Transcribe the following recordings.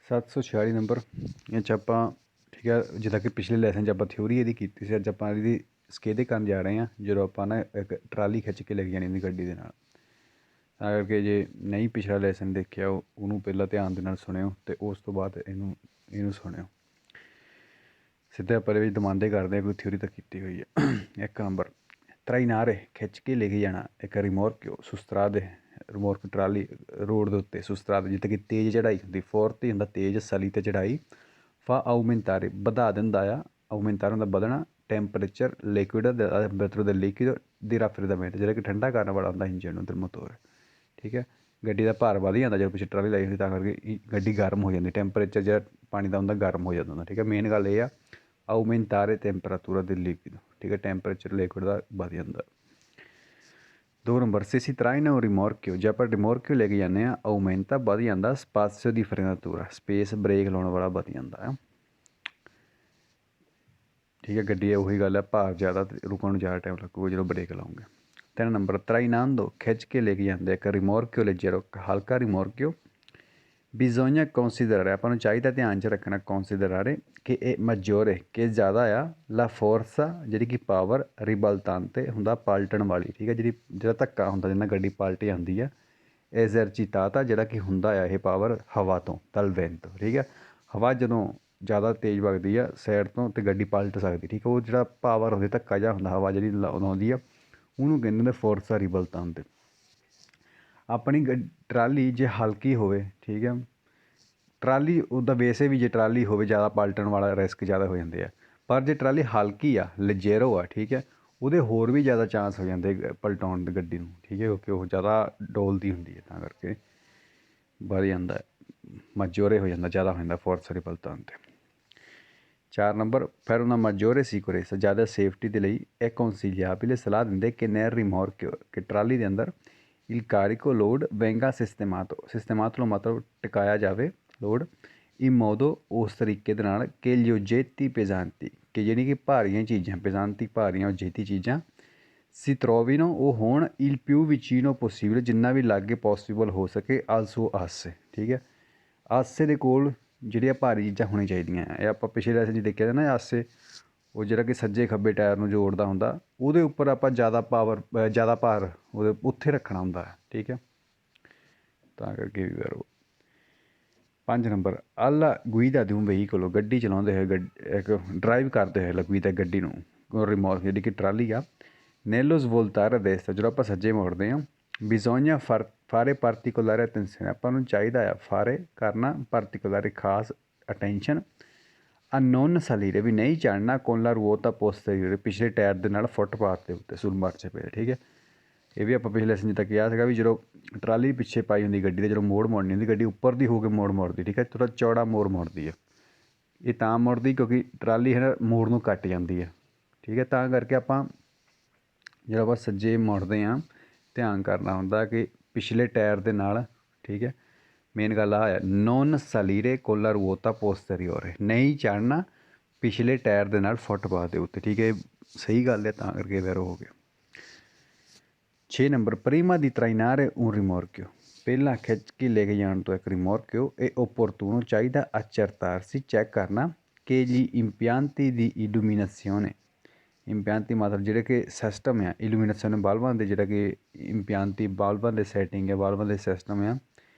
746 number ਇਹ 'ਚ ਆਪਾਂ ਠੀਕ ਹੈ, ਜਿੱਦਾਂ ਕਿ ਪਿਛਲੇ ਲੈਸਨ 'ਚ ਆਪਾਂ ਥਿਊਰੀ ਇਹਦੀ ਕੀਤੀ ਸੀ, ਅੱਜ ਆਪਾਂ ਇਹਦੀ ਸਕੇਦੇ ਕਰਨ ਜਾ ਰਹੇ ਹਾਂ। ਜਦੋਂ ਆਪਾਂ ਨਾ ਇੱਕ ਟਰਾਲੀ ਖਿੱਚ ਕੇ ਲੈ ਕੇ ਜਾਣੀ ਹੁੰਦੀ ਗੱਡੀ ਦੇ ਨਾਲ, ਤਾਂ ਕਰਕੇ ਜੇ ਨਹੀਂ ਪਿਛਲਾ ਲੈਸਨ ਦੇਖਿਆ ਉਹਨੂੰ ਪਹਿਲਾਂ ਧਿਆਨ ਦੇ ਨਾਲ ਸੁਣਿਓ ਅਤੇ ਉਸ ਤੋਂ ਬਾਅਦ ਇਹਨੂੰ ਸੁਣਿਓ। ਸਿੱਧੇ ਆਪਾਂ ਇਹਦੇ ਵਿੱਚ ਦਮਾਂਦੇ ਕਰਦੇ ਹਾਂ, ਕੋਈ ਥਿਊਰੀ ਤਾਂ ਕੀਤੀ ਹੋਈ ਹੈ। 1 ਨੰਬਰ ਤਰਾਈਨਾਰੇ ਖਿੱਚ ਕੇ ਲੈ ਕੇ ਜਾਣਾ ਇੱਕ ਰਿਮੋਰਕ ਸੁਸਤਰਾ ਦੇ ਰਿਮੋਰਕ ਟਰਾਲੀ ਰੋਡ ਦੇ ਉੱਤੇ ਸੁਸਤਰਾ ਦੇ, ਜਿੱਥੇ ਕਿ ਤੇਜ਼ ਚੜ੍ਹਾਈ ਹੁੰਦੀ। ਫੋਰਥ ਹੀ ਹੁੰਦਾ ਤੇਜ਼ ਸਲੀ 'ਤੇ ਚੜ੍ਹਾਈ। ਫਾ ਆਊਮੈਂਟਾਰੇ ਵਧਾ ਦਿੰਦਾ ਆ, ਆਊਮੈਂਟਾਰੇ ਹੁੰਦਾ ਵਧਣਾ। ਟੈਂਪਰੇਚਰ ਲਿਕੁਇਡ ਟੈਂਪਰੇਚਰ ਦਾ ਲਿਕੁਇਡ ਦੀ ਰਾਫਰੇਦਾਮੈਂਟ, ਜਿਹੜਾ ਕਿ ਠੰਡਾ ਕਰਨ ਵਾਲਾ ਹੁੰਦਾ ਇੰਜਨ ਨੂੰ, ਮੋਟਰ। ਠੀਕ ਹੈ, ਗੱਡੀ ਦਾ ਭਾਰ ਵਧ ਜਾਂਦਾ ਜਦੋਂ ਪਿੱਛੇ ਟਰਾਲੀ ਲਾਈ ਹੁੰਦੀ, ਤਾਂ ਕਰਕੇ ਗੱਡੀ ਗਰਮ ਹੋ ਜਾਂਦੀ। ਟੈਂਪਰੇਚਰ ਜਿਹੜਾ ਪਾਣੀ ਦਾ ਹੁੰਦਾ ਗਰਮ ਹੋ ਜਾਂਦਾ ਹੁੰਦਾ। ਠੀਕ ਹੈ, ਮੇਨ ਗੱਲ ਇਹ ਆ ਆਊਮੈਂਟਾਰੇ ਟੈਂਪਰਾਤੂਰਾ del liquido। ਠੀਕ ਹੈ, ਟੈਂਪਰੇਚਰ ਲਿਕੁਇਡ ਦਾ ਵਧ ਜਾਂਦਾ। 2 number se si traina un rimorchio, ਜੇ ਆਪਾਂ ਰਿਮੋਰਕਿਓ ਲੈ ਕੇ ਜਾਂਦੇ ਹਾਂ, ਆਊਮੈਂਟਾ ਵਧ ਜਾਂਦਾ ਸਪਾਸੀਓ ਦੀ ਫਰੇਨਾਤੂਰਾ, ਸਪੇਸ ਬ੍ਰੇਕ ਲਾਉਣ ਵਾਲਾ ਵਧ ਜਾਂਦਾ ਆ। ਠੀਕ ਹੈ, ਗੱਡੀ ਉਹੀ ਗੱਲ ਹੈ, ਭਾਰ ਜ਼ਿਆਦਾ ਅਤੇ ਰੁਕਣ ਨੂੰ ਜ਼ਿਆਦਾ ਟਾਈਮ ਲੱਗੂਗਾ ਜਦੋਂ ਬ੍ਰੇਕ ਲਾਉਂਗੇ। 3 ਨੰਬਰ trainando ਖਿੱਚ ਕੇ ਲੈ ਕੇ ਜਾਂਦੇ ਇੱਕ ਰਿਮੋਰਕਿਓ leggero, ਹਲਕਾ ਰਿਮੋਰਕਿਓ। bisogna considerare, ਆਪਾਂ ਨੂੰ ਚਾਹੀਦਾ ਧਿਆਨ 'ਚ ਰੱਖਣਾ considerare ਕਿ ਇਹ maggiore ਕਿ ਜ਼ਿਆਦਾ ਆ la forza, ਜਿਹੜੀ ਕਿ ਪਾਵਰ ribaltante ਹੁੰਦਾ ਪਲਟਣ ਵਾਲੀ। ਠੀਕ ਹੈ, ਜਿਹੜਾ ਧੱਕਾ ਹੁੰਦਾ ਜਿਹਦੇ ਨਾਲ ਗੱਡੀ ਪਲਟ ਜਾਂਦੀ ਆ। esercitata ਜਿਹੜਾ ਕਿ ਹੁੰਦਾ ਆ ਇਹ ਪਾਵਰ ਹਵਾ ਤੋਂ, dal vento। ਠੀਕ ਹੈ, ਹਵਾ ਜਦੋਂ ਜ਼ਿਆਦਾ ਤੇਜ਼ ਵਗਦੀ ਆ ਸਾਈਡ ਤੋਂ ਅਤੇ ਗੱਡੀ ਪਲਟ ਸਕਦੀ। ਠੀਕ ਹੈ, ਉਹ ਜਿਹੜਾ ਪਾਵਰ ਹੁੰਦੀ ਧੱਕਾ ਜਿਹਾ ਹੁੰਦਾ ਹਵਾ ਜਿਹੜੀ ਲਾਉਂਦੀ ਆ, ਉਹਨੂੰ ਕਹਿੰਦੇ ਨੇ ਫੋਰਸਾ ਰਿਬਲਤਾਂਤੇ। ਆਪਣੀ ਟਰਾਲੀ ਜੇ ਹਲਕੀ ਹੋਵੇ, ਠੀਕ ਹੈ, ਟਰਾਲੀ ਉੱਦਾਂ ਵੈਸੇ ਵੀ ਜੇ ਟਰਾਲੀ ਹੋਵੇ ਜ਼ਿਆਦਾ ਪਲਟਣ ਵਾਲਾ ਰਿਸਕ ਜ਼ਿਆਦਾ ਹੋ ਜਾਂਦੇ ਆ, ਪਰ ਜੇ ਟਰਾਲੀ ਹਲਕੀ ਆ ਲਜੇਰੋ ਆ, ਠੀਕ ਹੈ, ਉਹਦੇ ਹੋਰ ਵੀ ਜ਼ਿਆਦਾ ਚਾਂਸ ਹੋ ਜਾਂਦੇ ਪਲਟਾਉਣ ਦੀ ਗੱਡੀ ਨੂੰ। ਠੀਕ ਹੈ, ਕਿਉਂਕਿ ਉਹ ਜ਼ਿਆਦਾ ਡੋਲਦੀ ਹੁੰਦੀ ਹੈ, ਤਾਂ ਕਰਕੇ ਵੱਧ ਜਾਂਦਾ, ਮਜੋਰੇ ਹੋ ਜਾਂਦਾ, ਜ਼ਿਆਦਾ ਹੋ ਜਾਂਦਾ ਫੋਰਸ ਰਿਬਲਤਾਂਤੇ। 4 ਨੰਬਰ ਫਿਰ ਉਹਨਾਂ ਮਜੋਰੇ ਸੀਕੁਰੇਸ, ਜ਼ਿਆਦਾ ਸੇਫਟੀ ਦੇ ਲਈ ਇਹ ਕੌਂਸੀਲੀਆਬਿਲੇ ਸਲਾਹ ਦਿੰਦੇ ਕਿ ਨਹਿਰ ਰਿਮੋਰਕਿਓ ਕਿ ਟਰਾਲੀ ਦੇ ਅੰਦਰ il carico load venga sistemato ਮਤਲਬ ਟਿਕਾਇਆ ਜਾਵੇ ਲੋਡ in modo ਉਸ ਤਰੀਕੇ ਦੇ ਨਾਲ ਕਿ gli oggetti pesanti, ਕਿ ਜਿਹੜੀ ਕਿ ਭਾਰੀਆਂ ਚੀਜ਼ਾਂ pesanti ਭਾਰੀਆਂ oggetti ਚੀਜ਼ਾਂ si trovino ਉਹ ਹੋਣ il più vicino possibile ਜਿੰਨਾ ਵੀ ਲਾਗੇ ਪੋਸੀਬਲ ਹੋ ਸਕੇ al suo asse। ਠੀਕ ਹੈ, ਆਸੇ ਦੇ ਕੋਲ ਜਿਹੜੀਆਂ ਭਾਰੀ ਚੀਜ਼ਾਂ ਹੋਣੀਆਂ ਚਾਹੀਦੀਆਂ। ਇਹ ਆਪਾਂ ਪਿਛਲੇ ਲੈਸਨ 'ਚ ਦੇਖਿਆ ਨਾ, ਆਸੇ ਉਹ ਜਿਹੜਾ ਕਿ ਸੱਜੇ ਖੱਬੇ ਟਾਇਰ ਨੂੰ ਜੋੜਦਾ ਹੁੰਦਾ, ਉਹਦੇ ਉੱਪਰ ਆਪਾਂ ਜ਼ਿਆਦਾ ਭਾਰ ਉਹਦੇ ਉੱਥੇ ਰੱਖਣਾ ਹੁੰਦਾ। ਠੀਕ ਹੈ, ਤਾਂ ਕਰਕੇ ਵੀ ਫਿਰ 5 number alla guida di un veicolo, ਗੱਡੀ ਚਲਾਉਂਦੇ ਹੋਏ ਇੱਕ ਡਰਾਈਵ ਕਰਦੇ ਹੋਏ ਗੁਈਦਾ ਗੱਡੀ ਨੂੰ ਰਿਮੋਰਕ ਜਿਹੜੀ ਕਿ ਟਰਾਲੀ ਆ। nello svoltare a destra, ਜਦੋਂ ਆਪਾਂ ਸੱਜੇ ਮੋੜਦੇ ਹਾਂ। bisogna fare particolare attenzione, ਆਪਾਂ ਨੂੰ ਚਾਹੀਦਾ ਆ ਫਾਰੇ ਕਰਨਾ particolare ਖਾਸ ਅਟੈਂਸ਼ਨ। ਆ ਨੋਨ ਸਲੀਰੇ ਵੀ ਨਹੀਂ ਚੜ੍ਹਨਾ con la ruota posteriore, ਪਿਛਲੇ ਟਾਇਰ ਦੇ ਨਾਲ ਫੁੱਟਪਾਥ ਦੇ ਉੱਤੇ sul marciapiede। ਠੀਕ ਹੈ, ਇਹ ਵੀ ਆਪਾਂ ਪਿਛਲੇ ਲੈਸਨ 'ਚ ਤਾਂ ਕਿਹਾ ਸੀਗਾ ਵੀ ਜਦੋਂ ਟਰਾਲੀ ਪਿੱਛੇ ਪਾਈ ਹੁੰਦੀ ਗੱਡੀ ਦੇ, ਜਦੋਂ ਮੋੜ ਮੋੜਨੀ ਹੁੰਦੀ ਗੱਡੀ ਉੱਪਰ ਦੀ ਹੋ ਕੇ ਮੋੜ ਮੋੜਦੀ। ਠੀਕ ਹੈ, ਥੋੜ੍ਹਾ ਚੌੜਾ ਮੋੜ ਮੋੜਦੀ ਹੈ। ਇਹ ਤਾਂ ਮੁੜਦੀ ਕਿਉਂਕਿ ਟਰਾਲੀ ਹੈ ਨਾ ਮੋੜ ਨੂੰ ਕੱਟ ਜਾਂਦੀ ਹੈ। ਠੀਕ ਹੈ, ਤਾਂ ਕਰਕੇ ਆਪਾਂ ਜਦੋਂ ਆਪਾਂ ਸੱਜੇ ਮੁੜਦੇ ਹਾਂ ਧਿਆਨ ਕਰਨਾ ਹੁੰਦਾ ਕਿ ਪਿਛਲੇ ਟਾਇਰ ਦੇ ਨਾਲ। ਠੀਕ ਹੈ, ਮੇਨ ਗੱਲ ਆ ਹੈ non ਸਲੀਰੇ con la ruota posteriore, ਨਹੀਂ ਚੜ੍ਹਨਾ ਪਿਛਲੇ ਟਾਇਰ ਦੇ ਨਾਲ ਫੁੱਟਪਾਥ ਦੇ ਉੱਤੇ। ਠੀਕ ਹੈ, ਸਹੀ ਗੱਲ ਹੈ, ਤਾਂ ਕਰਕੇ ਫਿਰ ਹੋ ਗਿਆ। 6 number prima di trainare un rimorchio, ਪਹਿਲਾਂ ਖਿੱਚ ਕੇ ਲੈ ਕੇ ਜਾਣ ਤੋਂ ਇੱਕ ਰਿਮੋਰਕਿਓ ਇਹ opportuno ਚਾਹੀਦਾ accertarsi ਚੈੱਕ ਕਰਨਾ ਕਿ gli impianti di illuminazione, impianti ਮਤਲਬ ਜਿਹੜੇ ਕਿ ਸਿਸਟਮ ਆ illuminazione ਬਲਬਾਂ ਦੇ, ਜਿਹੜਾ ਕਿ impianti ਬਲਬਾਂ ਦੇ ਸੈਟਿੰਗ ਹੈ, ਬਲਬਾਂ ਦੇ ਸਿਸਟਮ ਆ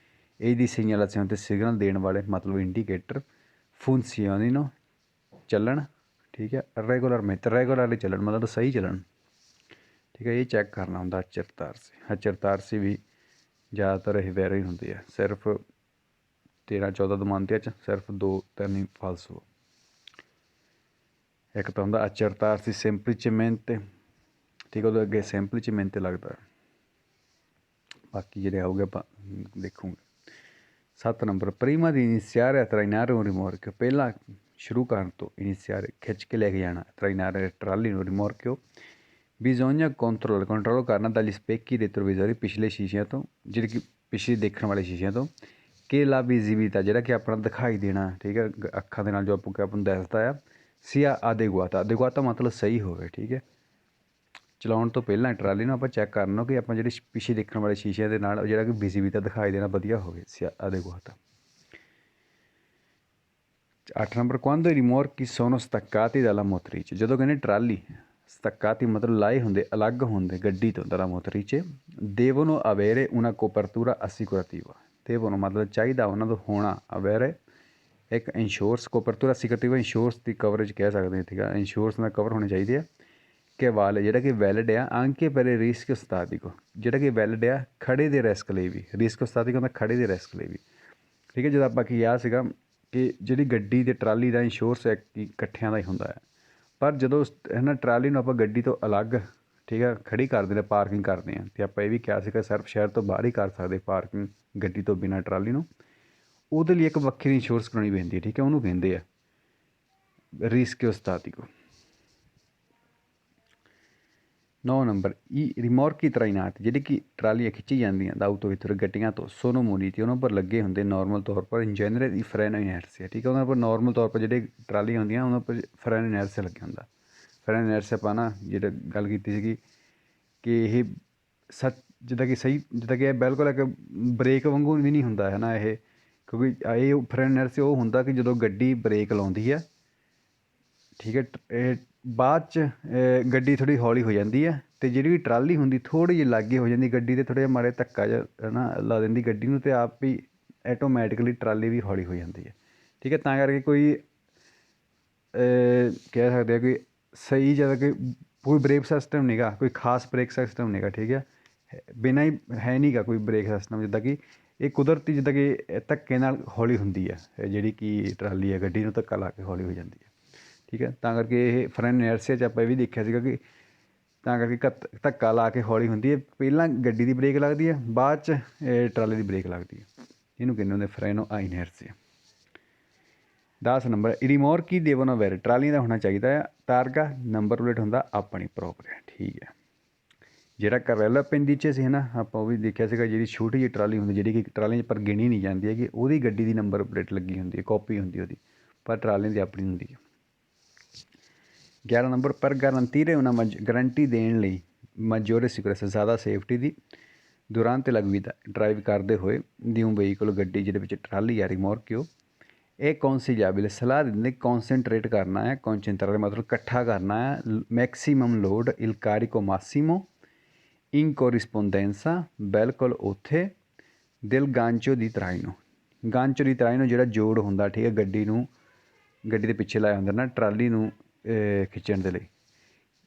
ਇਹਦੀ ਸਿਗਨਲਾzione ਅਤੇ ਸਿਗਨਲ ਦੇਣ ਵਾਲੇ ਮਤਲਬ ਇੰਡੀਕੇਟਰ funzionino ਚੱਲਣ। ਠੀਕ ਹੈ, ਰੈਗੂਲਰਲੀ ਚੱਲਣ ਮਤਲਬ ਸਹੀ ਚੱਲਣ। ਠੀਕ ਹੈ, ਇਹ ਚੈੱਕ ਕਰਨਾ ਹੁੰਦਾ accertarsi ਵੀ ਜ਼ਿਆਦਾਤਰ ਇਹ ਵੈਰੀ ਹੁੰਦੀ ਹੈ, ਸਿਰਫ 13-14 ਦਮਾਂਤਿਆਂ 'ਚ ਸਿਰਫ 2-3 ਹੀ ਫਾਲਸੋ। ਇੱਕ ਤਾਂ ਹੁੰਦਾ accertarsi semplicemente, ਠੀਕ ਹੈ, ਉਹਦੇ ਅੱਗੇ semplicemente ਲੱਗਦਾ, ਬਾਕੀ ਜਿਹੜੇ ਆਊਗੇ ਆਪਾਂ ਦੇਖੂਗੇ। 7 number prima di iniziare a trainare un rimorchio, ਪਹਿਲਾਂ ਸ਼ੁਰੂ ਕਰਨ ਤੋਂ iniziare ਖਿੱਚ ਕੇ ਲੈ ਕੇ ਜਾਣਾ trainare ਟਰਾਲੀ ਨੂੰ ਰਿਮੋਰਕਿਓ। bisogna controllo ਕਰਨਾ dagli specchi retrovisori, ਪਿਛਲੇ ਸ਼ੀਸ਼ਿਆਂ ਤੋਂ, ਜਿਹੜੇ ਕਿ ਪਿਛਲੇ ਦੇਖਣ ਵਾਲੇ ਸ਼ੀਸ਼ਿਆਂ ਤੋਂ ਕਿ la visibilità, ਜਿਹੜਾ ਕਿ ਆਪਣਾ ਦਿਖਾਈ ਦੇਣਾ। ਠੀਕ ਹੈ, ਅੱਖਾਂ ਦੇ ਨਾਲ ਜੋ ਆਪਾਂ ਨੂੰ ਦੱਸਦਾ ਆ sia adeguata ਮਤਲਬ ਸਹੀ ਹੋਵੇ। ਠੀਕ ਹੈ, ਚਲਾਉਣ ਤੋਂ ਪਹਿਲਾਂ ਟਰਾਲੀ ਨੂੰ ਆਪਾਂ ਚੈੱਕ ਕਰਨਾ ਕਿ ਆਪਾਂ ਜਿਹੜੇ ਪਿੱਛੇ ਦੇਖਣ ਵਾਲੇ ਸ਼ੀਸ਼ਿਆਂ ਦੇ ਨਾਲ ਜਿਹੜਾ ਕਿ ਵਿਜ਼ਿਬਿਲਿਟੀ ਦਿਖਾਈ ਦੇਣਾ ਵਧੀਆ ਹੋਵੇ sia adeguata। 8 number quando i rimorchi sono staccati dalla motrice, ਜਦੋਂ ਕਹਿੰਦੇ ਟਰਾਲੀ staccati ਮਤਲਬ ਲਾਏ ਹੁੰਦੇ ਅਲੱਗ ਹੁੰਦੇ ਗੱਡੀ ਤੋਂ dalla motrice, devono avere una copertura assicurativa, devono ਮਤਲਬ ਚਾਹੀਦਾ ਉਹਨਾਂ ਦਾ ਹੋਣਾ avere ਇੱਕ ਇੰਸ਼ੋਰੈਂਸ ਕੋਪਰਤੂਰਾ assicurativa ਇੰਸ਼ੋਰੈਂਸ ਦੀ ਕਵਰੇਜ ਕਹਿ ਸਕਦੇ ਹਾਂ, ਠੀਕ ਆ, ਇੰਸ਼ੋਰੈਂਸ ਨਾਲ ਕਵਰ ਹੋਣੀ ਚਾਹੀਦੀ ਹੈ ਕਿ ਵਾਲੇ ਜਿਹੜਾ ਕਿ ਵੈਲਿਡ ਆ anche per il rischio statico, ਜਿਹੜਾ ਕਿ ਵੈਲਿਡ ਆ ਖੜੇ ਦੇ ਰਿਸਕ ਲਈ ਵੀ, ਰਿਸਕ statico ਹੁੰਦਾ ਖੜੇ ਦੇ ਰਿਸਕ ਲਈ ਵੀ, ਠੀਕ ਹੈ। ਜਦੋਂ ਆਪਾਂ ਕਿਹਾ ਸੀਗਾ ਕਿ ਜਿਹੜੀ ਗੱਡੀ ਅਤੇ ਟਰਾਲੀ ਦਾ ਇੰਸ਼ੋਰੈਂਸ ਇਕੱਠਿਆਂ ਦਾ ਹੀ ਹੁੰਦਾ ਹੈ, ਪਰ ਜਦੋਂ ਹੈ ਨਾ ਟਰਾਲੀ ਨੂੰ ਆਪਾਂ ਗੱਡੀ ਤੋਂ ਅਲੱਗ, ਠੀਕ ਹੈ, ਖੜੀ ਕਰਦੇ ਨੇ, ਪਾਰਕਿੰਗ ਕਰਦੇ ਹਾਂ, ਅਤੇ ਆਪਾਂ ਇਹ ਵੀ ਕਿਹਾ ਸੀਗਾ ਸਿਰਫ ਸ਼ਹਿਰ ਤੋਂ ਬਾਹਰ ਹੀ ਕਰ ਸਕਦੇ ਪਾਰਕਿੰਗ ਗੱਡੀ ਤੋਂ ਬਿਨਾਂ ਟਰਾਲੀ ਨੂੰ, ਉਹਦੇ ਲਈ ਇੱਕ ਵੱਖਰੀ ਇੰਸ਼ੋਰੈਂਸ ਕਰਾਉਣੀ ਪੈਂਦੀ ਹੈ, ਠੀਕ ਹੈ, ਉਹਨੂੰ ਕਹਿੰਦੇ ਆ ਰਿਸਕਿਓ ਸਟਾਟਿਕੋ। 9 ਨੰਬਰ ਈ ਰਿਮੋਰਕੀ ਟਰਾਈਨਾਟ, ਜਿਹੜੀ ਕਿ ਟਰਾਲੀਆਂ ਖਿੱਚੀ ਜਾਂਦੀਆਂ ਦਾ ਆਊਟੋ ਵਿੱਚ ਗੱਡੀਆਂ ਤੋਂ ਸੋਨੋ ਮੂਨੀਤੀ, ਉਹਨਾਂ ਪਰ ਲੱਗੇ ਹੁੰਦੇ ਨੋਰਮਲ ਤੌਰ ਪਰ ਇੰਜਨਰੇ ਦੀ ਫਰੈਨ ਇਨਰਸੀਆ, ਠੀਕ ਹੈ, ਉਹਨਾਂ ਪਰ ਨੋਰਮਲ ਤੌਰ ਪਰ ਜਿਹੜੇ ਟਰਾਲੀਆਂ ਹੁੰਦੀਆਂ ਉਹਨਾਂ ਪਰ ਫਰੈਨ ਇਨਰਸੀਆ ਲੱਗਿਆ ਹੁੰਦਾ। ਫਰੈਨ ਇਨਰਸੀਆ ਆਪਾਂ ਨਾ ਜਿਹੜਾ ਗੱਲ ਕੀਤੀ ਸੀਗੀ ਕਿ ਇਹ ਜਿੱਦਾਂ ਕਿ ਸਹੀ, ਜਿੱਦਾਂ ਕਿ ਇਹ ਬਿਲਕੁਲ ਇੱਕ ਬ੍ਰੇਕ ਵਾਂਗੂ ਵੀ ਨਹੀਂ ਹੁੰਦਾ ਹੈ ਨਾ ਇਹ, ਕਿਉਂਕਿ ਇਹ ਫਰੈਨ ਇਨਰਸੀਆ ਉਹ ਹੁੰਦਾ ਕਿ ਜਦੋਂ ਗੱਡੀ ਬ੍ਰੇਕ ਲਾਉਂਦੀ ਹੈ, ਠੀਕ ਹੈ, ਇਹ ਬਾਅਦ 'ਚ ਗੱਡੀ ਥੋੜ੍ਹੀ ਹੌਲੀ ਹੋ ਜਾਂਦੀ ਹੈ, ਅਤੇ ਜਿਹੜੀ ਟਰਾਲੀ ਹੁੰਦੀ ਥੋੜ੍ਹੀ ਜਿਹੀ ਲਾਗੇ ਹੋ ਜਾਂਦੀ ਗੱਡੀ 'ਤੇ, ਥੋੜ੍ਹਾ ਜਿਹਾ ਮਾੜੇ ਧੱਕਾ ਜਿਹਾ ਹੈ ਨਾ ਲਾ ਦਿੰਦੀ ਗੱਡੀ ਨੂੰ, ਅਤੇ ਆਪ ਹੀ ਐਟੋਮੈਟਿਕਲੀ ਟਰਾਲੀ ਵੀ ਹੌਲੀ ਹੋ ਜਾਂਦੀ ਹੈ, ਠੀਕ ਹੈ। ਤਾਂ ਕਰਕੇ ਕੋਈ ਕਹਿ ਸਕਦੇ ਆ ਕਿ ਸਹੀ ਜਿਆਦਾ ਕਿ ਕੋਈ ਬ੍ਰੇਕ ਸਿਸਟਮ ਨਹੀਂ ਗਾ, ਕੋਈ ਖਾਸ ਬ੍ਰੇਕ ਸਿਸਟਮ ਨਹੀਂ ਗਾ, ਠੀਕ ਹੈ, ਬਿਨਾਂ ਹੀ ਹੈ ਨਹੀਂ ਗਾ ਕੋਈ ਬ੍ਰੇਕ ਸਿਸਟਮ, ਜਿੱਦਾਂ ਕਿ ਇਹ ਕੁਦਰਤੀ ਜਿੱਦਾਂ ਕਿ ਧੱਕੇ ਨਾਲ ਹੌਲੀ ਹੁੰਦੀ ਹੈ ਜਿਹੜੀ ਕਿ ਟਰਾਲੀ ਹੈ, ਗੱਡੀ ਨੂੰ ਧੱਕਾ ਲਾ ਕੇ ਹੌਲੀ ਹੋ ਜਾਂਦੀ ਹੈ, ਠੀਕ ਹੈ। ਤਾਂ ਕਰਕੇ ਇਹ ਫਰੈਨ ਇਨਰਸੀਆ 'ਚ ਆਪਾਂ ਇਹ ਵੀ ਦੇਖਿਆ ਸੀਗਾ ਕਿ ਤਾਂ ਕਰਕੇ ਧੱਕਾ ਲਾ ਕੇ ਹੌਲੀ ਹੁੰਦੀ ਹੈ, ਪਹਿਲਾਂ ਗੱਡੀ ਦੀ ਬ੍ਰੇਕ ਲੱਗਦੀ ਹੈ, ਬਾਅਦ 'ਚ ਟਰਾਲੇ ਦੀ ਬ੍ਰੇਕ ਲੱਗਦੀ ਹੈ, ਇਹਨੂੰ ਕਹਿੰਦੇ ਹੁੰਦੇ ਫਰੈਨੋ ਇਨਰਸੀਆ। 10 ਨੰਬਰ ਰਿਮੋਰਕੀ ਦੇਵੋਨੋ avere, ਟਰਾਲੀਆਂ ਦਾ ਹੋਣਾ ਚਾਹੀਦਾ ਹੈ ਤਾਰਗਾ ਨੰਬਰ ਪਲੇਟ ਹੁੰਦਾ ਆਪਣੀ ਪ੍ਰੋਪਰ, ਠੀਕ ਹੈ। ਜਿਹੜਾ ਕਰੈਲਾ ਪੈਂਦੀਚੇ ਸੀ ਨਾ ਆਪਾਂ ਉਹ ਵੀ ਦੇਖਿਆ ਸੀਗਾ, ਜਿਹੜੀ ਛੋਟੀ ਜਿਹੀ ਟਰਾਲੀ ਹੁੰਦੀ ਜਿਹੜੀ ਕਿ ਟਰਾਲੀਆਂ 'ਚ ਪਰ ਗਿਣੀ ਨਹੀਂ ਜਾਂਦੀ ਹੈਗੀ, ਉਹਦੀ ਗੱਡੀ ਦੀ ਨੰਬਰ ਪਲੇਟ ਲੱਗੀ ਹੁੰਦੀ ਹੈ, ਕਾਪੀ ਹੁੰਦੀ ਉਹਦੀ, ਪਰ ਟਰਾਲੀਆਂ ਦੀ ਆਪਣੀ ਹੁੰਦੀ ਹੈ। 11 ਨੰਬਰ ਪਰ ਗਾਰੰਟੀਰੇ ਉਹਨਾਂ ਗਰੰਟੀ ਦੇਣ ਲਈ ਮਜੋਰੇ ਸਿਕਰੈਸ, ਜ਼ਿਆਦਾ ਸੇਫਟੀ ਦੀ ਦੌਰਾਨ ਤੇ ਲਗਵੀਦਾ ਡਰਾਈਵ ਕਰਦੇ ਹੋਏ ਦਿਉ ਵਹੀਕਲ ਗੱਡੀ ਜਿਹਦੇ ਵਿੱਚ ਟਰਾਲੀ ਆ ਰਿਮੋਰਕਿਓ, ਇਹ ਕੌਨਸੀਲਿਆਬਲ ਸਲਾਹ ਦਿੰਦੇ ਕੌਨਸਨਟਰੇਟ ਕਰਨਾ ਹੈ, ਕੌਨਸਨਟਰੇਟ ਮਤਲਬ ਇਕੱਠਾ ਕਰਨਾ ਹੈ, ਮੈਕਸੀਮਮ ਲੋਡ ਇਲ ਕਾਰਿਕੋ ਮਾਸੀਮੋ ਇਨ ਕੋਰਿਸਪੋਂਡੈਂਸਾ, ਬਿਲਕੁਲ ਉੱਥੇ ਦਿਲ ਗਾਂਚੋ ਦੀ ਤਰਾਈਨੋ, ਗਾਂਚੋ ਦੀ ਤਰਾਈਨੋ ਜਿਹੜਾ ਜੋੜ ਹੁੰਦਾ, ਠੀਕ ਹੈ, ਗੱਡੀ ਨੂੰ ਗੱਡੀ ਦੇ ਪਿੱਛੇ ਲਾਇਆ ਹੁੰਦਾ ਨਾ ਟਰਾਲੀ ਨੂੰ ਖਿੱਚਣ ਦੇ ਲਈ,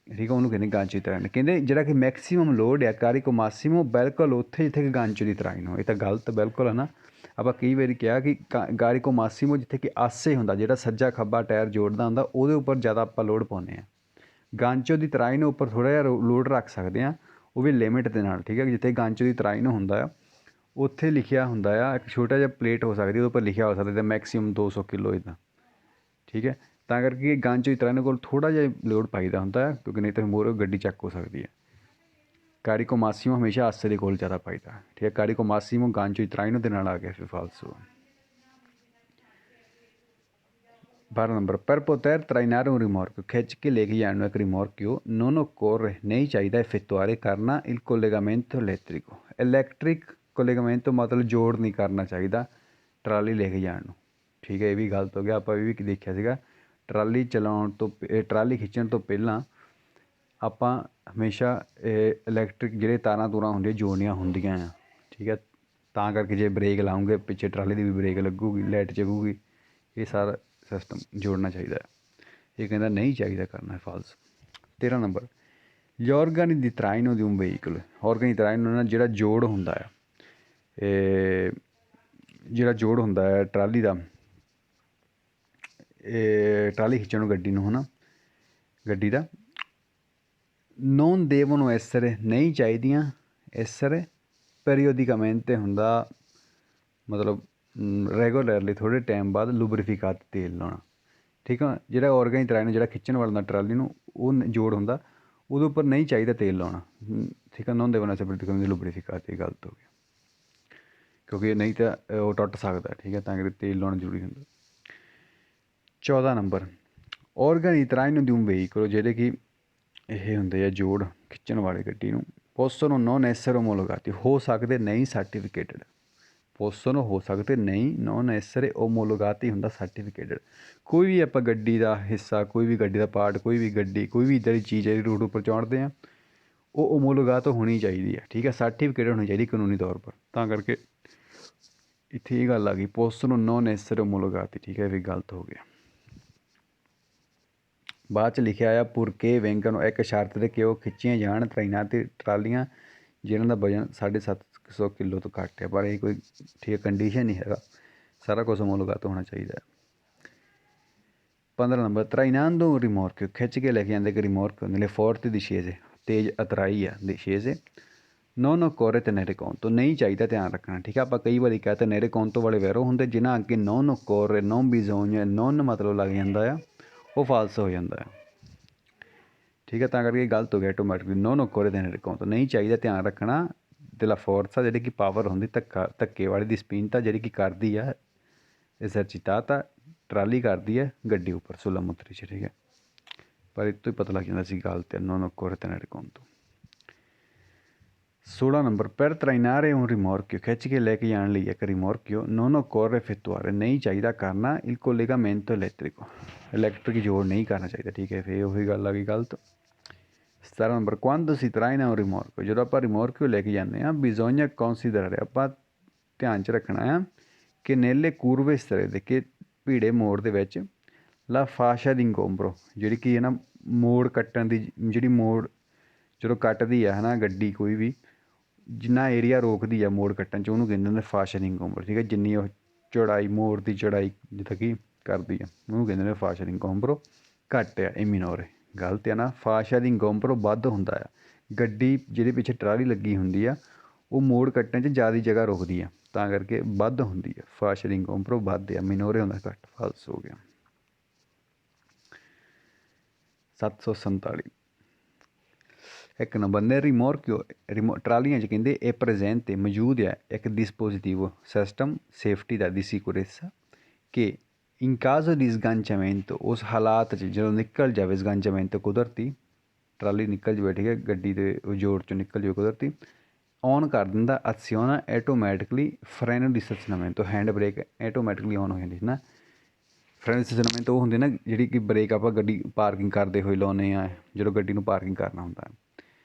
ਠੀਕ ਹੈ, ਉਹਨੂੰ ਕਹਿੰਦੇ ਗਾਂਚੋ ਦੀ ਤਰਾਈਨੋ। ਕਹਿੰਦੇ ਜਿਹੜਾ ਕਿ ਮੈਕਸੀਮਮ ਲੋਡ ਆ ਕਾਰਿਕੋ ਮਾਸੀਮੋ, ਬਿਲਕੁਲ ਉੱਥੇ ਜਿੱਥੇ ਕਿ ਗਾਂਚੋ ਦੀ ਤਰਾਈਨੋ, ਇਹ ਤਾਂ ਗਲਤ ਬਿਲਕੁਲ ਹੈ ਨਾ, ਆਪਾਂ ਕਈ ਵਾਰੀ ਕਿਹਾ ਕਿ ਕਾਰਿਕੋ ਮਾਸੀਮੋ ਜਿੱਥੇ ਕਿ ਆਸੇ ਹੁੰਦਾ, ਜਿਹੜਾ ਸੱਜਾ ਖੱਬਾ ਟਾਇਰ ਜੋੜਦਾ ਹੁੰਦਾ ਉਹਦੇ ਉੱਪਰ ਜ਼ਿਆਦਾ ਆਪਾਂ ਲੋਡ ਪਾਉਂਦੇ ਹਾਂ, ਗਾਂਚੋ ਦੀ ਤਰਾਈਨੋ ਉੱਪਰ ਥੋੜ੍ਹਾ ਜਿਹਾ ਲੋਡ ਰੱਖ ਸਕਦੇ ਹਾਂ, ਉਹ ਵੀ ਲਿਮਿਟ ਦੇ ਨਾਲ, ਠੀਕ ਹੈ। ਜਿੱਥੇ ਗਾਂਚੋ ਦੀ ਤਰਾਈਨੋ ਹੁੰਦਾ ਆ ਉੱਥੇ ਲਿਖਿਆ ਹੁੰਦਾ ਆ, ਇੱਕ ਛੋਟਾ ਜਿਹਾ ਪਲੇਟ ਹੋ ਸਕਦੀ ਉਹਦੇ ਉੱਪਰ ਲਿਖਿਆ ਹੋ ਸਕਦਾ ਮੈਕਸੀਮਮ 200 ਕਿਲੋ ਇੱਦਾਂ, ਠੀਕ ਹੈ। ਤਾਂ ਕਰਕੇ ਗਾਂਚੋ ਦੀ ਤਰਾਈਨੋ ਕੋਲ ਥੋੜ੍ਹਾ ਜਿਹਾ ਲੋਡ ਪਾਈਦਾ ਹੁੰਦਾ ਹੈ, ਕਿਉਂਕਿ ਨਹੀਂ ਤਾਂ ਮੋਰੇ ਗੱਡੀ ਚੱਕ ਹੋ ਸਕਦੀ ਹੈ। ਕਾਰਿਕੋ ਮਾਸੀਮੋ ਹਮੇਸ਼ਾ ਆਸੇ ਦੇ ਕੋਲ ਜ਼ਿਆਦਾ ਪਾਈਦਾ, ਠੀਕ ਹੈ। ਕਾਰਿਕੋ ਮਾਸੀਮੋ ਗਾਂਚੋ ਦੀ ਤਰਾਈਨੋ ਦੇ ਨਾਲ ਆ ਗਿਆ ਫਿਰ ਫਾਲਸੋ। 12 ਨੰਬਰ ਪਰ ਪੋਤਰ ਟਰਾਈਨਾਰ un rimorchio, ਖਿੱਚ ਕੇ ਲੈ ਕੇ ਜਾਣ ਨੂੰ ਇੱਕ ਰਿਮੋਰਕਿਓ non occorre, ਨਹੀਂ ਚਾਹੀਦਾ effettuare ਕਰਨਾ il collegamento elettrico, ਇਲੈਕਟ੍ਰਿਕ ਕੋਲੇਗਾਮੈਂਟੋ ਮਤਲਬ ਜੋੜ ਨਹੀਂ ਕਰਨਾ ਚਾਹੀਦਾ ਟਰਾਲੀ ਲੈ ਕੇ ਜਾਣ ਨੂੰ, ਠੀਕ ਹੈ। ਇਹ ਵੀ ਗਲਤ ਹੋ ਗਿਆ, ਆਪਾਂ ਇਹ ਵੀ ਦੇਖਿਆ ਸੀਗਾ ਟਰਾਲੀ ਚਲਾਉਣ ਤੋਂ ਟਰਾਲੀ ਖਿੱਚਣ ਤੋਂ ਪਹਿਲਾਂ ਆਪਾਂ ਹਮੇਸ਼ਾ ਇਲੈਕਟ੍ਰਿਕ ਜਿਹੜੇ ਤਾਰਾਂ ਤੂਰਾਂ ਹੁੰਦੀਆਂ ਜੋੜਨੀਆਂ ਹੁੰਦੀਆਂ ਆ, ਠੀਕ ਹੈ। ਤਾਂ ਕਰਕੇ ਜੇ ਬ੍ਰੇਕ ਲਾਉਂਗੇ ਪਿੱਛੇ ਟਰਾਲੀ ਦੀ ਵੀ ਬ੍ਰੇਕ ਲੱਗੂਗੀ, ਲਾਈਟ ਜਗੂਗੀ, ਇਹ ਸਾਰਾ ਸਿਸਟਮ ਜੋੜਨਾ ਚਾਹੀਦਾ ਹੈ, ਇਹ ਕਹਿੰਦਾ ਨਹੀਂ ਚਾਹੀਦਾ ਕਰਨਾ false. 13 number gli organi di traino di un veicolo, organi di traino ਨਾਲ ਜਿਹੜਾ ਜੋੜ ਹੁੰਦਾ ਆ, ਜਿਹੜਾ ਜੋੜ ਹੁੰਦਾ ਹੈ ਟਰਾਲੀ ਦਾ, ਟਰਾਲੀ ਖਿੱਚਣ ਨੂੰ ਗੱਡੀ ਨੂੰ ਹੈ ਨਾ ਗੱਡੀ ਦਾ, non devono essere, ਨਹੀਂ ਚਾਹੀਦੀਆਂ, essere periodicamente ਹੁੰਦਾ ਮਤਲਬ ਰੈਗੂਲਰਲੀ ਥੋੜ੍ਹੇ ਟਾਈਮ ਬਾਅਦ ਲੁਬਰੀਫਿਕਾਤ ਤੇਲ ਲਾਉਣਾ, ਠੀਕ ਆ। ਜਿਹੜਾ ਔਰਗਨ ਟਰਾਈ ਨੂੰ ਜਿਹੜਾ ਖਿੱਚਣ ਵਾਲਾ ਟਰਾਲੀ ਨੂੰ ਉਹ ਜੋੜ ਹੁੰਦਾ ਉਹਦੇ ਉੱਪਰ ਨਹੀਂ ਚਾਹੀਦਾ ਤੇਲ ਲਾਉਣਾ, ਠੀਕ ਆ। ਨੋਨ ਦੇਵਨ ਐਸੇ ਲੁਬਰੀਫਿਕਾਤ, ਇਹ ਗਲਤ ਹੋ ਗਿਆ ਕਿਉਂਕਿ ਨਹੀਂ ਤਾਂ ਉਹ ਟੁੱਟ ਸਕਦਾ, ਠੀਕ ਹੈ, ਤਾਂ ਕਰਕੇ ਤੇਲ ਲਾਉਣਾ ਜ਼ਰੂਰੀ ਹੁੰਦਾ। 14 ਨੰਬਰ ਔਰਗਨ ਟਰਾਈ ਨੂੰ ਦਿਉ ਵਹੀਕਲ, ਜਿਹੜੇ ਕਿ ਇਹ ਹੁੰਦੇ ਆ ਜੋੜ ਖਿੱਚਣ ਵਾਲੇ ਗੱਡੀ ਨੂੰ, ਪੋਸੋਨੋ ਨੋਨ ਐਸਰ ਓਮੋਲੋਗਾਤੀ, ਹੋ ਸਕਦੇ ਨਹੀਂ ਸਰਟੀਫਿਕੇਟਡ, ਪੋਸੋਨੋ ਹੋ ਸਕਦੇ ਨਹੀਂ, ਨੋਨ ਨੈਸੈਸਰੀ ਓਮੋਲੋਗਾਤੀ ਹੁੰਦਾ ਸਰਟੀਫਿਕੇਟਡ। ਕੋਈ ਵੀ ਆਪਾਂ ਗੱਡੀ ਦਾ ਹਿੱਸਾ, ਕੋਈ ਵੀ ਗੱਡੀ ਦਾ ਪਾਰਟ, ਕੋਈ ਵੀ ਗੱਡੀ, ਕੋਈ ਵੀ ਇੱਦਾਂ ਦੀ ਚੀਜ਼ ਜਿਹੜੀ ਰੋਡ ਉੱਪਰ ਚੜ੍ਹਦੇ ਆ, ਉਹ ਓਮੋਲੋਗਾਤ ਹੋਣੀ ਚਾਹੀਦੀ ਹੈ, ਠੀਕ ਹੈ, ਸਰਟੀਫਿਕੇਟ ਹੋਣੀ ਚਾਹੀਦੀ ਕਾਨੂੰਨੀ ਤੌਰ ਪਰ। ਤਾਂ ਕਰਕੇ ਇੱਥੇ ਇਹ ਗੱਲ ਆ ਗਈ ਪੋਸੋਨੋ ਨੋਨ ਨੈਸੈਸਰੀ ਓਮੋਲੋਗਾਤੀ, ਠੀਕ ਹੈ, ਇਹ ਵੀ ਗਲਤ ਹੋ ਗਿਆ। ਬਾਅਦ 'ਚ ਲਿਖਿਆ ਆ ਪੁਰਕੇ ਵੈਂਕਨ ਇੱਕ ਸ਼ਰਤ 'ਤੇ ਕਿ ਉਹ ਖਿੱਚੀਆਂ ਜਾਣ ਤੈਨਾਤੀ ਟਰਾਲੀਆਂ ਜਿਨ੍ਹਾਂ ਦਾ ਵਜ਼ਨ 750 ਕਿਲੋ ਤੋਂ ਘੱਟ ਹੈ, ਪਰ ਇਹ ਕੋਈ ਠੀਕ ਕੰਡੀਸ਼ਨ ਨਹੀਂ ਹੈਗਾ, ਸਾਰਾ ਕੁਛ ਓਮੋਲੋਗਾਤ ਹੋਣਾ ਚਾਹੀਦਾ ਹੈ। 15 ਨੰਬਰ trainando un rimorchio, ਖਿੱਚ ਕੇ ਲੈ ਕੇ ਜਾਂਦੇ ਇੱਕ rimorchio nelle forti discese, ਤੇਜ਼ ਉਤਰਾਈ ਆ discese, non occorre tenere conto, ਨਹੀਂ ਚਾਹੀਦਾ ਧਿਆਨ ਰੱਖਣਾ, ਠੀਕ ਹੈ। ਆਪਾਂ ਕਈ ਵਾਰੀ ਕਹਿ tenere conto ਵਾਲੇ ਵੈਰੋ ਹੁੰਦੇ, ਜਿਨ੍ਹਾਂ ਅੱਗੇ non occorre, non bisogna, non ਮਤਲਬ ਲੱਗ ਜਾਂਦਾ ਆ, ਉਹ ਫਾਲਸ ਹੋ ਜਾਂਦਾ ਹੈ, ਠੀਕ ਹੈ। ਤਾਂ ਕਰਕੇ ਗਲਤ ਹੋ ਗਿਆ automatically, non occorre tenere conto, ਨਹੀਂ ਚਾਹੀਦਾ ਧਿਆਨ ਰੱਖਣਾ। della forza ਜਿਹੜੀ ਕਿ ਪਾਵਰ ਹੁੰਦੀ, ਧੱਕੇ ਵਾਲੀ ਦੀ spinta ਜਿਹੜੀ ਕਿ ਕਰਦੀ ਆ esercitata, ਟਰਾਲੀ ਕਰਦੀ ਹੈ ਗੱਡੀ ਉੱਪਰ ਸੁਲਾ ਮੁੱਤਰੀ 'ਚ, ਠੀਕ ਹੈ। ਪਰ ਇਹ ਤੋਂ ਹੀ ਪਤਾ ਲੱਗ ਜਾਂਦਾ ਸੀ ਗਲਤ ਹੈ, non occorre tenere conto। 16 number per trainare un rimorchio, ਖਿੱਚ ਕੇ ਲੈ ਕੇ ਜਾਣ ਲਈ ਇੱਕ rimorchio, non occorre effettuare, ਨਹੀਂ ਚਾਹੀਦਾ ਕਰਨਾ il collegamento elettrico, ਇਲੈਕਟ੍ਰਿਕ ਜੋੜ ਨਹੀਂ ਕਰਨਾ ਚਾਹੀਦਾ, ਠੀਕ ਹੈ। ਫਿਰ ਉਹੀ ਗੱਲ ਆ ਗਈ ਗਲਤ। 17 number quando si traina un rimorchio, ਜਦੋਂ ਆਪਾਂ rimorchio ਲੈ ਕੇ ਜਾਂਦੇ ਹਾਂ, bisogna considerare, ਆਪਾਂ ਧਿਆਨ 'ਚ ਰੱਖਣਾ ਆ ਕਿ nelle curve strette, ਕਿ ਭੀੜੇ ਮੋੜ ਦੇ ਵਿੱਚ la fascia d'ingombro, ਜਿਹੜੀ ਕਿ ਹੈ ਨਾ ਮੋੜ ਕੱਟਣ ਦੀ, ਜਿਹੜੀ ਮੋੜ ਜਦੋਂ ਕੱਟਦੀ ਆ ਹੈ ਨਾ ਗੱਡੀ ਕੋਈ ਵੀ, ਜਿੰਨਾ ਏਰੀਆ ਰੋਕਦੀ ਆ ਮੋੜ ਕੱਟਣ 'ਚ, ਉਹਨੂੰ ਕਹਿੰਦੇ ਨੇ fascia d'ingombro, ਠੀਕ ਹੈ। ਜਿੰਨੀ ਉਹ ਚੌੜਾਈ, ਮੋੜ ਦੀ ਚੌੜਾਈ ਜਿੱਦਾਂ ਕਿ ਕਰਦੀ ਆ, ਉਹਨੂੰ ਕਹਿੰਦੇ ਨੇ fascia d'ingombro। ਘੱਟ ਆ ਇਹ minore, ਗਲਤ ਆ ਨਾ, fascia d'ingombro ਵੱਧ ਹੁੰਦਾ ਆ। ਗੱਡੀ ਜਿਹਦੇ ਪਿੱਛੇ ਟਰਾਲੀ ਲੱਗੀ ਹੁੰਦੀ ਆ, ਉਹ ਮੋੜ ਕੱਟਣ 'ਚ ਜ਼ਿਆਦਾ ਜਗ੍ਹਾ ਰੋਕਦੀ ਆ, ਤਾਂ ਕਰਕੇ ਵੱਧ ਹੁੰਦੀ ਆ, fascia d'ingombro ਵੱਧ ਆ, minore ਹੁੰਦਾ ਘੱਟ, ਫਾਲਸ ਹੋ ਗਿਆ। 747 ਇੱਕ ਨੰਬਰ ਨੇ rimorchio, ਟਰਾਲੀਆਂ 'ਚ ਕਹਿੰਦੇ ਇਹ presente, ਮੌਜੂਦ ਹੈ ਇੱਕ dispositivo, ਸਿਸਟਮ ਸੇਫਟੀ ਦਾ, di sicurezza, ਕਿ in caso di sganciamento, ਉਸ ਹਾਲਾਤ 'ਚ ਜਦੋਂ ਨਿਕਲ ਜਾਵੇ sganciamento ਕੁਦਰਤੀ, ਟਰਾਲੀ ਨਿਕਲ ਜਾਵੇ, ਠੀਕ ਹੈ, ਗੱਡੀ ਦੇ ਜੋੜ 'ਚੋਂ ਨਿਕਲ ਜਾਵੇ ਕੁਦਰਤੀ, ਔਨ ਕਰ ਦਿੰਦਾ aziona automatically freno di stazionamento, hand brake automatically on ਹੋ ਜਾਂਦੀ ਹੈ ਨਾ। ਫਰੈਂਡ ਸਟੇਸ਼ਨਮੈਂਟ ਉਹ ਹੁੰਦੇ ਨਾ ਜਿਹੜੀ ਕਿ ਬ੍ਰੇਕ ਆਪਾਂ ਗੱਡੀ ਪਾਰਕਿੰਗ ਕਰਦੇ ਹੋਏ ਲਾਉਂਦੇ ਹਾਂ, ਜਦੋਂ ਗੱਡੀ ਨੂੰ ਪਾਰਕਿੰਗ ਕਰਨਾ ਹੁੰਦਾ।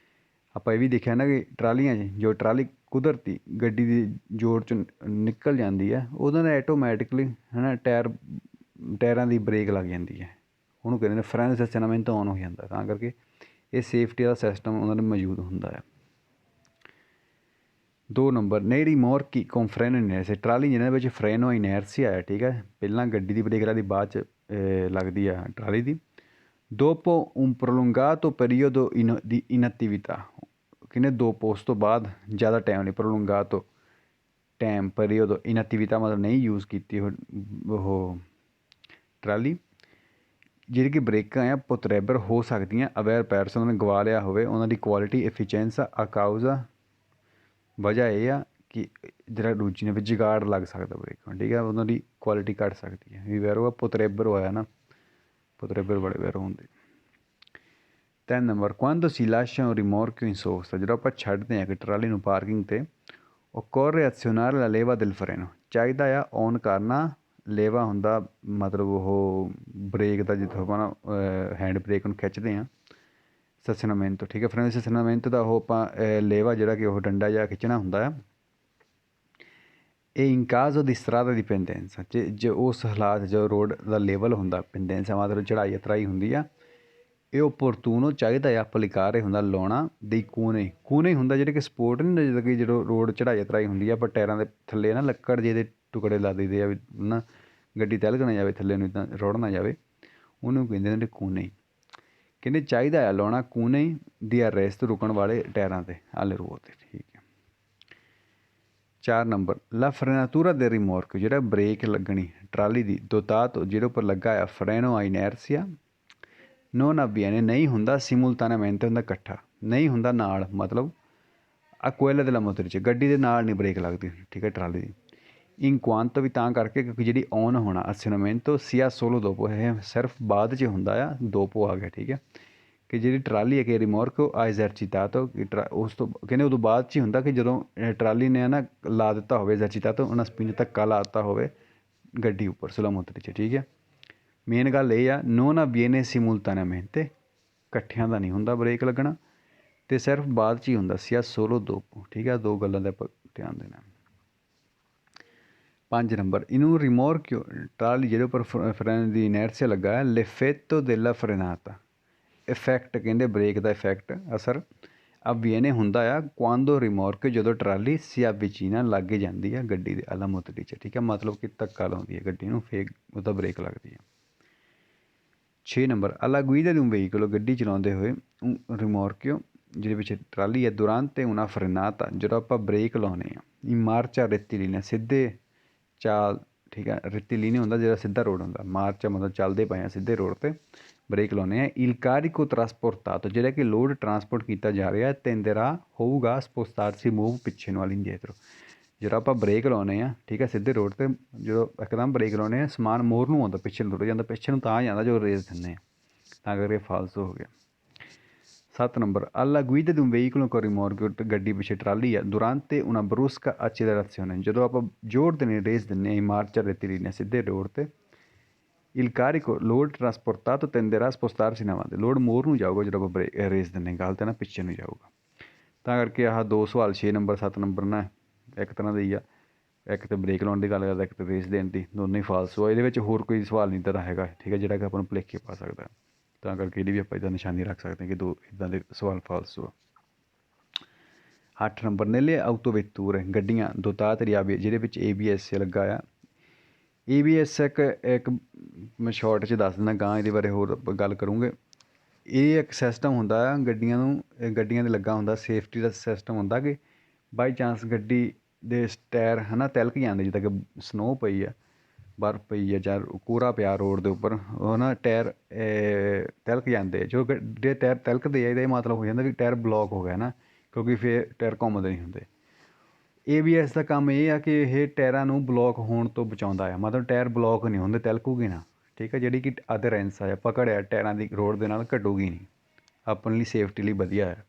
ਆਪਾਂ ਇਹ ਵੀ ਦੇਖਿਆ ਨਾ ਕਿ ਟਰਾਲੀਆਂ 'ਚ ਜੋ ਟਰਾਲੀ ਕੁਦਰਤੀ ਗੱਡੀ ਦੀ ਜੋੜ 'ਚ ਨਿਕਲ ਜਾਂਦੀ ਹੈ, ਉਹਦੇ ਨਾਲ ਆਟੋਮੈਟਿਕਲੀ ਹੈ ਨਾ ਟਾਇਰਾਂ ਦੀ ਬ੍ਰੇਕ ਲੱਗ ਜਾਂਦੀ ਹੈ, ਉਹਨੂੰ ਕਹਿੰਦੇ ਨੇ ਫਰੈਂਡ ਸਟੇਸ਼ਨਮੈਂਟ ਔਨ ਹੋ ਜਾਂਦਾ। ਤਾਂ ਕਰਕੇ ਇਹ ਸੇਫਟੀ ਦਾ ਸਿਸਟਮ ਉਹਨਾਂ ਦਾ ਮੌਜੂਦ ਹੁੰਦਾ ਹੈ। 2 number nei rimorchi con freno inertia, trolley ਜਿਹਨਾਂ ਵਿੱਚ ਫਰੇਨੋ ਇਨਰਸੀਆ ਹੈ, ਠੀਕ ਹੈ, ਪਹਿਲਾਂ ਗੱਡੀ ਦੀ ਬ੍ਰੇਕ ਲੱਗਦੀ, ਬਾਅਦ 'ਚ ਲੱਗਦੀ ਆ ਟਰਾਲੀ ਦੀ। dopo un prolungato periodo di inattività, ਕਹਿੰਦੇ dopo ਉਸ ਤੋਂ ਬਾਅਦ ਜ਼ਿਆਦਾ ਟਾਈਮ ਲਈ, prolungato ਟਾਈਮ, periodo inattività ਮਤਲਬ ਨਹੀਂ ਯੂਜ਼ ਕੀਤੀ ਉਹ ਟਰਾਲੀ, ਜਿਹੜੀ ਕਿ ਬ੍ਰੇਕਾਂ ਆ potrebbero ਹੋ ਸਕਦੀਆਂ ਅਵੇਅਰ ਪੈਰਸਨ, ਉਹਨਾਂ ਨੇ ਗਵਾ ਲਿਆ ਹੋਵੇ, ਉਹਨਾਂ ਦੀ ਕੁਆਲਿਟੀ efficienza a causa, ਵਜ੍ਹਾ ਇਹ ਆ ਕਿ ਜਿਹੜਾ ਦੂਜੀ ਨੇ ਵਿੱਚ ਜਗਾੜ ਲੱਗ ਸਕਦਾ ਬ੍ਰੇਕਾਂ, ਠੀਕ ਹੈ, ਉਹਨਾਂ ਦੀ ਕੁਆਲਿਟੀ ਘੱਟ ਸਕਦੀ ਹੈ। ਵੀ ਵੈਰੋ ਆ potrebbero ਹੋਇਆ ਨਾ, potrebbero ਬੜੇ ਵੈਰੋ ਹੁੰਦੇ। 3 number quando si lascia un rimorchio in sosta, ਜਦੋਂ ਆਪਾਂ ਛੱਡਦੇ ਹਾਂ ਕਿ ਟਰਾਲੀ ਨੂੰ ਪਾਰਕਿੰਗ 'ਤੇ, occorre azionare la leva del freno, ਚਾਹੀਦਾ ਆ ਔਨ ਕਰਨਾ, ਲੇਵਾ ਹੁੰਦਾ ਮਤਲਬ ਉਹ ਬ੍ਰੇਕ ਦਾ, ਜਿੱਥੋਂ ਆਪਾਂ ਨਾ ਹੈਂਡ ਬ੍ਰੇਕ ਨੂੰ ਖਿੱਚਦੇ ਹਾਂ ਸਟੇਸ਼ਨਮੈਂਟ, ਠੀਕ ਹੈ, ਫਰੈਂਡ ਸਟੇਸ਼ਨਮੈਂਟ ਦਾ ਉਹ ਆਪਾਂ ਲੇਵਾ ਜਿਹੜਾ ਕਿ ਉਹ ਡੰਡਾ ਜਿਹਾ ਖਿੱਚਣਾ ਹੁੰਦਾ ਆ। ਇਹ in caso di strada di pendenza, ਜੇ ਉਸ ਹਾਲਾਤ ਜੋ ਰੋਡ ਦਾ ਲੈਵਲ ਹੁੰਦਾ, pendenza ਮਤਲਬ ਚੜ੍ਹਾਈ ਉਤਰਾਈ ਹੁੰਦੀ ਆ, ਇਹ opportuno ਚਾਹੀਦਾ ਆ applicare ਹੁੰਦਾ ਲਾਉਣਾ, dei cunei ਹੁੰਦਾ ਜਿਹੜੇ ਕਿ ਸਪੋਰਟ ਨਹੀਂ ਹੁੰਦਾ, ਜਿੱਦਾਂ ਕਿ ਜਦੋਂ ਰੋਡ ਚੜ੍ਹਾਈ ਉਤਰਾਈ ਹੁੰਦੀ ਆ, ਆਪਾਂ ਟਾਇਰਾਂ ਦੇ ਥੱਲੇ ਨਾ ਲੱਕੜ ਜਿਹੇ ਦੇ ਟੁਕੜੇ ਲਾ ਦਈਦੇ ਆ ਵੀ ਨਾ ਗੱਡੀ ਤਿਲਕ ਨਾ ਜਾਵੇ ਥੱਲੇ ਨੂੰ, ਇੱਦਾਂ ਰੁੜ ਨਾ ਜਾਵੇ, ਉਹਨੂੰ ਕਹਿੰਦੇ ਨੇ cunei। ਕਹਿੰਦੇ ਚਾਹੀਦਾ ਆ ਲਾਉਣਾ cunei di arresto, ਰੁਕਣ ਵਾਲੇ ਟਾਇਰਾਂ 'ਤੇ, ਆਲੇ ਰੋਡ 'ਤੇ, ਠੀਕ ਹੈ। 4 number la frenatura del rimorchio, ਜਿਹੜਾ ਬ੍ਰੇਕ ਲੱਗਣੀ ਟਰਾਲੀ ਦੀ, dotato ਜਿਹਦੇ ਉੱਪਰ ਲੱਗਾ ਆ freno a inerzia, non avviene, ਨਹੀਂ ਹੁੰਦਾ simultaneamente, ਹੁੰਦਾ ਇਕੱਠਾ, ਨਹੀਂ ਹੁੰਦਾ ਨਾਲ, ਮਤਲਬ ਆ quella della motrice 'ਚ ਗੱਡੀ ਦੇ ਨਾਲ ਨਹੀਂ ਬ੍ਰੇਕ ਲੱਗਦੀ, ਠੀਕ ਹੈ, ਟਰਾਲੀ ਦੀ। in quanto ਵੀ ਤਾਂ ਕਰਕੇ ਕਿਉਂਕਿ ਜਿਹੜੀ ਔਨ ਹੋਣਾ azionamento sia solo dopo, ਇਹ ਸਿਰਫ ਬਾਅਦ 'ਚ ਹੁੰਦਾ ਆ, dopo ਆ ਗਿਆ, ਠੀਕ ਹੈ, ਕਿ ਜਿਹੜੀ ਟਰਾਲੀ ਹੈ ਕਿ ਰਿਮੋਰਕ ਉਹ esercitato ਕਿ ਉਸ ਤੋਂ ਕਹਿੰਦੇ ਉਦੋਂ ਬਾਅਦ 'ਚ ਹੀ ਹੁੰਦਾ ਕਿ ਜਦੋਂ ਟਰਾਲੀ ਨੇ ਨਾ ਲਾ ਦਿੱਤਾ ਹੋਵੇ esercitato ਉਹਨਾਂ ਸਪਿੰਜ ਧੱਕਾ ਲਾ ਦਿੱਤਾ ਹੋਵੇ ਗੱਡੀ ਉੱਪਰ sulla motrice, ਠੀਕ ਹੈ। ਮੇਨ ਗੱਲ ਇਹ ਆ non avviene simultaneamente, ਇਕੱਠਿਆਂ ਦਾ ਨਹੀਂ ਹੁੰਦਾ ਬ੍ਰੇਕ ਲੱਗਣਾ, ਅਤੇ ਸਿਰਫ ਬਾਅਦ 'ਚ ਹੀ ਹੁੰਦਾ sia solo dopo, ਠੀਕ ਹੈ। ਦੋ ਗੱਲਾਂ ਦਾ ਆਪਾਂ ਧਿਆਨ ਦੇਣਾ। 5 ਨੰਬਰ ਇਹਨੂੰ rimorchio ਟਰਾਲੀ ਜਿਹਦੇ ਉੱਪਰ ਫਰੈਨ ਦੀ inerzia ਲੱਗਾ ਹੈ l'effetto della frenata, ਇਫੈਕਟ ਕਹਿੰਦੇ ਬ੍ਰੇਕ ਦਾ ਇਫੈਕਟ ਅਸਰ avviene ਹੁੰਦਾ ਆ quando rimorchio ਜਦੋਂ ਟਰਾਲੀ si avvicina ਲਾਗੇ ਜਾਂਦੀ ਆ ਗੱਡੀ ਦੇ alla motrice, ਠੀਕ ਹੈ। ਮਤਲਬ ਕਿ ਧੱਕਾ ਲਾਉਂਦੀ ਹੈ ਗੱਡੀ ਨੂੰ, ਫੇਰ ਉਹਦਾ ਬ੍ਰੇਕ ਲੱਗਦੀ ਹੈ। 6 number alla guida di un veicolo ਗੱਡੀ ਚਲਾਉਂਦੇ ਹੋਏ rimorchio ਜਿਹਦੇ ਵਿੱਚ ਟਰਾਲੀ ਹੈ durante una frenata ਜਦੋਂ ਆਪਾਂ ਬ੍ਰੇਕ ਲਾਉਂਦੇ ਹਾਂ in marcia rettilinea ਸਿੱਧੇ ਚਾਲ, ਠੀਕ ਹੈ। rettilinea ਹੁੰਦਾ ਜਿਹੜਾ ਸਿੱਧਾ ਰੋਡ ਹੁੰਦਾ, ਮਾਰਚ ਮਤਲਬ ਚੱਲਦੇ ਪਏ ਆ ਸਿੱਧੇ ਰੋਡ 'ਤੇ ਬ੍ਰੇਕ ਲਾਉਂਦੇ ਆ। il carico trasportato ਜਿਹੜਾ ਕਿ ਲੋਡ ਟਰਾਂਸਪੋਰਟ ਕੀਤਾ ਜਾ ਰਿਹਾ tenderà ਹੋਊਗਾ spostarsi move ਪਿੱਛੇ ਨੂੰ all'indietro, ਜਦੋਂ ਆਪਾਂ ਬ੍ਰੇਕ ਲਾਉਂਦੇ ਹਾਂ, ਠੀਕ ਹੈ, ਸਿੱਧੇ ਰੋਡ 'ਤੇ ਜਦੋਂ ਇੱਕਦਮ ਬ੍ਰੇਕ ਲਾਉਂਦੇ ਹਾਂ ਸਮਾਨ ਮੋਰ ਨੂੰ ਆਉਂਦਾ, ਪਿੱਛੇ ਨੂੰ ਟੁੱਟ ਜਾਂਦਾ, ਪਿੱਛੇ ਨੂੰ ਤਾਂ ਜਾਂਦਾ ਜਦੋਂ ਰੇਸ ਦਿੰਦੇ ਹਾਂ, ਤਾਂ ਕਰਕੇ ਫਾਲਸੋ ਹੋ ਗਿਆ। 7 number alla guida di un veicolo con rimorchio ਗੱਡੀ ਪਿੱਛੇ ਟਰਾਲੀ ਆ durante una brusca accelerazione ਜਦੋਂ ਆਪਾਂ ਜ਼ੋਰ ਦੇ ਨਾਲ ਰੇਸ ਦਿੰਦੇ ਹਾਂ in marcia rettilinea ਸਿੱਧੇ ਰੋਡ 'ਤੇ il carico load trasportato tenderà a spostarsi in avanti, load ਮੋਰ ਨੂੰ ਜਾਊਗਾ ਜਦੋਂ ਆਪਾਂ ਰੇਸ ਦਿੰਦੇ ਗੱਲ ਤਾਂ ਨਾ ਪਿੱਛੇ ਨੂੰ ਜਾਊਗਾ। ਤਾਂ ਕਰਕੇ ਆਹ ਦੋ ਸਵਾਲ 6 ਨੰਬਰ 7 ਨੰਬਰ ਨਾ ਇੱਕ ਤਰ੍ਹਾਂ ਦਾ ਹੀ ਆ, ਇੱਕ ਤਾਂ ਬ੍ਰੇਕ ਲਾਉਣ ਦੀ ਗੱਲ ਕਰਦਾ, ਇੱਕ ਤਾਂ ਰੇਸ ਦੇਣ ਦੀ, ਦੋਨੋਂ ਹੀ ਫਾਲਸੋ ਆ। ਇਹਦੇ ਵਿੱਚ ਹੋਰ ਕੋਈ ਸਵਾਲ ਨਹੀਂ ਇੱਦਾਂ ਦਾ ਹੈਗਾ, ਠੀਕ ਹੈ, ਜਿਹੜਾ ਕਿ ਆਪਾਂ ਨੂੰ ਭੁਲੇਖੇ ਪਾ ਸਕਦਾ। ਤਾਂ ਕਰਕੇ ਇਹਦੀ ਵੀ ਆਪਾਂ ਇੱਦਾਂ ਨਿਸ਼ਾਨੀ ਰੱਖ ਸਕਦੇ ਹਾਂ ਕਿ ਦੋ ਇੱਦਾਂ ਦੇ ਸਵਾਲ ਫਾਲਸੋ ਆ। 8 ਨੰਬਰ nelle autovetture ਗੱਡੀਆਂ dotate di ABS ਜਿਹਦੇ ਵਿੱਚ ABS ਲੱਗਾ ਆ। ABS ਇੱਕ ਮੈਂ ਸ਼ਾਰਟ 'ਚ ਦੱਸ ਦਿੰਦਾ, ਗਾਂ ਇਹਦੇ ਬਾਰੇ ਹੋਰ ਗੱਲ ਕਰੂੰਗੇ। ਇਹ ਇੱਕ ਸਿਸਟਮ ਹੁੰਦਾ ਆ ਗੱਡੀਆਂ ਨੂੰ, ਗੱਡੀਆਂ 'ਤੇ ਲੱਗਾ ਹੁੰਦਾ ਸੇਫਟੀ ਦਾ ਸਿਸਟਮ ਹੁੰਦਾ ਕਿ ਬਾਈ ਚਾਂਸ ਗੱਡੀ ਦੇ ਟਾਇਰ ਹੈ ਨਾ ਤਿਲਕ ਜਾਂਦੇ, ਜਿੱਦਾਂ ਕਿ ਸਨੋ ਪਈ ਆ, ਬਰਫ਼ ਪਈ ਆ ਜਾਂ ਕੋਰਾ ਪਿਆ ਰੋਡ ਦੇ ਉੱਪਰ, ਉਹ ਨਾ ਟਾਇਰ ਤਿਲਕ ਜਾਂਦੇ। ਜੋ ਜੇ ਟਾਇਰ ਤਿਲਕਦੇ ਆ ਇਹਦਾ ਇਹ ਮਤਲਬ ਹੋ ਜਾਂਦਾ ਵੀ ਟਾਇਰ ਬਲੋਕ ਹੋ ਗਿਆ ਨਾ, ਕਿਉਂਕਿ ਫਿਰ ਟਾਇਰ ਘੁੰਮਦੇ ਨਹੀਂ ਹੁੰਦੇ। ABS ਦਾ ਕੰਮ ਇਹ ਆ ਕਿ ਇਹ ਟਾਇਰਾਂ ਨੂੰ ਬਲੋਕ ਹੋਣ ਤੋਂ ਬਚਾਉਂਦਾ ਆ, ਮਤਲਬ ਟਾਇਰ ਬਲੋਕ ਨਹੀਂ ਹੁੰਦੇ, ਤਿਲਕੂਗੇ ਨਾ, ਠੀਕ ਹੈ। ਜਿਹੜੀ ਕਿ ਅਧਰੈਂਸ ਆ ਪਕੜ ਆ ਟਾਇਰਾਂ ਦੀ ਰੋਡ ਦੇ ਨਾਲ ਘਟੂਗੀ ਨਹੀਂ, ਆਪਣੇ ਲਈ ਸੇਫਟੀ ਲਈ ਵਧੀਆ ਹੈ,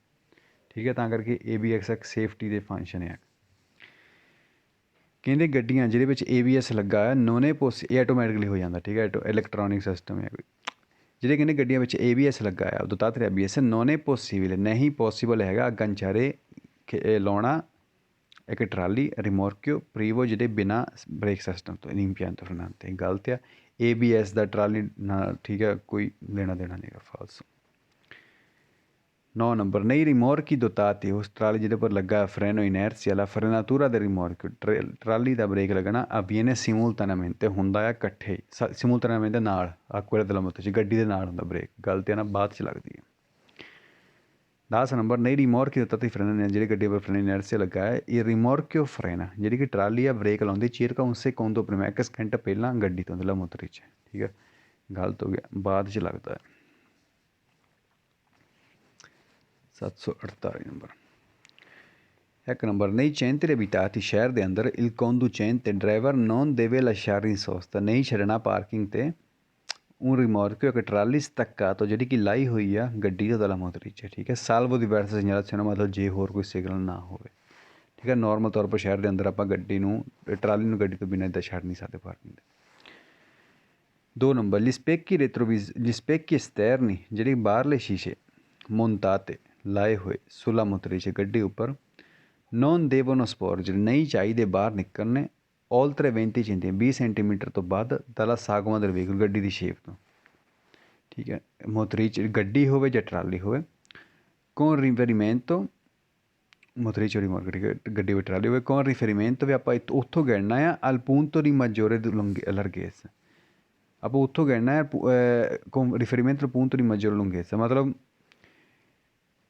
ਠੀਕ ਹੈ। ਤਾਂ ਕਰਕੇ ABS ਇੱਕ ਸੇਫਟੀ ਦੇ ਫੰਕਸ਼ਨ ਆ। ਕਹਿੰਦੇ ਗੱਡੀਆਂ ਜਿਹਦੇ ਵਿੱਚ ABS ਲੱਗਾ ਹੈ ਨੋਨੇ ਇਹ ਆਟੋਮੈਟਿਕਲੀ ਹੋ ਜਾਂਦਾ, ਠੀਕ ਹੈ, ਇਲੈਕਟ੍ਰੋਨਿਕ ਸਿਸਟਮ ਹੈ ਕੋਈ। ਜਿਹੜੇ ਕਹਿੰਦੇ ਗੱਡੀਆਂ ਵਿੱਚ ABS ਲੱਗਾ ਆ ਉਦੋਂ ਤੱਕ ABS ਨੋਨੇ ਪੋਸੀਬਲ ਨਹੀਂ ਪੋਸੀਬਲ ਹੈਗਾ ਗੰਚਾਰੇ ਲਾਉਣਾ ਇੱਕ ਟਰਾਲੀ ਰਿਮੋਰਕਿਓ ਪ੍ਰੀਵੋ ਜਿਹੜੇ ਬਿਨਾਂ ਬ੍ਰੇਕ ਸਿਸਟਮ ਤੋਂ ਇੰਪਿਆਂਤੋ ਫਰਨਾਂਤੇ ਗਲਤ ਆ। ABS ਦਾ ਟਰਾਲੀ ਨਾਲ, ਠੀਕ ਹੈ, ਕੋਈ ਲੈਣਾ ਦੇਣਾ ਨਹੀਂ ਗਾ, ਫਾਲਸ। 9 ਨੰਬਰ ਨਹੀਂ rimorchi dotati ਉਸ ਟਰਾਲੀ ਜਿਹਦੇ ਪਰ ਲੱਗਾ ਫਰੈਨੋ inerzia la frenatura del rimorchio trolley ਦਾ ਬ੍ਰੇਕ ਲੱਗਣਾ avviene simultaneamente ਹੁੰਦਾ ਆ ਇਕੱਠੇ simultaneamente ਨਾਲ ਆਕੁਰੇ ਦਲਾ ਮਤ 'ਚ ਗੱਡੀ ਦੇ ਨਾਲ ਹੁੰਦਾ ਬ੍ਰੇਕ, ਗਲਤ ਆ ਨਾ, ਬਾਅਦ 'ਚ ਲੱਗਦੀ ਹੈ। 10 ਨੰਬਰ ਨਹੀਂ rimorchi dotati freno ਜਿਹੜੀ ਗੱਡੀ ਪਰ ਫਰੈਨੋ inerzia ਲੱਗਾ ਹੈ ਇਹ rimorchio frena ਜਿਹੜੀ ਕਿ ਟਰਾਲੀ ਆ ਬ੍ਰੇਕ ਲਾਉਂਦੀ circa un secondo prima 1 second ਪਹਿਲਾਂ ਗੱਡੀ ਤੋਂ ਦਲਾ ਮੋਤਰ 'ਚ, ਠੀਕ ਹੈ, ਗਲਤ ਹੋ ਗਿਆ, ਬਾਅਦ 'ਚ ਲੱਗਦਾ ਹੈ। 748 ਨੰਬਰ 1 ਨੰਬਰ ਨਹੀਂ centri abitati ਸ਼ਹਿਰ ਦੇ ਅੰਦਰ il conducente driver non deve lasciare in sosta ਨਹੀਂ ਛੱਡਣਾ ਪਾਰਕਿੰਗ 'ਤੇ un rimorchio ਇੱਕ ਟਰਾਲੀ staccato ਜਿਹੜੀ ਕਿ ਲਾਈ ਹੋਈ ਆ ਗੱਡੀ ਦਾ ਦਲਾ ਮੋਤਰੀ 'ਚ, ਠੀਕ ਹੈ। salvo diverse segnalazioni ਮਤਲਬ ਜੇ ਹੋਰ ਕੋਈ ਸਿਗਨਲ ਨਾ ਹੋਵੇ, ਠੀਕ ਹੈ। ਨੋਰਮਲ ਤੌਰ 'ਤੇ ਸ਼ਹਿਰ ਦੇ ਅੰਦਰ ਆਪਾਂ ਗੱਡੀ ਨੂੰ ਟਰਾਲੀ ਨੂੰ ਗੱਡੀ ਤੋਂ ਬਿਨਾਂ ਇੱਦਾਂ ਛੱਡ ਨਹੀਂ ਸਕਦੇ ਪਾਰਕਿੰਗ 'ਤੇ। 2 ਨੰਬਰ gli specchi esterni ਜਿਹੜੀ ਬਾਹਰਲੇ ਸ਼ੀਸ਼ੇ montate ਲਾਏ ਹੋਏ ਸੁਲਾ ਮੁਤਰੀ 'ਚ ਗੱਡੀ ਉੱਪਰ non devono sporgere ਨਹੀਂ ਚਾਹੀਦੇ ਬਾਹਰ ਨਿਕਲਣੇ oltre 20 centimetri 20 ਸੈਂਟੀਮੀਟਰ ਤੋਂ ਵੱਧ ਦਲਾ ਸਾਗਵਾਂ ਦੇ ਵਹੀਕਲ ਗੱਡੀ ਦੀ ਸ਼ੇਪ ਤੋਂ, ਠੀਕ ਹੈ। ਮੁਤਰੀ 'ਚ ਗੱਡੀ ਹੋਵੇ ਜਾਂ ਟਰਾਲੀ ਹੋਵੇ con riferimento ਮੁਤਰੀ 'ਚ ਗੱਡੀ ਵਿੱਚ ਟਰਾਲੀ ਹੋਵੇ con riferimento ਵੀ ਆਪਾਂ ਉੱਥੋਂ ਗਿਣਨਾ ਆ al punto di maggiore larghezza ਆਪਾਂ ਉੱਥੋਂ ਗਿਣਨਾ ਹੈ con riferimento al punto di maggiore lunghezza ਮਤਲਬ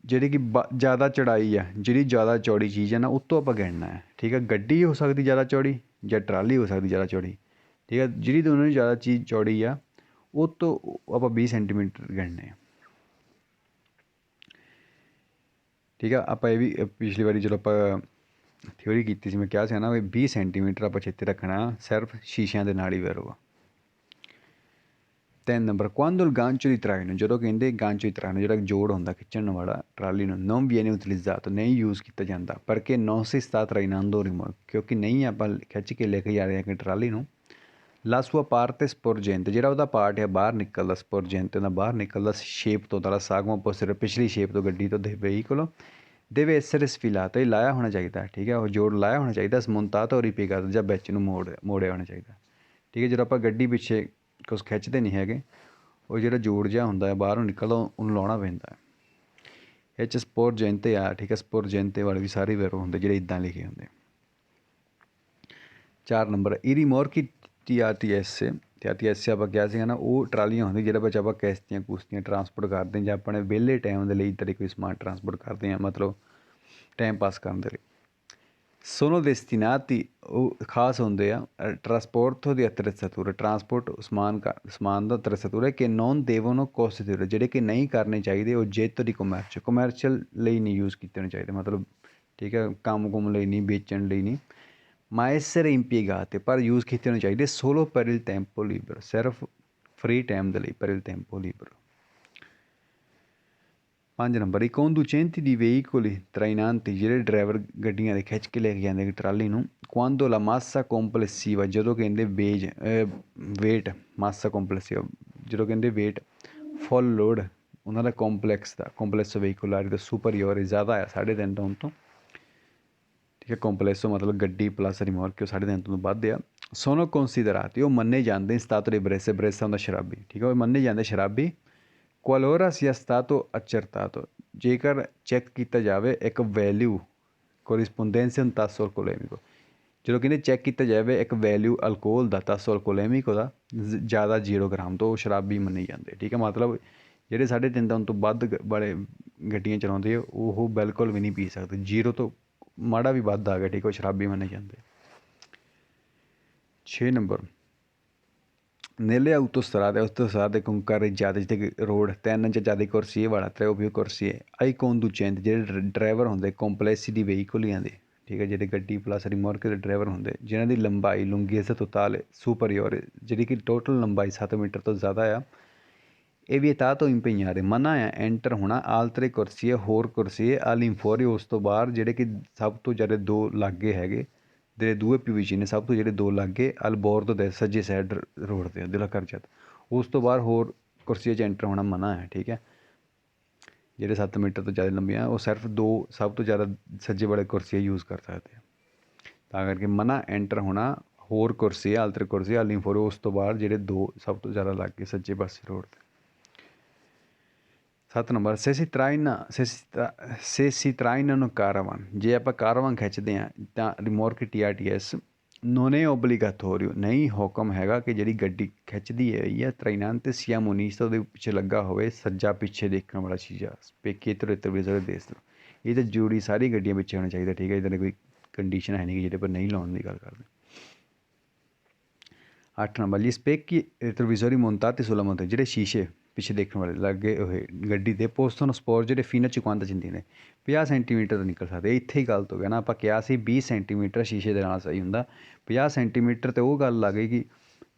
ਜਿਹੜੀ ਕਿ ਜ਼ਿਆਦਾ ਚੜਾਈ ਆ, ਜਿਹੜੀ ਜ਼ਿਆਦਾ ਚੌੜੀ ਚੀਜ਼ ਹੈ ਨਾ ਉੱਤੋਂ ਆਪਾਂ ਗਿਣਨਾ ਹੈ, ਠੀਕ ਹੈ। ਗੱਡੀ ਹੋ ਸਕਦੀ ਜ਼ਿਆਦਾ ਚੌੜੀ ਜਾਂ ਟਰਾਲੀ ਹੋ ਸਕਦੀ ਜ਼ਿਆਦਾ ਚੌੜੀ, ਠੀਕ ਹੈ। ਜਿਹੜੀ ਦੋਨੋਂ ਜ਼ਿਆਦਾ ਚੀਜ਼ ਚੌੜੀ ਆ ਉਹ ਤੋਂ ਆਪਾਂ 20 ਸੈਂਟੀਮੀਟਰ ਗਿਣਨੇ ਆ, ਠੀਕ ਆ। ਆਪਾਂ ਇਹ ਵੀ ਪਿਛਲੀ ਵਾਰੀ ਜਦੋਂ ਆਪਾਂ ਥਿਊਰੀ ਕੀਤੀ ਸੀ ਮੈਂ ਕਿਹਾ ਸੀ ਨਾ ਵੀ 20 ਸੈਂਟੀਮੀਟਰ ਆਪਾਂ ਚੇਤੇ ਰੱਖਣਾ ਸਿਰਫ ਸ਼ੀਸ਼ਿਆਂ ਦੇ ਨਾਲ ਹੀ ਵੈਰੋ ਆ। 3 number quando il gancio di traino, ਜਦੋਂ ਕਹਿੰਦੇ gancio di traino ਜਿਹੜਾ ਜੋੜ ਹੁੰਦਾ ਖਿੱਚਣ ਵਾਲਾ ਟਰਾਲੀ ਨੂੰ, non viene utilizzato, ਨਹੀਂ ਯੂਜ਼ ਕੀਤਾ ਜਾਂਦਾ perché non si sta trainando rimorchio, ਕਿਉਂਕਿ ਨਹੀਂ ਆਪਾਂ ਖਿੱਚ ਕੇ ਲੈ ਕੇ ਜਾ ਰਹੇ ਹਾਂ ਟਰਾਲੀ ਨੂੰ। la sua parte sporgente, ਜਿਹੜਾ ਉਹਦਾ ਪਾਰਟ ਹੈ ਬਾਹਰ ਨਿਕਲਦਾ, sporgente ਉਹਦਾ ਬਾਹਰ ਨਿਕਲਦਾ ਸ਼ੇਪ ਤੋਂ, ਦਾ ਸਾਗਮਾ ਪੋਸਟਰ ਪਿਛਲੀ ਸ਼ੇਪ ਤੋਂ ਗੱਡੀ ਤੋਂ ਦੇ veicolo deve essere sfilato, ਇਹ ਲਾਇਆ ਹੋਣਾ ਚਾਹੀਦਾ, ਠੀਕ ਹੈ, ਉਹ ਜੋੜ ਲਾਇਆ ਹੋਣਾ ਚਾਹੀਦਾ, smontato o ripiegato, ਜਾਂ ਵਿੱਚ ਨੂੰ ਮੋੜਿਆ ਹੋਣਾ ਚਾਹੀਦਾ, ਠੀਕ ਹੈ। ਜਦੋਂ ਆਪਾਂ ਗੱਡੀ ਪਿੱਛੇ ਕੁਛ ਖਿੱਚਦੇ ਨਹੀਂ ਹੈਗੇ, ਉਹ ਜਿਹੜਾ ਜੋੜ ਜਿਹਾ ਹੁੰਦਾ ਹੈ ਬਾਹਰੋਂ ਨਿਕਲਦਾ ਉਹਨੂੰ ਲਾਉਣਾ ਪੈਂਦਾ। ਇਹ 'ਚ sporgente ਆ, ਠੀਕ ਹੈ, sporgente ਵਾਲੇ ਵੀ ਸਾਰੇ ਵੈਰੋ ਹੁੰਦੇ ਜਿਹੜੇ ਇੱਦਾਂ ਲਿਖੇ ਹੁੰਦੇ। 4 ਨੰਬਰ i rimorchi TATS ਆਪਾਂ ਕਿਹਾ ਸੀਗਾ ਨਾ, ਉਹ ਟਰਾਲੀਆਂ ਹੁੰਦੀਆਂ ਜਿਹਦੇ ਵਿੱਚ ਆਪਾਂ ਕਿਸ਼ਤੀਆਂ ਕੁਸ਼ਤੀਆਂ ਟਰਾਂਸਪੋਰਟ ਕਰਦੇ ਹਾਂ ਜਾਂ ਆਪਣੇ ਵਿਹਲੇ ਟਾਈਮ ਦੇ ਲਈ ਇੱਦਾਂ ਦੇ ਕੋਈ ਸਮਾਨ ਟਰਾਂਸਪੋਰਟ ਕਰਦੇ ਹਾਂ, ਮਤਲਬ ਟਾਈਮ ਪਾਸ ਕਰਨ ਦੇ ਲਈ। sono destinati, ਉਹ ਖਾਸ ਹੁੰਦੇ ਆ, trasporto di attrezzature, ਟਰਾਂਸਪੋਰਟ ਸਮਾਨ ਦਾ attrezzature che non devono costituire, ਜਿਹੜੇ ਕਿ ਨਹੀਂ ਕਰਨੇ ਚਾਹੀਦੇ oggetto di commercio, ਕਮਰਸ਼ੀਅਲ ਲਈ ਨਹੀਂ ਯੂਜ਼ ਕੀਤੇ ਹੋਣੇ ਚਾਹੀਦੇ, ਮਤਲਬ ਠੀਕ ਹੈ ਕੰਮ ਕੁਮ ਲਈ ਨਹੀਂ, ਵੇਚਣ ਲਈ ਨਹੀਂ। ma essere impiegate, ਪਰ ਯੂਜ਼ ਕੀਤੇ ਹੋਣੇ ਚਾਹੀਦੇ solo per il tempo libero, ਸਿਰਫ ਫਰੀ ਟਾਈਮ ਦੇ ਲਈ, per il tempo libero। 5 number i conducenti di veicoli trainanti, ਜਿਹੜੇ ਡਰਾਈਵਰ ਗੱਡੀਆਂ ਦੇ ਖਿੱਚ ਕੇ ਲੈ ਕੇ ਜਾਂਦੇ ਟਰਾਲੀ ਨੂੰ, quando la massa complessiva, ਜਦੋਂ ਕਹਿੰਦੇ weight, massa complessiva ਜਦੋਂ ਕਹਿੰਦੇ weight full load ਉਹਨਾਂ ਦਾ complesso veicolare ਦਾ superiore ਜ਼ਿਆਦਾ ਆ 3.5 ਟਨ ਤੋਂ, ਠੀਕ ਹੈ। ਕੰਪਲੈਸੋ ਮਤਲਬ ਗੱਡੀ ਪਲੱਸ ਰਿਮੋਰਕ, ਉਹ 3.5 ਤੋਂ ਵੱਧ ਆ। sono considerati, ਉਹ ਮੰਨੇ ਜਾਂਦੇ stato di ebbrezza, ebbrezza ਹੁੰਦਾ ਸ਼ਰਾਬੀ, ਠੀਕ ਹੈ, ਉਹ ਮੰਨੇ ਜਾਂਦੇ ਸ਼ਰਾਬੀ। qualora sia stato accertato, ਜੇਕਰ ਚੈੱਕ ਕੀਤਾ ਜਾਵੇ ਇੱਕ value corrispondenza un tasso alcolemico, ਜਦੋਂ ਕਹਿੰਦੇ ਚੈੱਕ ਕੀਤਾ ਜਾਵੇ ਇੱਕ ਵੈਲਿਊ ਅਲਕੋਹਲ ਦਾ, tasso alcolemico ਦਾ ਜ਼ਿਆਦਾ 0 ਗ੍ਰਾਮ ਤੋਂ, ਉਹ ਸ਼ਰਾਬੀ ਮੰਨੇ ਜਾਂਦੇ, ਠੀਕ ਹੈ। ਮਤਲਬ ਜਿਹੜੇ 3.5 ਟਨ ਤੋਂ ਵੱਧ ਵਾਲੇ ਗੱਡੀਆਂ ਚਲਾਉਂਦੇ ਆ ਉਹ ਬਿਲਕੁਲ ਵੀ ਨਹੀਂ ਪੀ ਸਕਦੇ, 0 ਤੋਂ ਮਾੜਾ ਵੀ ਵੱਧ ਆ ਗਿਆ, ਠੀਕ, ਉਹ ਸ਼ਰਾਬੀ ਮੰਨੇ ਜਾਂਦੇ। 6 number nelle autostrade con carreggiate, ਜਿੱਥੇ ਰੋਡ 3 ਜਾਂ ਜ਼ਿਆਦਾ ਕੁਰਸੀਏ ਵਾਲਾ, 3 o più corsie, ai conducenti, ਜਿਹੜੇ ਡਰਾਈਵਰ ਹੁੰਦੇ complessi di veicoliਆਂ ਦੇ, ਠੀਕ ਹੈ, ਜਿਹੜੇ ਗੱਡੀ ਪਲੱਸ ਰਿਮੋਰਕ ਦੇ ਡਰਾਈਵਰ ਹੁੰਦੇ, ਜਿਨ੍ਹਾਂ ਦੀ ਲੰਬਾਈ lunghezza totale superiore, ਜਿਹੜੀ ਕਿ ਟੋਟਲ ਲੰਬਾਈ 7 ਮੀਟਰ ਤੋਂ ਜ਼ਿਆਦਾ ਆ। ਇਹ vietato impegnare, ਮਨਾ ਆ ਐਂਟਰ ਹੋਣਾ altre corsie, ਹੋਰ ਕੁਰਸੀਏ all'infuori, ਉਸ ਤੋਂ ਬਾਹਰ, ਜਿਹੜੇ ਕਿ ਸਭ ਤੋਂ ਜ਼ਿਆਦਾ 2 ਲਾਗੇ ਹੈਗੇ, ਦੇ ਦੂਏ ਪਿਊ ਨੇ ਸਭ ਤੋਂ ਜਿਹੜੇ 2 ਲਾਗੇ ਅਲ ਬੋਰਡ ਦੇ ਸੱਜੇ ਸਾਈਡ ਰੋਡ 'ਤੇ ਦਿਲਾ ਕਰਜਤ, ਉਸ ਤੋਂ ਬਾਹਰ ਹੋਰ ਕੁਰਸੀਆਂ 'ਚ ਐਂਟਰ ਹੋਣਾ ਮਨਾ ਹੈ, ਠੀਕ ਹੈ। ਜਿਹੜੇ 7 ਮੀਟਰ ਤੋਂ ਜ਼ਿਆਦਾ ਲੰਬੀਆਂ ਉਹ ਸਿਰਫ 2 ਸਭ ਤੋਂ ਜ਼ਿਆਦਾ ਸੱਜੇ ਵਾਲੇ ਕੁਰਸੀਆਂ ਯੂਜ਼ ਕਰ ਸਕਦੇ ਆ, ਤਾਂ ਕਰਕੇ ਮਨਾ ਐਂਟਰ ਹੋਣਾ ਹੋਰ ਕੁਰਸੀ ਆਲਤਰ ਕੁਰਸੀ ਆਲੀ ਫੋਰ, ਉਸ ਤੋਂ ਬਾਅਦ ਜਿਹੜੇ 2 ਸਭ ਤੋਂ ਜ਼ਿਆਦਾ ਲਾਗੇ ਸੱਜੇ ਪਾਸੇ ਰੋਡ 'ਤੇ। 7 number se si trainano caravan, ਜੇ ਆਪਾਂ ਕਾਰਾਵਾਨ ਖਿੱਚਦੇ ਹਾਂ ਤਾਂ ਰਿਮੋਰਕ TRTS non è obbligatorio, ਨਹੀਂ ਹੁਕਮ ਹੈਗਾ ਕਿ ਜਿਹੜੀ ਗੱਡੀ ਖਿੱਚਦੀ ਹੈ ਜਾਂ trainante sia munita, ਉਹਦੇ ਪਿੱਛੇ ਲੱਗਾ ਹੋਵੇ ਸੱਜਾ ਪਿੱਛੇ ਦੇਖਣ ਵਾਲਾ ਚੀਜ਼ਾ specchietto retrovisore destro, ਇਹ ਤਾਂ ਜ਼ਰੂਰੀ ਸਾਰੀ ਗੱਡੀਆਂ ਪਿੱਛੇ ਹੋਣਾ ਚਾਹੀਦਾ, ਠੀਕ ਹੈ। ਇੱਦਾਂ ਦੀ ਕੋਈ ਕੰਡੀਸ਼ਨ ਹੈ ਨਹੀਂ ਜਿਹਦੇ ਪਰ ਨਹੀਂ ਲਾਉਣ ਦੀ ਗੱਲ ਕਰਦੇ। 8 number gli specchi retrovisori montati sulla montagna, ਜਿਹੜੇ ਸ਼ੀਸ਼ੇ ਪਿੱਛੇ ਦੇਖਣ ਵਾਲੇ ਲੱਗੇ ਹੋਏ ਗੱਡੀ ਦੇ possono sporgere fino a 50 centimetri, 50 centimetre ਤੋਂ ਨਿਕਲ ਸਕਦੇ। ਇੱਥੇ ਹੀ ਗਲਤ ਹੋ ਗਿਆ ਨਾ, ਆਪਾਂ ਕਿਹਾ ਸੀ 20 ਸੈਂਟੀਮੀਟਰ ਸ਼ੀਸ਼ੇ ਦੇ ਨਾਲ ਸਹੀ ਹੁੰਦਾ, 50 ਸੈਂਟੀਮੀਟਰ 'ਤੇ ਉਹ ਗੱਲ ਲੱਗ ਗਈ ਕਿ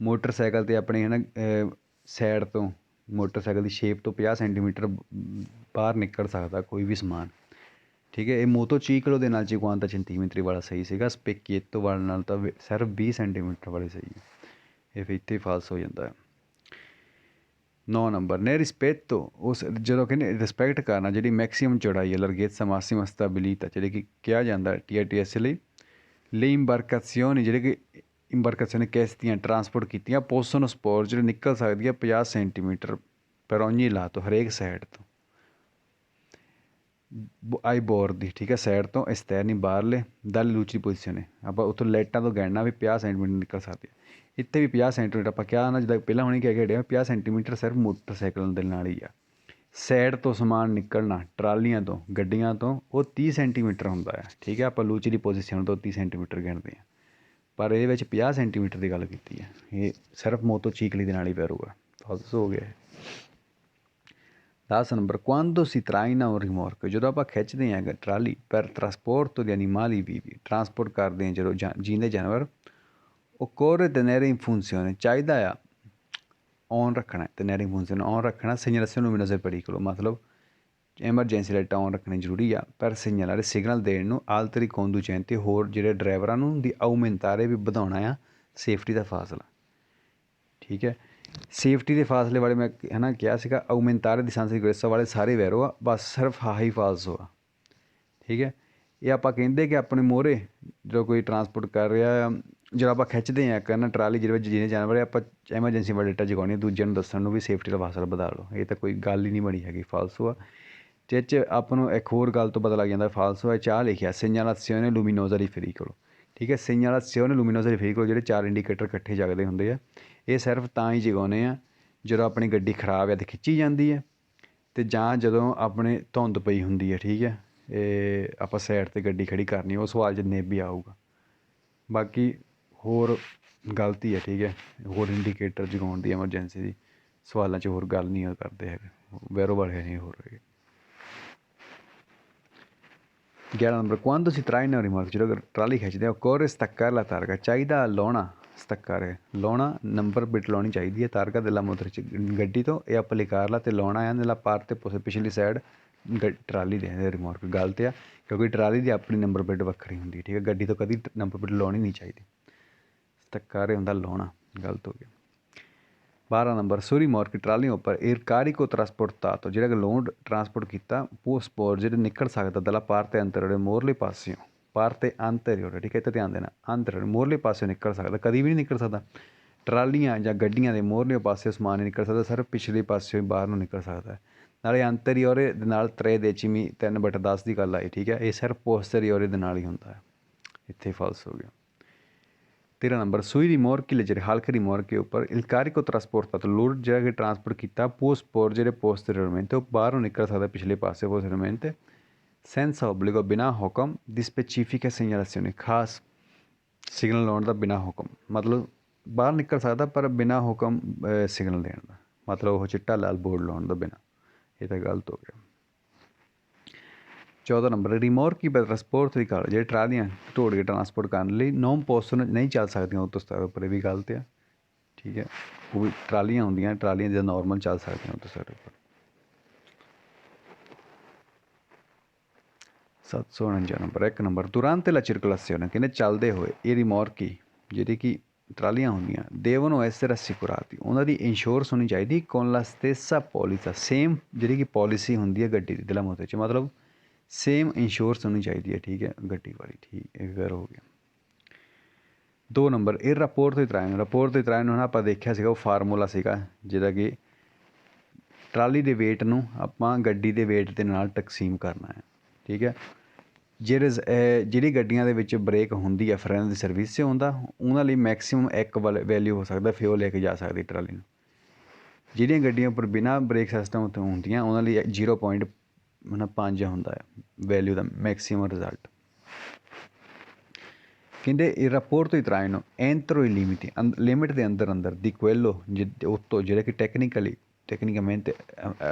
ਮੋਟਰਸਾਈਕਲ 'ਤੇ ਆਪਣੇ ਹੈ ਨਾ ਸਾਈਡ ਤੋਂ ਮੋਟਰਸਾਈਕਲ ਦੀ ਸ਼ੇਪ ਤੋਂ 50 ਸੈਂਟੀਮੀਟਰ ਬਾਹਰ ਨਿਕਲ ਸਕਦਾ ਕੋਈ ਵੀ ਸਮਾਨ, ਠੀਕ ਹੈ। ਇਹ ਮੋਤੋਚੀਕਲੋ ਦੇ ਨਾਲ 50 ਸੈਂਟੀਮੀਟਰ ਵਾਲਾ ਸਹੀ ਸੀਗਾ, ਸਪੈਕੀਏਤੋ ਵਾਲੇ ਨਾਲ ਤਾਂ ਸਿਰਫ 20 ਸੈਂਟੀਮੀਟਰ ਵਾਲੇ ਸਹੀ ਹੈ, ਇਹ ਫਿਰ ਇੱਥੇ ਫਾਲਸ ਹੋ ਜਾਂਦਾ ਹੈ। 9 ਨੰਬਰ ਨੇ ਰਿਸਪੈਕਟੋ, ਉਸ ਜਦੋਂ ਕਹਿੰਦੇ ਰਿਸਪੈਕਟ ਕਰਨਾ ਜਿਹੜੀ ਮੈਕਸੀਮਮ ਚੌੜਾਈ ਹੈ ਲਰਗੇਜ਼ਾ ਮਾਸੀਮਾ ਸਟੈਬਿਲਿਟਾ, ਜਿਹੜੇ ਕਿ ਕਿਹਾ ਜਾਂਦਾ TRTS ਲਈ le imbarcazioni, ਜਿਹੜੇ ਕਿ ਇੰਬਰਕੇਸ਼ਨੇ ਕਿਸ਼ਤੀਆਂ ਟਰਾਂਸਪੋਰਟ ਕੀਤੀਆਂ possono sporgere, ਨਿਕਲ ਸਕਦੀ ਹੈ 50 ਸੈਂਟੀਮੀਟਰ ਪਰ ogni lato, ਹਰੇਕ ਸਾਈਡ ਤੋਂ ਆਈ ਬੋਰਡ ਦੀ, ਠੀਕ ਹੈ, ਸਾਈਡ ਤੋਂ esterni ਬਾਹਰਲੇ dalle luci posizione, ਆਪਾਂ ਉੱਥੋਂ ਲਾਈਟਾਂ ਤੋਂ ਗਣਨਾ ਵੀ 50 ਸੈਂਟੀਮੀਟਰ ਨਿਕਲ ਸਕਦੀ ਹੈ। ਇੱਥੇ ਵੀ 50 ਸੈਂਟੀਮੀਟਰ ਆਪਾਂ ਕਿਹਾ ਨਾ, ਜਿੱਦਾਂ ਪਹਿਲਾਂ ਹੁਣੇ ਕਹਿ ਕੇ ਹਟਿਆ 50 ਸੈਂਟੀਮੀਟਰ ਸਿਰਫ ਮੋਟਰਸਾਈਕਲ ਦੇ ਨਾਲ ਹੀ ਆ। ਸਾਈਡ ਤੋਂ ਸਮਾਨ ਨਿਕਲਣਾ ਟਰਾਲੀਆਂ ਤੋਂ ਗੱਡੀਆਂ ਤੋਂ ਉਹ 30 ਸੈਂਟੀਮੀਟਰ ਹੁੰਦਾ ਹੈ, ਠੀਕ ਹੈ। ਆਪਾਂ ਲੂਚੀ ਦੀ ਪੋਜੀਸ਼ਨ ਤੋਂ 30 ਸੈਂਟੀਮੀਟਰ ਗਿਣਦੇ ਹਾਂ, ਪਰ ਇਹਦੇ ਵਿੱਚ 50 ਸੈਂਟੀਮੀਟਰ ਦੀ ਗੱਲ ਕੀਤੀ ਹੈ, ਇਹ ਸਿਰਫ ਮੋਤੋਚੀਕਲੀ ਦੇ ਨਾਲ ਹੀ ਪੈਰੂਗਾ, ਫਾਲਸ ਹੋ ਗਿਆ। 10 number quando si traina un rimorchio, ਜਦੋਂ ਆਪਾਂ ਖਿੱਚਦੇ ਹਾਂ trolley per trasporto di animali vivi, transport ਕਰਦੇ ਹਾਂ ਜਦੋਂ ਜੀਂਦੇ ਜਾਨਵਰ, occorre tenere in funzione, ਚਾਹੀਦਾ ਆ ऑन रखना है, टर्नरिंग फंक्शन ऑन रखना, segnalazione luminosa di pericolo, ਮਤਲਬ ਐਮਰਜੈਂਸੀ ਲਾਈਟਾਂ ਔਨ ਰੱਖਣੀ ਜ਼ਰੂਰੀ ਆ, ਪਰ ਸਿਗਨਲ ਸਿਗਨਲ ਦੇਣ ਨੂੰ ਆਲਤਰੀ conducenti ਹੋਰ ਜਿਹੜੇ ਡਰਾਈਵਰਾਂ ਨੂੰ ਦੀ aumentare ਵੀ ਵਧਾਉਣਾ ਆ ਸੇਫਟੀ ਦਾ ਫਾਸਲਾ। ਠੀਕ ਹੈ, ਸੇਫਟੀ ਦੇ ਫਾਸਲੇ ਵਾਲੇ ਮੈਂ ਹੈ ਨਾ ਕਿਹਾ ਸੀਗਾ aumentare distanza di sicurezza ਵਾਲੇ ਸਾਰੇ ਵੈਰੋ ਆ, ਬਸ ਸਿਰਫ ਹਾਈ ਫਾਲਸੋ ਆ। ਠੀਕ ਹੈ, ਇਹ ਆਪਾਂ ਕਹਿੰਦੇ ਕਿ ਆਪਣੇ ਮੋਹਰੇ ਜਦੋਂ ਕੋਈ ਟਰਾਂਸਪੋਰਟ ਕਰ ਰਿਹਾ ਆ, ਜਦੋਂ ਆਪਾਂ ਖਿੱਚਦੇ ਹਾਂ ਕਹਿੰਦਾ ਟਰਾਲੀ ਜਿਹਦੇ ਵਿੱਚ ਜਿਹਨੇ ਜਾਨਵਰ ਆਪਾਂ ਐਮਰਜੈਂਸੀ ਵਾਲਾ ਡੇਟਾ ਜਗਾਉਣੀ, ਦੂਜਿਆਂ ਨੂੰ ਦੱਸਣ ਨੂੰ ਵੀ ਸੇਫਟੀ ਦਾ ਫਾਸਲਾ ਵਧਾ ਲਓ, ਇਹ ਤਾਂ ਕੋਈ ਗੱਲ ਹੀ ਨਹੀਂ ਬਣੀ ਹੈਗੀ, ਫਾਲਸੋ ਆ। ਜਿਹ 'ਚ ਆਪਾਂ ਨੂੰ ਇੱਕ ਹੋਰ ਗੱਲ ਤੋਂ ਪਤਾ ਲੱਗ ਜਾਂਦਾ ਫਾਲਸੋ ਹੈ, ਚਾਹ ਲਿਖਿਆ segnalazione luminosa di pericolo। ਠੀਕ ਹੈ, segnalazione luminosa di pericolo ਜਿਹੜੇ 4 ਇੰਡੀਕੇਟਰ ਇਕੱਠੇ ਜਗਦੇ ਹੁੰਦੇ ਆ, ਇਹ ਸਿਰਫ ਤਾਂ ਹੀ ਜਗਾਉਣੇ ਆ ਜਦੋਂ ਆਪਣੀ ਗੱਡੀ ਖਰਾਬ ਹੈ ਅਤੇ ਖਿੱਚੀ ਜਾਂਦੀ ਹੈ, ਅਤੇ ਜਾਂ ਜਦੋਂ ਆਪਣੇ ਧੁੰਦ ਪਈ ਹੁੰਦੀ ਹੈ। ਠੀਕ ਹੈ, ਇਹ ਆਪਾਂ ਸਾਈਡ 'ਤੇ ਗੱਡੀ ਖੜੀ ਕਰਨੀ, ਉਹ ਸਵਾਲ 'ਚ ਨੇਬੀ ਆਊਗਾ, ਬਾਕੀ ਹੋਰ ਗਲਤੀ ਹੈ। ਠੀਕ ਹੈ, ਹੋਰ ਇੰਡੀਕੇਟਰ ਜਗਾਉਣ ਦੀ ਐਮਰਜੈਂਸੀ ਦੀ ਸਵਾਲਾਂ 'ਚ ਹੋਰ ਗੱਲ ਨਹੀਂ ਕਰਦੇ ਹੈਗੇ, ਵੈਰੋ ਵਾਲੇ ਨਹੀਂ ਹੋ ਰਹੇ। 11 number quando si traina un rimorchio, ਜਦੋਂ ਟਰਾਲੀ ਖਿੱਚਦੇ occorre staccare la targa, ਚਾਹੀਦਾ ਲਾਉਣਾ staccare ਲਾਉਣਾ, ਨੰਬਰ ਬਿਟ ਲਾਉਣੀ ਚਾਹੀਦੀ ਹੈ targa della motrice ਗੱਡੀ ਤੋਂ, ਇਹ applicare ਅਤੇ ਲਾਉਣਾ ਆ nella parte ਪਿਛਲੀ ਸਾਈਡ ਟਰਾਲੀ ਦੇ ਰਿਮੋਰਕ। ਗਲਤ ਆ, ਕਿਉਂਕਿ ਟਰਾਲੀ ਦੀ ਆਪਣੀ ਨੰਬਰ ਬਿਟ ਵੱਖਰੀ ਹੁੰਦੀ। ਠੀਕ ਹੈ, ਗੱਡੀ ਤੋਂ ਕਦੀ ਨੰਬਰ ਬਿਟ ਲਾਉਣੀ ਨਹੀਂ ਚਾਹੀਦੀ, staccare ਹੁੰਦਾ ਲਾਉਣਾ, ਗਲਤ ਹੋ ਗਿਆ। 12 ਨੰਬਰ su rimorchi ਟਰਾਲੀਆਂ ਉੱਪਰ il carico trasportato, ਜਿਹੜਾ ਕਿ ਲੋਡ ਟਰਾਂਸਪੋਰਟ ਕੀਤਾ ਪੋਸਪੋਰ ਜਿਹੜੇ ਨਿਕਲ ਸਕਦਾ ਦਲਾ parte anteriore ਮੋਰਲੇ ਪਾਸਿਓਂ, parte anteriore। ਠੀਕ ਹੈ, ਇੱਥੇ ਧਿਆਨ ਦੇਣਾ, anteriore ਮੋਰਲੇ ਪਾਸਿਓਂ ਨਿਕਲ ਸਕਦਾ, ਕਦੀ ਵੀ ਨਹੀਂ ਨਿਕਲ ਸਕਦਾ। ਟਰਾਲੀਆਂ ਜਾਂ ਗੱਡੀਆਂ ਦੇ ਮੋਰਲੇ ਪਾਸਿਓਂ ਸਮਾਨ ਨਹੀਂ ਨਿਕਲ ਸਕਦਾ, ਸਿਰਫ ਪਿਛਲੇ ਪਾਸਿਓਂ ਹੀ ਬਾਹਰ ਨੂੰ ਨਿਕਲ ਸਕਦਾ। ਨਾਲੇ anteriore ਦੇ ਨਾਲ 3/10 3/10 ਦੀ ਗੱਲ ਆਈ। ਠੀਕ ਹੈ, ਇਹ ਸਿਰਫ posteriore ਦੇ ਨਾਲ ਹੀ ਹੁੰਦਾ ਹੈ, ਇੱਥੇ ਫਾਲਸ ਹੋ ਗਿਆ। 13 ਨੰਬਰ sui rimorchi leggeri, ਹਲਕੇ rimorchi ਉੱਪਰ il carico trasportato, ਲੋਡ ਜਿਹੜਾ ਕਿ ਟਰਾਂਸਪੋਰਟ ਕੀਤਾ post ਜਿਹੜੇ posteriormente, ਉਹ ਬਾਹਰੋਂ ਨਿਕਲ ਸਕਦਾ ਪਿਛਲੇ ਪਾਸੇ posteriormente senza obbligo, ਬਿਨਾਂ ਹੁਕਮ di specifiche segnalazioni, ਖਾਸ ਸਿਗਨਲ ਲਾਉਣ ਦਾ, ਬਿਨਾਂ ਹੁਕਮ ਮਤਲਬ ਬਾਹਰ ਨਿਕਲ ਸਕਦਾ ਪਰ ਬਿਨਾਂ ਹੁਕਮ ਸਿਗਨਲ ਦੇਣ ਦਾ, ਮਤਲਬ ਉਹ ਚਿੱਟਾ ਲਾਲ ਬੋਰਡ ਲਾਉਣ ਦਾ ਬਿਨਾਂ, ਇਹ ਤਾਂ ਗਲਤ ਹੋ ਗਿਆ। 14 number rimorchi per trasporto di carga, ਜਿਹੜੇ ਟਰਾਲੀਆਂ ਢੋੜ ਕੇ ਟਰਾਂਸਪੋਰਟ ਕਰਨ ਲਈ non possono ਨਹੀਂ ਚੱਲ ਸਕਦੀਆਂ ਉਹ ਤੋਂ ਸਟਾਰ ਉੱਪਰ, ਇਹ ਵੀ ਗਲਤ ਆ। ਠੀਕ ਹੈ, ਉਹ ਵੀ ਟਰਾਲੀਆਂ ਹੁੰਦੀਆਂ, ਟਰਾਲੀਆਂ ਜਦੋਂ ਨੋਰਮਲ ਚੱਲ ਸਕਦੀਆਂ ਉਹ ਤੋਂ ਸਟਾਰ ਉੱਪਰ। 749 number 1 number durante la circolazione, ਕਹਿੰਦੇ ਚੱਲਦੇ ਹੋਏ ਇਹ rimorchi ਜਿਹੜੀ ਕਿ ਟਰਾਲੀਆਂ ਹੁੰਦੀਆਂ devono essere assicurati, ਉਹਨਾਂ ਦੀ ਇੰਸ਼ੋਰੈਂਸ ਹੋਣੀ ਚਾਹੀਦੀ con la stessa polizza, same ਜਿਹੜੀ ਕਿ ਪੋਲਿਸੀ ਹੁੰਦੀ ਹੈ ਗੱਡੀ ਦੀ ਦਿਲਾ ਮੋਤੇ 'ਚ, ਮਤਲਬ ਸੇਮ ਇੰਸ਼ੋਰੈਂਸ ਹੋਣੀ ਚਾਹੀਦੀ ਹੈ। ਠੀਕ ਹੈ, ਗੱਡੀ ਵਾਲੀ। ਠੀਕ, ਇਹ ਫਿਰ ਹੋ ਗਿਆ। 2 ਨੰਬਰ ਇਹ ਰਿਪੋਰਟ ਤੋਂ ਇਤਰਾਇਨ, ਰਿਪੋਰਟ ਤੋਂ ਇਤਰਾਇਨ ਹੁਣ ਆਪਾਂ ਦੇਖਿਆ ਸੀਗਾ, ਉਹ ਫਾਰਮੂਲਾ ਸੀਗਾ ਜਿਹਦਾ ਕਿ ਟਰਾਲੀ ਦੇ ਵੇਟ ਨੂੰ ਆਪਾਂ ਗੱਡੀ ਦੇ ਵੇਟ ਦੇ ਨਾਲ ਤਕਸੀਮ ਕਰਨਾ ਹੈ। ਠੀਕ ਹੈ, ਜਿਹੜੀ ਗੱਡੀਆਂ ਦੇ ਵਿੱਚ ਬ੍ਰੇਕ ਹੁੰਦੀ ਹੈ ਫਰੈਨ ਦੀ ਸਰਵਿਸ 'ਚ ਹੁੰਦਾ, ਉਹਨਾਂ ਲਈ ਮੈਕਸੀਮਮ 1 ਵੈਲਿਊ ਹੋ ਸਕਦਾ, ਫਿਰ ਉਹ ਲੈ ਕੇ ਜਾ ਸਕਦੀ ਟਰਾਲੀ ਨੂੰ। ਜਿਹੜੀਆਂ ਗੱਡੀਆਂ ਉੱਪਰ ਬਿਨਾਂ ਬ੍ਰੇਕ ਸਿਸਟਮ ਉੱਤੇ ਹੁੰਦੀਆਂ ਉਹਨਾਂ ਲਈ 0.5 ਹੁੰਦਾ ਹੈ ਵੈਲਿਊ ਦਾ ਮੈਕਸੀਮਮ ਰਿਜ਼ਲਟ। ਕਹਿੰਦੇ ਇਹ ਰਿਪੋਰਟ ਤੋਂ ਇਤਰਾਇਨ ਐਂਟਰੋ ਲਿਮਿਟ, ਲਿਮਿਟ ਦੇ ਅੰਦਰ ਦੀ quello ਉੱਤੋਂ ਜਿਹੜਾ ਕਿ ਟੈਕਨੀਕamente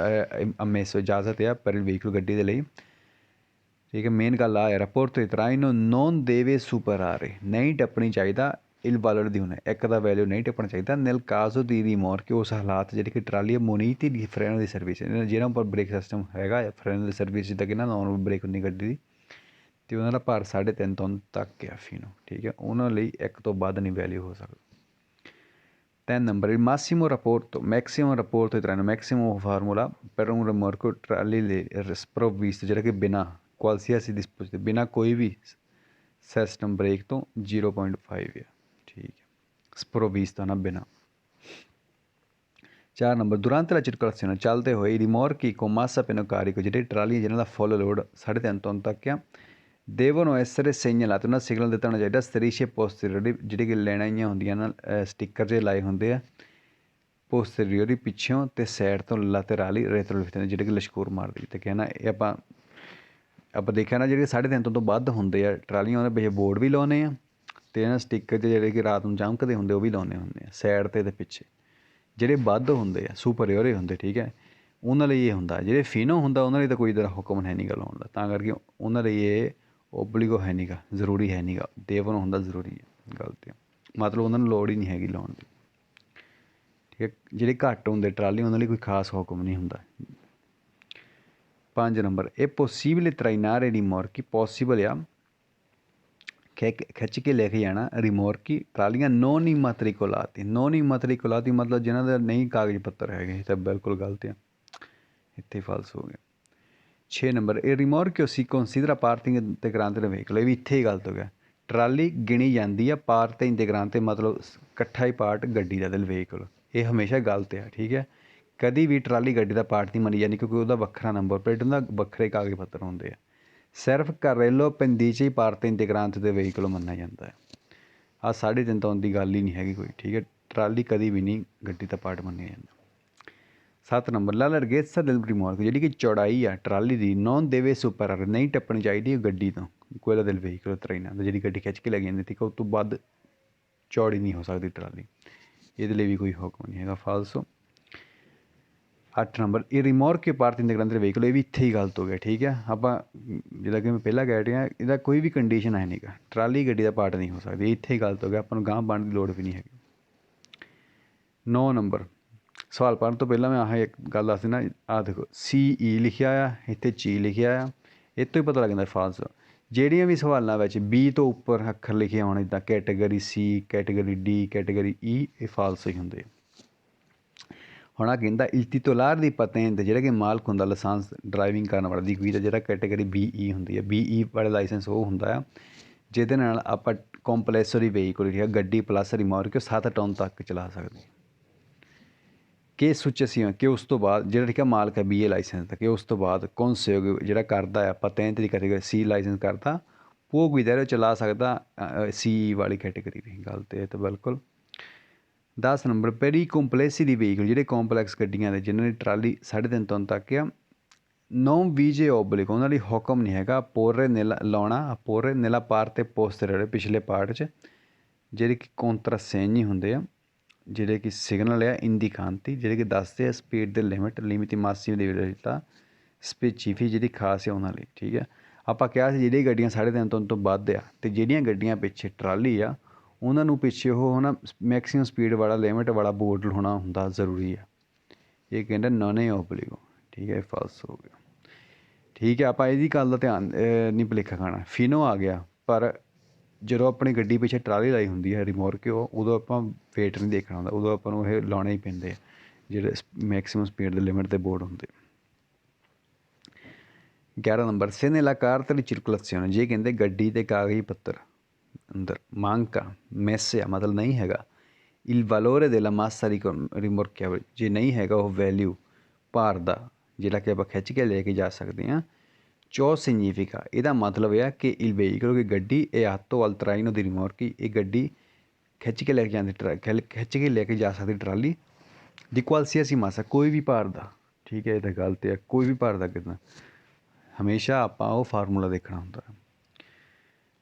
ammesso, ਇਜਾਜ਼ਤ ਆ ਪਰ ਵਹੀਕਲ ਗੱਡੀ ਦੇ ਲਈ। ਠੀਕ ਹੈ, ਮੇਨ ਗੱਲ ਆ ਹੈ ਰਿਪੋਰਟ ਤੋਂ ਇਤਰਾਇਨ non deve superare, ਨਹੀਂ ਟੱਪਣੀ ਚਾਹੀਦਾ il valore di una, 1 ਦਾ ਵੈਲਿਊ ਨਹੀਂ ਟੱਪਣਾ ਚਾਹੀਦਾ nel caso di rimorchio, ਉਸ ਹਾਲਾਤ ਜਿਹੜੀ ਕਿ trolley muniti di freno di servizio, ਜਿਹਨਾਂ ਉੱਪਰ ਬ੍ਰੇਕ ਸਿਸਟਮ ਹੈਗਾ ਫਰੈਨ ਦੀ ਸਰਵਿਸ ਜਿੱਦਾਂ ਕਿ ਨਾ ਨੋਰਮਲ ਬ੍ਰੇਕ ਹੁੰਦੀ ਗੱਡੀ ਦੀ, ਅਤੇ ਉਹਨਾਂ ਦਾ ਭਾਰ 3.5 ਟਨ ਤੱਕ ਆ ਫੀਨੋ। ਠੀਕ ਹੈ, ਉਹਨਾਂ ਲਈ 1 ਤੋਂ ਵੱਧ ਨਹੀਂ ਵੈਲਿਊ ਹੋ ਸਕਦਾ। 3 ਨੰਬਰ ਮਾਸੀਮੋ ਰਿਪੋਰਟ ਤੋਂ ਮੈਕਸੀਮਮ ਰਿਪੋਰਟ ਤੋਂ ਇਤਰਾਇਨ, ਮੈਕਸੀਮਮ ਫਾਰਮੂਲਾ ਪਰ un rimorchio ਟਰਾਲੀ ਲਈ sprovvisto, ਜਿਹੜਾ ਕਿ ਬਿਨਾਂ qualsiasi dispositivo, ਬਿਨਾਂ ਕੋਈ ਵੀ ਸਿਸਟਮ ਬ੍ਰੇਕ ਤੋਂ 0.5 ਆ। ਠੀਕ ਹੈ, sprovvisto ਨਾ ਬਿਨਾਂ। 4 ਨੰਬਰ durante la circolazione, ਚੱਲਦੇ ਹੋਏ rimorchi con massa pieno carico, ਜਿਹੜੇ ਟਰਾਲੀਆਂ ਜਿਹਨਾਂ ਦਾ ਫੁੱਲ ਲੋਡ 3.5 ਟਨ ਤੱਕ ਆ devono essere segnalati, ਉਹਨਾਂ ਸਿਗਨਲ ਦਿੱਤਾ ਹੋਣਾ ਚਾਹੀਦਾ strisce posteriori, ਜਿਹੜੀ ਕਿ ਲੈਣਾਈਆਂ ਹੁੰਦੀਆਂ ਨਾ ਸਟਿੱਕਰ ਜਿਹੇ ਲਾਏ ਹੁੰਦੇ ਆ posteriori ਪਿੱਛੋਂ ਅਤੇ ਸਾਈਡ ਤੋਂ laterali retroriflette, ਜਿਹੜੇ ਕਿ ਲਸ਼ਕੂਰ ਮਾਰਦੇ। ਅਤੇ ਕਹਿਣਾ ਇਹ ਆਪਾਂ ਦੇਖਿਆ ਨਾ ਜਿਹੜੇ 3.5 ਟਨ ਤੋਂ ਵੱਧ ਹੁੰਦੇ ਆ ਟਰਾਲੀਆਂ, ਉਹਨਾਂ ਪਿੱਛੇ ਬੋਰਡ ਵੀ ਲਾਉਂਦੇ ਆ ਅਤੇ ਇਹਨਾਂ ਸਟਿੱਕਰ ਜਿਹੜੇ ਕਿ ਰਾਤ ਨੂੰ ਚਮਕਦੇ ਹੁੰਦੇ ਉਹ ਵੀ ਲਾਉਂਦੇ ਹੁੰਦੇ ਆ ਸਾਈਡ 'ਤੇ ਪਿੱਛੇ। ਜਿਹੜੇ ਵੱਧ ਹੁੰਦੇ ਆ ਸੁਪਰੀਓਰੇ ਹੁੰਦੇ, ਠੀਕ ਹੈ, ਉਹਨਾਂ ਲਈ ਇਹ ਹੁੰਦਾ। ਜਿਹੜੇ ਫੀਨੋ ਹੁੰਦਾ ਉਹਨਾਂ ਲਈ ਤਾਂ ਕੋਈ ਤਰ੍ਹਾਂ ਹੁਕਮ ਹੈ ਨਹੀਂ ਗਾ ਲਾਉਣ ਦਾ, ਤਾਂ ਕਰਕੇ ਉਹਨਾਂ ਲਈ ਇਹ ਓਬਲੀਗੋ ਹੈ ਨਹੀਂ ਗਾ, ਜ਼ਰੂਰੀ ਹੈ ਨਹੀਂ ਗਾ। ਦੇਵਨ ਹੁੰਦਾ ਜ਼ਰੂਰੀ ਹੈ, ਗਲਤ ਹੈ, ਮਤਲਬ ਉਹਨਾਂ ਨੂੰ ਲੋੜ ਹੀ ਨਹੀਂ ਹੈਗੀ ਲਾਉਣ ਦੀ। ठीक है। ਜਿਹੜੇ ਘੱਟ ਹੁੰਦੇ ਟਰਾਲੀ ਉਹਨਾਂ ਲਈ ਕੋਈ ਖਾਸ ਹੁਕਮ ਨਹੀਂ ਹੁੰਦਾ। 5 ਨੰਬਰ ਇਹ ਪੋਸੀਬਲ trainare rimorchi ਪੋਸੀਬਲ ਆ ਖਿੱਚ ਕੇ ਲੈ ਕੇ ਜਾਣਾ ਰਿਮੋਰਕੀ ਟਰਾਲੀਆਂ non immatricolati ਮਤਲਬ ਜਿਨ੍ਹਾਂ ਦਾ ਨਹੀਂ ਕਾਗਜ਼ ਪੱਤਰ ਹੈਗੇ। ਇਹ ਤਾਂ ਬਿਲਕੁਲ ਗਲਤ ਆ, ਇੱਥੇ ਫਾਲਸ ਹੋ ਗਿਆ। 6 ਨੰਬਰ ਇਹ ਰਿਮੋਰਕਿਓ ਸੀ ਕੰਸੀਡਰਾ parte integrante del veicolo, ਇਹ ਵੀ ਇੱਥੇ ਹੀ ਗਲਤ ਹੋ ਗਿਆ। ਟਰਾਲੀ ਗਿਣੀ ਜਾਂਦੀ ਆ parte integrante ਮਤਲਬ ਇਕੱਠਾ ਹੀ ਪਾਰਟ ਗੱਡੀ ਦਾ del veicolo, ਇਹ ਹਮੇਸ਼ਾ ਗਲਤ ਆ। ਠੀਕ ਹੈ, ਕਦੀ ਵੀ ਟਰਾਲੀ ਗੱਡੀ ਦਾ ਪਾਰਟ ਨਹੀਂ ਮੰਨੀ ਜਾਂਦੀ ਕਿਉਂਕਿ ਉਹਦਾ ਵੱਖਰਾ ਨੰਬਰ ਪਲੇਟ ਹੁੰਦਾ, ਵੱਖਰੇ ਕਾਗਜ਼ ਪੱਤਰ ਹੁੰਦੇ ਆ। ਸਿਰਫ carrello pendice ਹੀ parte integrante ਦੇ veicolo ਮੰਨਿਆ ਜਾਂਦਾ ਹੈ। ਆਹ 3.5 ਟਨ ਦੀ ਗੱਲ ਹੀ ਨਹੀਂ ਹੈਗੀ ਕੋਈ। ਠੀਕ ਹੈ, ਟਰਾਲੀ ਕਦੀ ਵੀ ਨਹੀਂ ਗੱਡੀ ਦਾ ਪਾਰਟ ਮੰਨਿਆ ਜਾਂਦਾ। 7 number la larghezza del rimorchio, ਜਿਹੜੀ ਕਿ ਚੌੜਾਈ ਆ ਟਰਾਲੀ ਦੀ non deve superare, ਨਹੀਂ ਟੱਪਣੀ ਚਾਹੀਦੀ ਗੱਡੀ ਤੋਂ quella del veicolo trainato, ਜਿਹੜੀ ਗੱਡੀ ਖਿੱਚ ਕੇ ਲੈ ਜਾਂਦੀ। ਠੀਕ ਹੈ, ਉਸ ਤੋਂ ਵੱਧ ਚੌੜੀ ਨਹੀਂ ਹੋ ਸਕਦੀ ਟਰਾਲੀ, ਇਹਦੇ ਲਈ ਵੀ ਕੋਈ ਹੁਕਮ ਨਹੀਂ ਹੈਗਾ, ਫਾਲਸੋ। 8 ਨੰਬਰ ਇਹ ਰਿਮੋਰਕਿਓ parte integrante del veicolo, ਇਹ ਵੀ ਇੱਥੇ ਹੀ ਗਲਤ ਹੋ ਗਿਆ। ਠੀਕ ਹੈ, ਆਪਾਂ ਜਿੱਦਾਂ ਕਿ ਮੈਂ ਪਹਿਲਾਂ ਕਹਿ ਰਿਹਾ ਇਹਦਾ ਕੋਈ ਵੀ ਕੰਡੀਸ਼ਨ ਹੈ ਨਹੀਂ ਗਾ, ਟਰਾਲੀ ਗੱਡੀ ਦਾ ਪਾਰਟ ਨਹੀਂ ਹੋ ਸਕਦੀ, ਇੱਥੇ ਹੀ ਗਲਤ ਹੋ ਗਿਆ, ਆਪਾਂ ਨੂੰ ਗਾਂਹ ਬਣਨ ਦੀ ਲੋੜ ਵੀ ਨਹੀਂ ਹੈਗੀ। 9 ਨੰਬਰ ਸਵਾਲ ਪੜ੍ਹਨ ਤੋਂ ਪਹਿਲਾਂ ਮੈਂ ਆਹ ਇੱਕ ਗੱਲ ਦੱਸ ਦਿੰਦਾ, ਆਹ ਦੇਖੋ CE ਲਿਖਿਆ ਆ, ਇੱਥੇ C ਲਿਖਿਆ ਆ, ਇਹ ਤੋਂ ਹੀ ਪਤਾ ਲੱਗ ਜਾਂਦਾ ਫਾਲਸ। ਜਿਹੜੀਆਂ ਵੀ ਸਵਾਲਾਂ ਵਿੱਚ B ਤੋਂ ਉੱਪਰ ਅੱਖਰ ਲਿਖੇ ਹੋਣ ਜਿੱਦਾਂ category C, category D, category E, ਇਹ ਫਾਲਸ ਹੀ ਹੁੰਦੇ। ਹੁਣ ਆ ਕਹਿੰਦਾ il titolare ਦੀ patente, ਜਿਹੜਾ ਕਿ ਮਾਲਕ ਹੁੰਦਾ ਲਾਇਸੈਂਸ ਡਰਾਈਵਿੰਗ ਕਰਨ ਵਾਲਾ ਦੀ ਕੋਈ ਦਾ, ਜਿਹੜਾ ਕੈਟੇਗਰੀ BE ਹੁੰਦੀ ਹੈ, BE ਵਾਲਾ ਲਾਇਸੈਂਸ ਉਹ ਹੁੰਦਾ ਆ ਜਿਹਦੇ ਨਾਲ ਆਪਾਂ ਕੰਪਲੈਸਰੀ ਵਹੀਕਲ ਠੀਕ ਹੈ ਗੱਡੀ ਪਲੱਸ ਰਿਮੋਰਕਿਓ 7 ਟਨ ਤੱਕ ਚਲਾ ਸਕਦੇ। ਕਿ ਸੁਚੇਸੀਆਂ ਕਿ ਉਸ ਤੋਂ ਬਾਅਦ ਜਿਹੜਾ ਠੀਕ ਹੈ ਮਾਲਕ ਹੈ BE ਲਾਇਸੈਂਸ ਦਾ, ਕਿ ਉਸ ਤੋਂ ਬਾਅਦ ਕੌਨਸਿਓ ਜਿਹੜਾ ਕਰਦਾ ਆ patente ਦੀ ਕੈਟੇਗਰੀ C ਲਾਇਸੈਂਸ ਕਰਦਾ ਉਹ ਕੋਈ ਦਰ ਚਲਾ ਸਕਦਾ CE ਵਾਲੀ ਕੈਟੇਗਰੀ ਵੀ। ਗੱਲ ਤੇ ਤਾਂ ਬਿਲਕੁਲ। 10 ਨੰਬਰ ਪੈਰੀ ਕੰਪਲੈਕਸੀ ਦੀ ਵਹੀਕਲ, ਜਿਹੜੇ ਕੰਪਲੈਕਸ ਗੱਡੀਆਂ ਦੇ ਜਿਨ੍ਹਾਂ ਦੀ ਟਰਾਲੀ 3.5 ਟਨ ਤੱਕ ਆ, ਨੌ ਵੀਜੇ ਓਬਲਿਕ ਉਹਨਾਂ ਲਈ ਹੁਕਮ ਨਹੀਂ ਹੈਗਾ ਪੋਰੇ ਨੀਲਾ ਲਾਉਣਾ, ਪੋਰੇ ਨੀਲਾ ਪਾਰ ਤੇ ਪੋਸਟਰ ਪਿਛਲੇ ਪਾਰਟ 'ਚ ਜਿਹੜੇ ਕਿ ਕੰਟਰਾਸੈਨੀ ਹੁੰਦੇ ਆ, ਜਿਹੜੇ ਕਿ ਸਿਗਨਲ ਆ ਇੰਡੀਕਾਂਤੀ, ਜਿਹੜੇ ਕਿ ਦੱਸਦੇ ਆ ਸਪੀਡ ਦੇ ਲਿਮਿਟ ਮਾਸੀਮ ਦੀ ਵਿਲਤਾ ਸਪੈਸੀਫਿਕ ਜਿਹੜੀ ਖਾਸ ਹੈ ਉਹਨਾਂ ਲਈ। ਠੀਕ ਹੈ, ਆਪਾਂ ਕਿਹਾ ਸੀ ਜਿਹੜੀਆਂ ਗੱਡੀਆਂ 3.5 ਟਨ ਤੋਂ ਵੱਧ ਆ ਅਤੇ ਜਿਹੜੀਆਂ ਗੱਡੀਆਂ ਪਿੱਛੇ ਟਰਾਲੀ ਆ ਉਹਨਾਂ ਨੂੰ ਪਿੱਛੇ ਉਹ ਨਾ ਮੈਕਸੀਮਮ ਸਪੀਡ ਵਾਲਾ ਲਿਮਿਟ ਵਾਲਾ ਬੋਰਡ ਹੋਣਾ ਹੁੰਦਾ ਜ਼ਰੂਰੀ ਆ। ਇਹ ਕਹਿੰਦਾ ਨੋਨੇ ਓਬਲਿਗੋ। ਠੀਕ ਹੈ, ਫਾਲਸ ਹੋ ਗਿਆ। ਠੀਕ ਹੈ, ਆਪਾਂ ਇਹਦੀ ਗੱਲ ਦਾ ਧਿਆਨ ਨਹੀਂ ਭੁਲੇਖਾ ਖਾਣਾ। ਫਿਨੋ ਆ ਗਿਆ, ਪਰ ਜਦੋਂ ਆਪਣੀ ਗੱਡੀ ਪਿੱਛੇ ਟਰਾਲੀ ਲਾਈ ਹੁੰਦੀ ਹੈ ਰਿਮੋਰਕਿਓ, ਉਦੋਂ ਆਪਾਂ ਵੇਟ ਨਹੀਂ ਦੇਖਣਾ ਹੁੰਦਾ, ਉਦੋਂ ਆਪਾਂ ਨੂੰ ਇਹ ਲਾਉਣੇ ਹੀ ਪੈਂਦੇ ਆ ਜਿਹੜੇ ਮੈਕਸੀਮਮ ਸਪੀਡ ਦੇ ਲਿਮਿਟ ਦੇ ਬੋਰਡ ਹੁੰਦੇ। 11 number se nella carta di circolazione, ਜੇ ਕਹਿੰਦੇ ਗੱਡੀ ਦੇ ਕਾਗਜ਼ੀ ਪੱਤਰ ਅੰਦਰ manca messe ਮਤਲਬ ਨਹੀਂ ਹੈਗਾ il valore della massa rimorchiabile, ਜੇ ਨਹੀਂ ਹੈਗਾ ਉਹ ਵੈਲਿਊ ਭਾਰ ਦਾ ਜਿਹੜਾ ਕਿ ਆਪਾਂ ਖਿੱਚ ਕੇ ਲੈ ਕੇ ਜਾ ਸਕਦੇ ਹਾਂ। ciò significa, ਇਹਦਾ ਮਤਲਬ ਇਹ ਕਿ il veicolo ਕਿ ਗੱਡੀ ਇਹ atto al traino di rimorchi, ਇਹ ਗੱਡੀ ਖਿੱਚ ਕੇ ਲੈ ਕੇ ਜਾਂਦੀ ਖਿੱਚ ਕੇ ਲੈ ਕੇ ਜਾ ਸਕਦੀ ਟਰਾਲੀ ਦੀ qualsiasi massa, ਕੋਈ ਵੀ ਭਾਰ ਦਾ। ਠੀਕ ਹੈ, ਇਹ ਤਾਂ ਗੱਲ 'ਤੇ ਆ, ਕੋਈ ਵੀ ਭਾਰ ਦਾ ਕਿੱਦਾਂ, ਹਮੇਸ਼ਾ ਆਪਾਂ ਉਹ ਫਾਰਮੂਲਾ ਦੇਖਣਾ ਹੁੰਦਾ।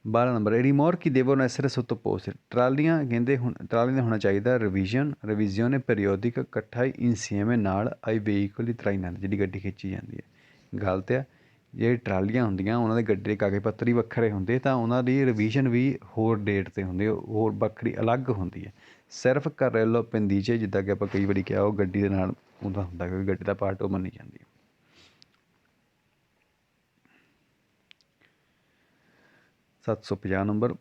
12 number rimorchi devono essere sottoposti, ਟਰਾਲੀਆਂ ਕਹਿੰਦੇ ਹੁਣ ਟਰਾਲੀ ਦਾ ਹੋਣਾ ਚਾਹੀਦਾ ਰਿਵੀਜ਼ਨ ਪੀਰੀਓਡਿਕ ਇਕੱਠਾ ਹੀ insieme ਨਾਲ ai veicoli trainati, ਜਿਹੜੀ ਗੱਡੀ ਖਿੱਚੀ ਜਾਂਦੀ ਹੈ। ਗੱਲ 'ਤੇ ਆ, ਜਿਹੜੀ ਟਰਾਲੀਆਂ ਹੁੰਦੀਆਂ ਉਹਨਾਂ ਦੇ ਗੱਡੀ ਦੇ ਕਾਗਜ਼ ਪੱਤਰ ਹੀ ਵੱਖਰੇ ਹੁੰਦੇ ਤਾਂ ਉਹਨਾਂ ਦੀ ਰਿਵੀਜ਼ਨ ਵੀ ਹੋਰ ਡੇਟ 'ਤੇ ਹੁੰਦੀ, ਹੋਰ ਵੱਖਰੀ ਅਲੱਗ ਹੁੰਦੀ ਹੈ। ਸਿਰਫ carrello pendice ਜਿੱਦਾਂ ਕਿ ਆਪਾਂ ਕਈ ਵਾਰੀ ਕਿਹਾ ਉਹ ਗੱਡੀ ਦੇ ਨਾਲ ਉਹਦਾ ਹੁੰਦਾ ਕਿਉਂਕਿ ਗੱਡੀ ਦਾ ਪਾਰਟ ਉਹ ਮੰਨੀ ਜਾਂਦੀ ਹੈ। 750 number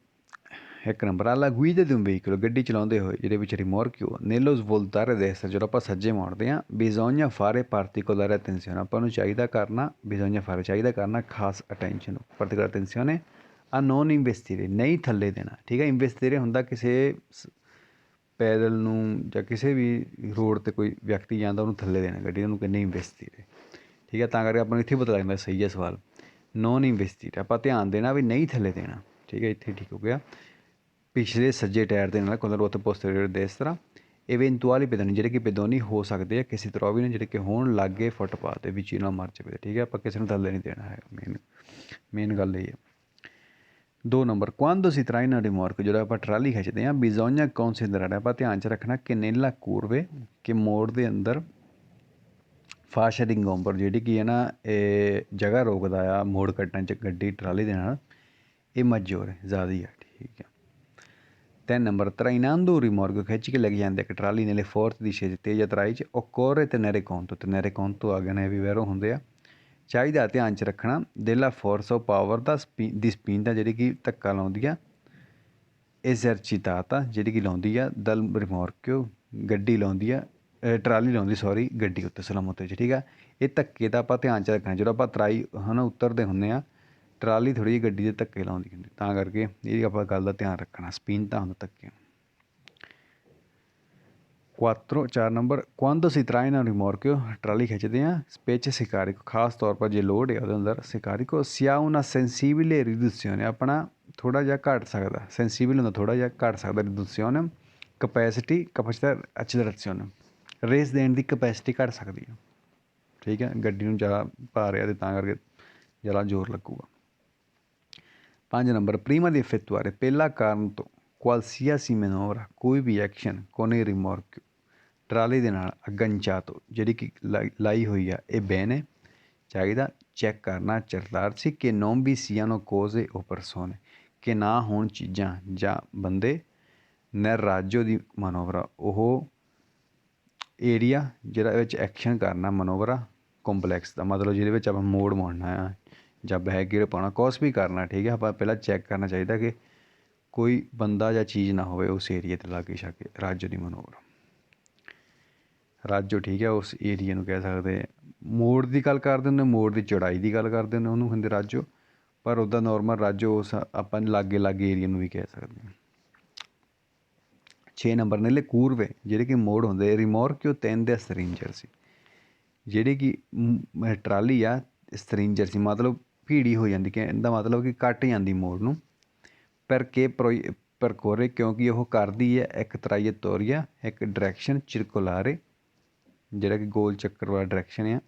1 number alla guida di un veicolo, ਗੱਡੀ ਚਲਾਉਂਦੇ ਹੋਏ ਜਿਹਦੇ ਵਿੱਚ ਰਿਮੋਰਕਿਓ nello svoltare destra, ਜਦੋਂ ਆਪਾਂ ਸੱਜੇ ਮੋੜਦੇ ਹਾਂ bisogna fare particolare attenzione, ਆਪਾਂ ਨੂੰ ਚਾਹੀਦਾ ਕਰਨਾ ਚਾਹੀਦਾ ਕਰਨਾ ਖਾਸ attention particolare attenzione a non investire, ਨਹੀਂ ਥੱਲੇ ਦੇਣਾ। ਠੀਕ ਹੈ, investire ਹੁੰਦਾ ਕਿਸੇ ਪੈਦਲ ਨੂੰ ਜਾਂ ਕਿਸੇ ਵੀ ਰੋਡ 'ਤੇ ਕੋਈ ਵਿਅਕਤੀ ਜਾਂਦਾ ਉਹਨੂੰ ਥੱਲੇ ਦੇਣਾ ਗੱਡੀ, ਉਹਨੂੰ ਕਹਿੰਦੇ investire। ਠੀਕ ਹੈ, ਤਾਂ ਕਰਕੇ ਆਪਾਂ ਨੂੰ ਇੱਥੇ ਪਤਾ ਲੱਗਦਾ ਸਹੀ ਹੈ ਸਵਾਲ ਨੋਨ ਇਨਵੈਸਟੀਡ, ਆਪਾਂ ਧਿਆਨ ਦੇਣਾ ਵੀ ਨਹੀਂ ਥੱਲੇ ਦੇਣਾ। ਠੀਕ ਹੈ, ਇੱਥੇ ਠੀਕ ਹੋ ਗਿਆ। ਪਿਛਲੇ ਸੱਜੇ ਟਾਇਰ ਦੇ ਨਾਲ ਕੋਲਰ ਪੋਸਟੀਰੀਅਰ ਦੇ ਇਸ ਤਰ੍ਹਾਂ ਇਵੈਂਟੁਅਲੀ ਪੈਦੋਨੀ, ਜਿਹੜੇ ਕਿ ਪੈਦੋਨੀ ਹੋ ਸਕਦੇ ਆ ਕਿਸੇ ਤਰ੍ਹਾਂ ਵੀ ਨੇ, ਜਿਹੜੇ ਕਿ ਹੋਣ ਲੱਗ ਗਏ ਫੁੱਟਪਾਥ ਦੇ ਵਿੱਚ ਨਾ ਮਰ ਜਾਵੇ। ਠੀਕ ਹੈ, ਆਪਾਂ ਕਿਸੇ ਨੂੰ ਥੱਲੇ ਨਹੀਂ ਦੇਣਾ ਹੈਗਾ, ਮੇਨ ਗੱਲ ਇਹ ਹੈ। 2 number quando si traina rimorchio, ਜਦੋਂ ਆਪਾਂ ਟਰਾਲੀ ਖਿੱਚਦੇ ਹਾਂ bisogna considerare, ਆਪਾਂ ਧਿਆਨ 'ਚ ਰੱਖਣਾ ਕਿ nella curve, ਕਿ ਮੋੜ ਦੇ ਅੰਦਰ ਫਾਸਟ ਰਿੰਗੋਂਬਰ ਜਿਹੜੀ ਕਿ ਹੈ ਨਾ ਇਹ ਜਗ੍ਹਾ ਰੋਕਦਾ ਆ ਮੋੜ ਕੱਟਣ 'ਚ ਗੱਡੀ ਟਰਾਲੀ ਦੇ ਨਾਲ, ਇਹ ਮਜੋਰ ਜ਼ਿਆਦਾ ਹੀ ਆ। ਠੀਕ ਹੈ, 3 ਨੰਬਰ trainando un rimorchio ਖਿੱਚ ਕੇ ਲੈ ਕੇ ਜਾਂਦੇ ਇੱਕ ਟਰਾਲੀ ਨੇਲੇ ਫੋਰਥ ਦਿਸ਼ੇ 'ਚ ਤੇਜ਼ ਅਤਰਾਈ 'ਚ occorre tenere conto ਆ ਗਏ ਨੇ ਵੀ ਵੈਰੋ ਹੁੰਦੇ ਆ ਚਾਹੀਦਾ ਧਿਆਨ 'ਚ ਰੱਖਣਾ della forza o power ਦੀ spinta ਜਿਹੜੀ ਕਿ ਧੱਕਾ ਲਾਉਂਦੀ ਆ esercitata ਜਿਹੜੀ ਕਿ ਲਾਉਂਦੀ ਆ dal rimorchio ਗੱਡੀ ਲਾਉਂਦੀ ਆ ਟਰਾਲੀ ਲਾਉਂਦੀ ਸੌਰੀ ਗੱਡੀ ਉੱਤੇ ਸਲਾਮਤ 'ਚ ਠੀਕ ਆ ਇਹ ਧੱਕੇ ਦਾ ਆਪਾਂ ਧਿਆਨ 'ਚ ਰੱਖਣਾ ਜਦੋਂ ਆਪਾਂ ਤਰਾਈ ਹੈ ਨਾ ਉਤਰਦੇ ਹੁੰਦੇ ਆ ਟਰਾਲੀ ਥੋੜ੍ਹੀ ਜਿਹੀ ਗੱਡੀ ਦੇ ਧੱਕੇ ਲਾਉਂਦੀ ਹੁੰਦੀ ਤਾਂ ਕਰਕੇ ਇਹ ਆਪਾਂ ਗੱਲ ਦਾ ਧਿਆਨ ਰੱਖਣਾ spinta ਹੁੰਦਾ ਧੱਕੇ 4 number quando si traina un rimorchio trolley ਖਿੱਚਦੇ ਆ specie se carico ਖਾਸ ਤੌਰ ਪਰ ਜੇ ਲੋਡ ਹੈ ਉਹਦੇ ਅੰਦਰ se carico si ha una sensibile riduzione ਆਪਣਾ ਥੋੜ੍ਹਾ ਜਿਹਾ ਘੱਟ ਸਕਦਾ ਸੈਂਸੀਬਲ ਹੁੰਦਾ ਥੋੜ੍ਹਾ ਜਿਹਾ ਘੱਟ ਸਕਦਾ ਰਿਡਿਊਸਿone capacità accelerazione ਰੇਸ ਦੇਣ ਦੀ ਕਪੈਸਿਟੀ ਘੱਟ ਸਕਦੀ ਹੈ ਠੀਕ ਹੈ ਗੱਡੀ ਨੂੰ ਜ਼ਿਆਦਾ ਭਾਰ ਰਿਹਾ ਅਤੇ ਤਾਂ ਕਰਕੇ ਜ਼ਿਆਦਾ ਜ਼ੋਰ ਲੱਗੂਗਾ 5 ਨੰਬਰ prima di effettuare ਪਹਿਲਾ ਕਾਰਨ ਤੋਂ qualsiasi manovra ਕੋਈ ਵੀ action con il rimorchio trolley ਦੇ ਨਾਲ agganciato ਜਿਹੜੀ ਕਿ ਲਾਈ ਹੋਈ ਆ ਇਹ ਬੈਨ ਚਾਹੀਦਾ ਚੈੱਕ ਕਰਨਾ certarsi che non vi siano cose o persone ਕਿ ਨਾ ਹੋਣ ਚੀਜ਼ਾਂ ਜਾਂ ਬੰਦੇ nel raggio di manovra ਉਹ ਏਰੀਆ ਜਿਹੜਾ ਵਿੱਚ ਐਕਸ਼ਨ ਕਰਨਾ ਮਨੋਵਰਾ ਕੰਪਲੈਕਸ ਦਾ ਮਤਲਬ ਜਿਹਦੇ ਵਿੱਚ ਆਪਾਂ ਮੋੜ ਮੋੜਨਾ ਆ ਜਾਂ ਬੈਕ ਗੇਅਰ ਪਾਉਣਾ ਕੁਛ ਵੀ ਕਰਨਾ ਠੀਕ ਹੈ ਆਪਾਂ ਪਹਿਲਾਂ ਚੈੱਕ ਕਰਨਾ ਚਾਹੀਦਾ ਕਿ ਕੋਈ ਬੰਦਾ ਜਾਂ ਚੀਜ਼ ਨਾ ਹੋਵੇ ਉਸ ਏਰੀਏ 'ਤੇ ਲਾਗੇ ਛਾਗੇ ਰਾਜੋ ਦੀ ਮਨੋਵਰਾ ਰਾਜੋ ਠੀਕ ਹੈ ਉਸ ਏਰੀਏ ਨੂੰ ਕਹਿ ਸਕਦੇ ਮੋੜ ਦੀ ਗੱਲ ਕਰਦੇ ਹੁੰਦੇ ਮੋੜ ਦੀ ਚੌੜਾਈ ਦੀ ਗੱਲ ਕਰਦੇ ਹੁੰਦੇ ਉਹਨੂੰ ਹੁੰਦੇ ਰਾਜੋ ਪਰ ਉੱਦਾਂ ਨੋਰਮਲ ਰਾਜੋ ਉਸ ਆਪਾਂ ਲਾਗੇ ਏਰੀਏ ਨੂੰ ਵੀ ਕਹਿ ਸਕਦੇ ਹਾਂ 6 ਨੰਬਰ ਨੇ ਕੂਰਵੇ ਜਿਹੜੇ ਕਿ ਮੋੜ ਹੁੰਦੇ rimorchio tende a stringersi ਜਿਹੜੀ ਕਿ ਟਰਾਲੀ ਆ ਸਟਰਿੰਜਰ ਸੀ ਮਤਲਬ ਭੀੜੀ ਹੋ ਜਾਂਦੀ ਕਿ ਇਹਦਾ ਮਤਲਬ ਕਿ ਕੱਟ ਜਾਂਦੀ ਮੋੜ ਨੂੰ ਪਰਕੋਰੇ ਕਿਉਂਕਿ ਉਹ ਕਰਦੀ ਹੈ ਇੱਕ ਤਰਾਈਏਤੋਰੀਆ ਇੱਕ ਡਾਇਰੈਕਸ਼ਨ ਚਿਰਕੁਲਾਰੇ ਜਿਹੜਾ ਕਿ ਗੋਲ ਚੱਕਰ ਵਾਲਾ ਡਾਇਰੈਕਸ਼ਨ ਆ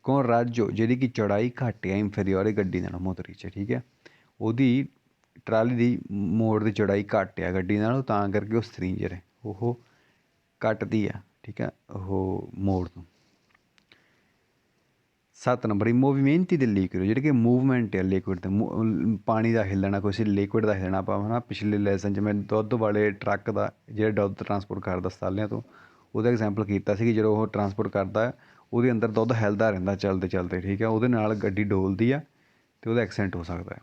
ਕੋਨ ਰਾਜੋ ਜਿਹੜੀ ਕਿ ਚੌੜਾਈ ਘੱਟ ਆ ਇੰਫੀਰੀਅਰ ਗੱਡੀ ਨਾਲੋਂ ਮੋਟਰੀ 'ਚ ਠੀਕ ਹੈ ਉਹਦੀ ਟਰਾਲੀ ਦੀ ਮੋੜ ਦੀ ਚੌੜਾਈ ਘੱਟ ਆ ਗੱਡੀ ਨਾਲੋਂ ਤਾਂ ਕਰਕੇ ਉਹ ਸਟਰਿੰਜਰ ਹੈ ਉਹ ਕੱਟਦੀ ਆ ਠੀਕ ਹੈ ਉਹ ਮੋੜ ਤੋਂ 7 number i movimenti del liquido ਜਿਹੜੇ ਕਿ ਮੂਵਮੈਂਟ ਹੈ ਲਿਕੁਇਡ ਦੇ ਪਾਣੀ ਦਾ ਹਿੱਲਣਾ ਕੋਈ ਲਿਕੁਇਡ ਦਾ ਹਿੱਲਣਾ ਆਪਾਂ ਹੈ ਨਾ ਪਿਛਲੇ ਲੈਸਨ 'ਚ ਮੈਂ ਦੁੱਧ ਵਾਲੇ ਟਰੱਕ ਦਾ ਜਿਹੜਾ ਦੁੱਧ ਟਰਾਂਸਪੋਰਟ ਕਰਦਾ ਸਾਲਿਆਂ ਤੋਂ ਉਹਦਾ ਐਗਜ਼ਾਮਪਲ ਕੀਤਾ ਸੀ ਕਿ ਜਦੋਂ ਉਹ ਟਰਾਂਸਪੋਰਟ ਕਰਦਾ ਉਹਦੇ ਅੰਦਰ ਦੁੱਧ ਹਿੱਲਦਾ ਰਹਿੰਦਾ ਚੱਲਦੇ ਠੀਕ ਹੈ ਉਹਦੇ ਨਾਲ ਗੱਡੀ ਡੋਲਦੀ ਆ ਅਤੇ ਉਹਦਾ ਐਕਸੀਡੈਂਟ ਹੋ ਸਕਦਾ ਹੈ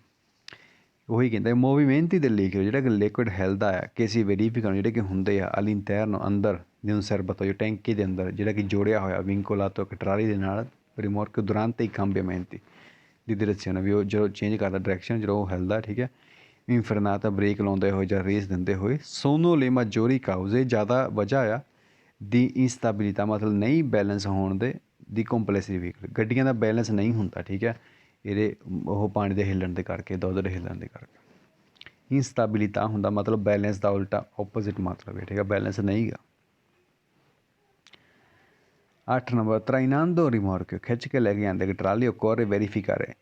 ਉਹੀ ਕਹਿੰਦਾ movimenti del liquido ਜਿਹੜਾ ਕਿ ਲਿਕੁਇਡ ਹਿੱਲਦਾ ਆ ਕਿ ਅਸੀਂ ਵੈਰੀਫਿਕੇਸ਼ਨ ਜਿਹੜੇ ਕਿ ਹੁੰਦੇ ਆ all'interno ਅੰਦਰ di un serbatoio ਟੈਂਕੀ ਦੇ ਅੰਦਰ ਜਿਹੜਾ ਕਿ ਜੋੜਿਆ ਹੋਇਆ ਵਿੰਕੋਲਾਤੋ ਇੱਕ ਟਰਾਲੀ ਦੇ ਨਾਲ rimorchio durante i cambiamenti the direction ਵੀ ਉਹ ਜਦੋਂ ਚੇਂਜ ਕਰਦਾ ਡਾਇਰੈਕਸ਼ਨ ਜਦੋਂ ਉਹ ਹਿੱਲਦਾ ਠੀਕ ਹੈ ਇੰਫਰਨਾਤਾ ਬ੍ਰੇਕ ਲਾਉਂਦੇ ਹੋਏ ਜਾਂ ਰੇਸ ਦਿੰਦੇ ਹੋਏ sono le maggiori cause ਜ਼ਿਆਦਾ ਵਜ੍ਹਾ ਆ ਦੀ ਇੰਸਟੈਬਿਲਿਟੀ ਮਤਲਬ ਨਹੀਂ ਬੈਲੈਂਸ ਹੋਣ ਦੀ ਕੰਪਲੈਕਸਿਟੀ ਵਹੀਕਲ ਗੱਡੀਆਂ ਦਾ ਬੈਲੈਂਸ ਨਹੀਂ ਹੁੰਦਾ ਠੀਕ ਹੈ ਇਹਦੇ ਉਹ ਪਾਣੀ ਦੇ ਹਿੱਲਣ ਦੇ ਕਰਕੇ ਦੁੱਧ ਦੇ ਹਿੱਲਣ ਦੇ ਕਰਕੇ ਇੰਸਟੈਬਿਲਿਟੀ ਹੁੰਦਾ ਮਤਲਬ ਬੈਲੈਂਸ ਦਾ ਉਲਟਾ ਓਪੋਜ਼ਿਟ ਮਤਲਬ ਹੈ ਠੀਕ ਹੈ ਬੈਲੈਂਸ ਨਹੀਂ ਗਾ 8 ਨੰਬਰ trainando rimorchio ਖਿੱਚ ਕੇ ਲੈ ਕੇ ਜਾਂਦੇ ਕਿ ਟਰਾਲੀ occorre verificare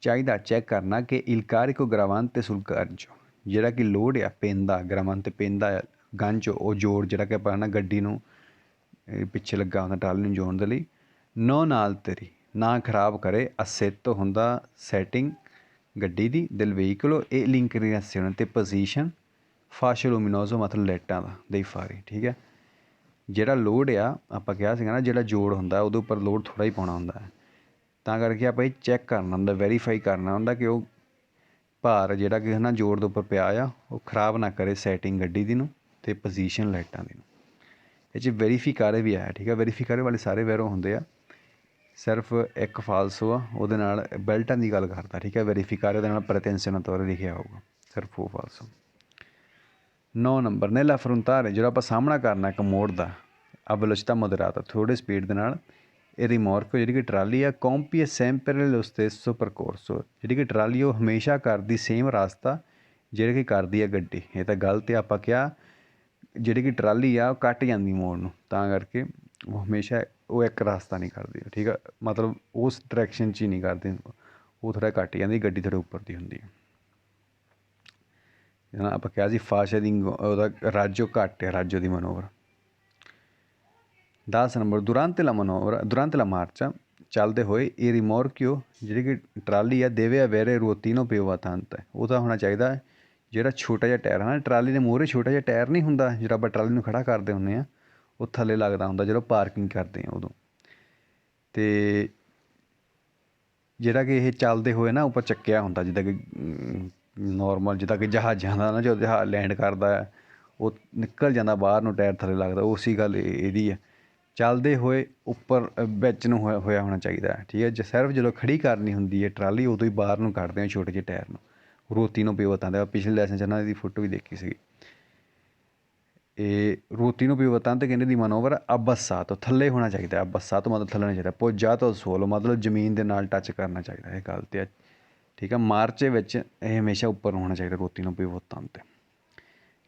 ਚਾਹੀਦਾ ਚੈੱਕ ਕਰਨਾ ਕਿ il carico gravante sul gancio ਜਿਹੜਾ ਕਿ ਲੋਡ ਆ ਪੈਂਦਾ ਗਰਾਵਾਂਤੇ ਪੈਂਦਾ ਗੰਜ ਉਹ ਜੋੜ ਜਿਹੜਾ ਕਿ ਆਪਾਂ ਨਾ ਗੱਡੀ ਨੂੰ ਪਿੱਛੇ ਲੱਗਾ ਹੁੰਦਾ ਟਰਾਲੀ ਨੂੰ ਜੋੜਨ ਦੇ ਲਈ non alteri ਨਾ ਖਰਾਬ ਕਰੇ assetto ਹੁੰਦਾ ਸੈਟਿੰਗ ਗੱਡੀ ਦੀ del veicolo e l'inclinazione ਤੇ ਪੋਜੀਸ਼ਨ fascio luminoso ਮਤਲਬ ਲਾਈਟਾਂ ਦਾ ਦਈ ਫਾਰੀ ਠੀਕ ਹੈ ਜਿਹੜਾ ਲੋਡ ਆ ਆਪਾਂ ਕਿਹਾ ਸੀਗਾ ਨਾ ਜਿਹੜਾ ਜੋੜ ਹੁੰਦਾ ਉਹਦੇ ਉੱਪਰ ਲੋਡ ਥੋੜ੍ਹਾ ਹੀ ਪਾਉਣਾ ਹੁੰਦਾ ਹੈ ਤਾਂ ਕਰਕੇ ਆਪਾਂ ਇਹ ਚੈੱਕ ਕਰਨਾ ਹੁੰਦਾ ਵੈਰੀਫਾਈ ਕਰਨਾ ਹੁੰਦਾ ਕਿ ਉਹ ਭਾਰ ਜਿਹੜਾ ਕਿ ਹੈ ਨਾ ਜੋੜ ਦੇ ਉੱਪਰ ਪਿਆ ਆ ਉਹ ਖ਼ਰਾਬ ਨਾ ਕਰੇ ਸੈਟਿੰਗ ਗੱਡੀ ਦੀ ਨੂੰ ਅਤੇ ਪੋਜੀਸ਼ਨ ਲਾਈਟਾਂ ਦੀ ਨੂੰ ਇਹ 'ਚ ਵੈਰੀਫਿਕਾਰੇ ਵੀ ਆਇਆ ਠੀਕ ਹੈ ਵੈਰੀਫਿਕਾਰੇ ਵਾਲੇ ਸਾਰੇ ਵੈਰੋ ਹੁੰਦੇ ਆ ਸਿਰਫ ਇੱਕ ਫਾਲਸੋ ਆ ਉਹਦੇ ਨਾਲ ਬੈਲਟਾਂ ਦੀ ਗੱਲ ਕਰਦਾ ਠੀਕ ਹੈ ਵੈਰੀਫਿਕਾਰੇ ਦੇ ਨਾਲ ਪ੍ਰਤੈਂਸ਼ਨ ਤੌਰ ਲਿਖਿਆ ਹੋਊਗਾ ਸਿਰਫ ਉਹ ਫਾਲਸੋ 9 ਨੰਬਰ nella affrontare ਜਦੋਂ ਆਪਾਂ ਸਾਹਮਣਾ ਕਰਨਾ ਇੱਕ ਮੋੜ ਦਾ ਆ velocità moderata ਥੋੜ੍ਹੇ ਸਪੀਡ ਦੇ ਨਾਲ ਇਹ rimorchio ਜਿਹੜੀ ਕਿ ਟਰਾਲੀ ਆ compie sempre lo stesso percorso ਜਿਹੜੀ ਕਿ ਟਰਾਲੀ ਉਹ ਹਮੇਸ਼ਾ ਕਰਦੀ ਸੇਮ ਰਾਸਤਾ ਜਿਹੜੇ ਕਿ ਕਰਦੀ ਆ ਗੱਡੀ ਇਹ ਤਾਂ ਗਲਤ ਆ ਆਪਾਂ ਕਿਹਾ ਜਿਹੜੀ ਕਿ ਟਰਾਲੀ ਆ ਉਹ ਕੱਟ ਜਾਂਦੀ ਮੋੜ ਨੂੰ ਤਾਂ ਕਰਕੇ ਉਹ ਹਮੇਸ਼ਾ ਉਹ ਇੱਕ ਰਸਤਾ ਨਹੀਂ ਕਰਦੀ ਠੀਕ ਆ ਮਤਲਬ ਉਸ ਡਾਇਰੈਕਸ਼ਨ 'ਚ ਹੀ ਨਹੀਂ ਕਰਦੀ ਉਹ ਥੋੜ੍ਹਾ ਕੱਟ ਜਾਂਦੀ ਗੱਡੀ ਥੋੜ੍ਹੇ ਉੱਪਰ ਦੀ ਹੁੰਦੀ ਹੈ ਆਪਾਂ ਕਿਹਾ ਸੀ ਫਾਸ਼ਾ ਦੀ ਉਹਦਾ ਰਾਜੋ ਘੱਟ ਹੈ ਰਾਜੋ ਦੀ ਮਨੋਵਰ 10 ਨੰਬਰ durante la marcia ਚੱਲਦੇ ਹੋਏ ਇਹ rimorchio ਜਿਹੜੀ ਕਿ ਟਰਾਲੀ ਆ deve avere ruotino più avanti ਉਹਦਾ ਹੋਣਾ ਚਾਹੀਦਾ ਜਿਹੜਾ ਛੋਟਾ ਜਿਹਾ ਟਾਇਰ ਹੈ ਨਾ, ਟਰਾਲੀ ਦੇ ਮੂਹਰੇ ਛੋਟਾ ਜਿਹਾ ਟਾਇਰ ਨਹੀਂ ਹੁੰਦਾ, ਜਿਹੜਾ ਆਪਾਂ ਟਰਾਲੀ ਨੂੰ ਖੜਾ ਕਰਦੇ ਹੁੰਦੇ ਹਾਂ, ਉਹ ਥੱਲੇ ਲੱਗਦਾ ਹੁੰਦਾ ਜਦੋਂ ਪਾਰਕਿੰਗ ਕਰਦੇ ਹਾਂ ਉਦੋਂ। ਅਤੇ ਜਿਹੜਾ ਕਿ ਇਹ ਚੱਲਦੇ ਹੋਏ ਨਾ ਉੱਪਰ ਚੱਕਿਆ ਹੁੰਦਾ, ਜਿੱਦਾਂ ਕਿ ਨੋਰਮਲ ਜਿੱਦਾਂ ਕਿ ਜਹਾਜ਼ਾਂ ਦਾ ਨਾ, ਜਦੋਂ ਜਹਾਜ਼ ਲੈਂਡ ਕਰਦਾ ਹੈ ਉਹ ਨਿਕਲ ਜਾਂਦਾ ਬਾਹਰ ਨੂੰ, ਟਾਇਰ ਥੱਲੇ ਲੱਗਦਾ, ਉਸੀ ਗੱਲ ਇਹਦੀ ਹੈ। ਚੱਲਦੇ ਹੋਏ ਉੱਪਰ ਵਿੱਚ ਨੂੰ ਹੋਇਆ ਹੋਣਾ ਚਾਹੀਦਾ ਹੈ, ਠੀਕ ਹੈ। ਜੇ ਸਿਰਫ ਜਦੋਂ ਖੜੀ ਕਰਨੀ ਹੁੰਦੀ ਹੈ ਟਰਾਲੀ, ਉਦੋਂ ਹੀ ਬਾਹਰ ਨੂੰ ਕੱਢਦੇ ਹਾਂ ਛੋਟੇ ਜਿਹੇ ਟਾਇਰ ਨੂੰ, ਰੋਤੀ ਨੂੰ ਪਿਵਟ ਆਉਂਦਾ। ਪਿਛਲੇ ਲੈਸਨ 'ਚ ਇਹਨਾਂ ਦੀ ਫੋਟੋ ਵੀ ਦੇਖੀ ਸੀਗੀ। ਇਹ ਰੋਤੀ ਨੂੰ ਪਿਵਟ ਆਉਂਦੇ ਕਹਿੰਦੇ ਦੀ ਮਨੋਵਰ ਅਬਸਾਤੋ, ਥੱਲੇ ਹੋਣਾ ਚਾਹੀਦਾ। ਅਬਸਾਤੋ ਮਤਲਬ ਥੱਲੇ ਹੋਣਾ ਚਾਹੀਦਾ। ਪੋਜਾਤੋ ਸੋਲੋ ਮਤਲਬ ਜ਼ਮੀਨ ਦੇ ਨਾਲ ਟੱਚ ਕਰਨਾ ਚਾਹੀਦਾ, ਇਹ ਗੱਲ 'ਤੇ ਠੀਕ ਹੈ। ਮਾਰਚ ਵਿੱਚ ਇਹ ਹਮੇਸ਼ਾ ਉੱਪਰ ਹੋਣਾ ਚਾਹੀਦਾ ਰੋਤੀ ਨੂੰ ਪਿਵਟ ਆਉਂਦੇ।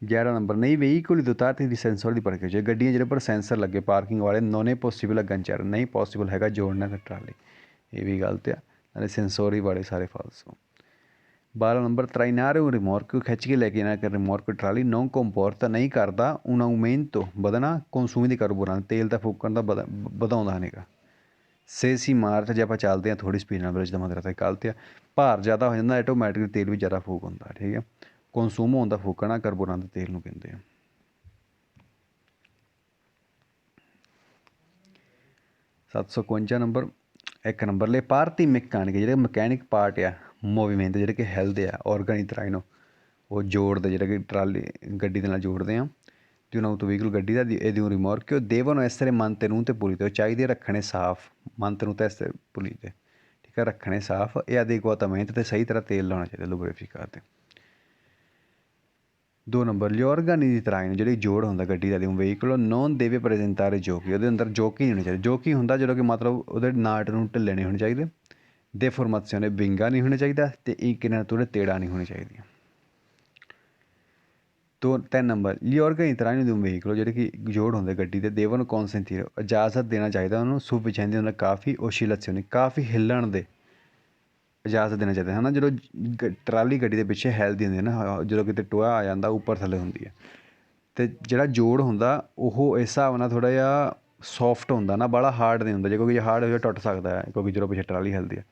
11 ਨੰਬਰ ਨਹੀਂ ਵਹੀਕਲ ਦੋਤਾਤੀ ਦੀ ਸੈਂਸਰ ਦੀ ਪਰਖ ਜੇ ਗੱਡੀਆਂ ਜਿਹੜੇ ਪਰ ਸੈਂਸਰ ਲੱਗੇ ਪਾਰਕਿੰਗ ਵਾਲੇ ਨੋਨੇ ਪੋਸੀਬਲ ਲੱਗਣ ਚਾਹ ਰਹੇ, ਨਹੀਂ ਪੋਸੀਬਲ ਹੈਗਾ ਜੋੜਨਾ ਟਰਾਲੀ, ਇਹ ਵੀ ਗਲਤ ਆ। ਨਾਲੇ ਸੈਂਸੋਰ ਹੀ ਵਾਲੇ ਸਾਰੇ ਫਾਲਸ। 12 ਨੰਬਰ ਤਰਾਈਨਾਰੇ ਰਿਮੋਰਕ ਖਿੱਚ ਕੇ ਲੈ ਕੇ ਜਾਣਾ, ਕਿ ਰਿਮੋਰਕ ਟਰਾਲੀ ਨੋ ਕੰਪੋਰਟ ਨਹੀਂ ਕਰਦਾ un aumento ਵਧਣਾ ਕੰਸੂਮ ਦੀ ਕਾਰਬੋਰਾਂ ਤੇਲ ਦਾ ਫੂਕਣ ਦਾ ਵਧਾਉਂਦਾ ਨੇਗਾ। ਸੇਸੀ ਮਾਰਚ ਜੇ ਆਪਾਂ ਚੱਲਦੇ ਹਾਂ ਥੋੜ੍ਹੀ ਸਪੀਡ ਨਾਲ, ਬ੍ਰਿਜ ਦਾ ਮਤਲਬ ਤਾਂ ਗਲਤ ਆ। ਭਾਰ ਜ਼ਿਆਦਾ ਹੋ ਜਾਂਦਾ, ਆਟੋਮੈਟਿਕ ਤੇਲ ਵੀ ਜ਼ਿਆਦਾ ਫੂਕ ਹੁੰਦਾ, ਠੀਕ ਹੈ। ਕੰਸੂਮ ਹੋਣ ਦਾ ਫੂਕਣਾ ਕਾਰਬੋਰਾਂ ਦੇ ਤੇਲ ਨੂੰ ਕਹਿੰਦੇ ਆ। 751 ਨੰਬਰ 1 ਨੰਬਰ ਲਈ ਭਾਰਤੀ ਮਕੈਨਿਕ ਜਿਹੜੇ ਮਕੈਨਿਕ ਪਾਰਟ ਆ ਮੂਵਮੈਂਟ ਜਿਹੜੇ ਕਿ ਹਿਲਦੇ ਆ ਔਰਗਨ ਤਰਾਈਨੋ, ਉਹ ਜੋੜਦੇ ਜਿਹੜੇ ਕਿ ਟਰਾਲੀ ਗੱਡੀ ਦੇ ਨਾਲ ਜੋੜਦੇ ਆ। ਅਤੇ ਉਹਨਾਂ ਤੋਂ ਵਹੀਕਲ ਗੱਡੀ ਦਾ ਇਹਦੀ ਰਿਮੋਰਕ ਕਿ ਉਹ ਦੇਵਨ ਨੂੰ ਇਸ ਤਰ੍ਹਾਂ ਮਨ ਤੇ ਨੂੰ ਤੇ ਪੁਲੀ ਤੇ ਚਾਹੀਦੇ ਰੱਖਣੇ ਸਾਫ਼, ਮਨ ਤੇ ਨੂੰ ਤਾਂ ਇਸ ਪੁਲੀ ਤੇ, ਠੀਕ ਹੈ, ਰੱਖਣੇ ਸਾਫ਼। ਇਹ ਅਧਿਕਵਤ ਮਿਹਨਤ ਅਤੇ ਸਹੀ ਤਰ੍ਹਾਂ ਤੇਲ ਲਾਉਣਾ ਚਾਹੀਦਾ ਲੁਬਰੀਫਿਕਰ 'ਤੇ। 2 ਨੰਬਰ ਲਿਓਰਗਾਨੀ ਦੀ ਤਰਾਈਨ ਜਿਹੜੀ ਜੋੜ ਹੁੰਦਾ ਗੱਡੀ ਦਾ ਵਹੀਕਲ ਨੋਨ ਦੇਵੇ ਪ੍ਰੈਜੈਂਟਾਰੇ ਜੋਕੀ, ਉਹਦੇ ਅੰਦਰ ਜੋਕੀ ਨਹੀਂ ਹੋਣੀ ਚਾਹੀਦੀ। ਜੋਕੀ ਹੁੰਦਾ ਜਦੋਂ ਕਿ ਮਤਲਬ ਉਹਦੇ ਨਾਟ ਨੂੰ ਢਿੱਲੇ ਨਹੀਂ ਹੋਣੇ ਚਾਹੀਦੇ। ਦੇਫੋਰਮੇਸ਼ਨ ਵਿੰਗਾ ਨਹੀਂ ਹੋਣਾ ਚਾਹੀਦਾ, ਅਤੇ ਇੱਕ ਇਹਨਾਂ ਥੋੜ੍ਹੇ ਤੇੜਾ ਨਹੀਂ ਹੋਣੀ ਚਾਹੀਦੀਆਂ। 3 ਨੰਬਰ ਲਿਓਰਗਾਨੀ ਤਰਾਈਨ ਦੇ ਵਹੀਕਲ ਜਿਹੜੇ ਕਿ ਜੋੜ ਹੁੰਦੇ ਗੱਡੀ ਦੇ ਦੇਵਨ ਨੂੰ ਕੌਨਸੈਂਟੀਰ ਇਜਾਜ਼ਤ ਦੇਣਾ ਚਾਹੀਦਾ ਉਹਨੂੰ, ਸੁਵਿਚੈਂਦੀ ਉਹਨਾਂ ਕਾਫੀ ਓਸੀਲੇਸ਼ਨ ਕਾਫੀ ਹਿੱਲਣ ਦੇ ਇਜਾਜ਼ਤ ਦੇਣਾ ਚਾਹੀਦਾ ਹੈ ਨਾ। ਜਦੋਂ ਟਰਾਲੀ ਗੱਡੀ ਦੇ ਪਿੱਛੇ ਹਿਲਦੀ ਹੁੰਦੀ ਹੈ ਨਾ, ਜਦੋਂ ਕਿਤੇ ਟੋਆ ਆ ਜਾਂਦਾ ਉੱਪਰ ਥੱਲੇ ਹੁੰਦੀ ਹੈ, ਅਤੇ ਜਿਹੜਾ ਜੋੜ ਹੁੰਦਾ ਉਹ ਇਸ ਹਿਸਾਬ ਨਾਲ ਥੋੜ੍ਹਾ ਜਿਹਾ ਸੋਫਟ ਹੁੰਦਾ ਨਾ, ਬਾਹਲਾ ਹਾਰਡ ਨਹੀਂ ਹੁੰਦਾ। ਜੇ ਕੋਈ ਹਾਰਡ ਹੋ ਜਾਵੇ ਟੁੱਟ ਸਕਦਾ ਹੈ, ਕਿਉਂਕਿ ਜਦੋਂ ਪਿੱਛੇ ਟਰਾਲੀ ਹਿਲਦੀ ਹੈ,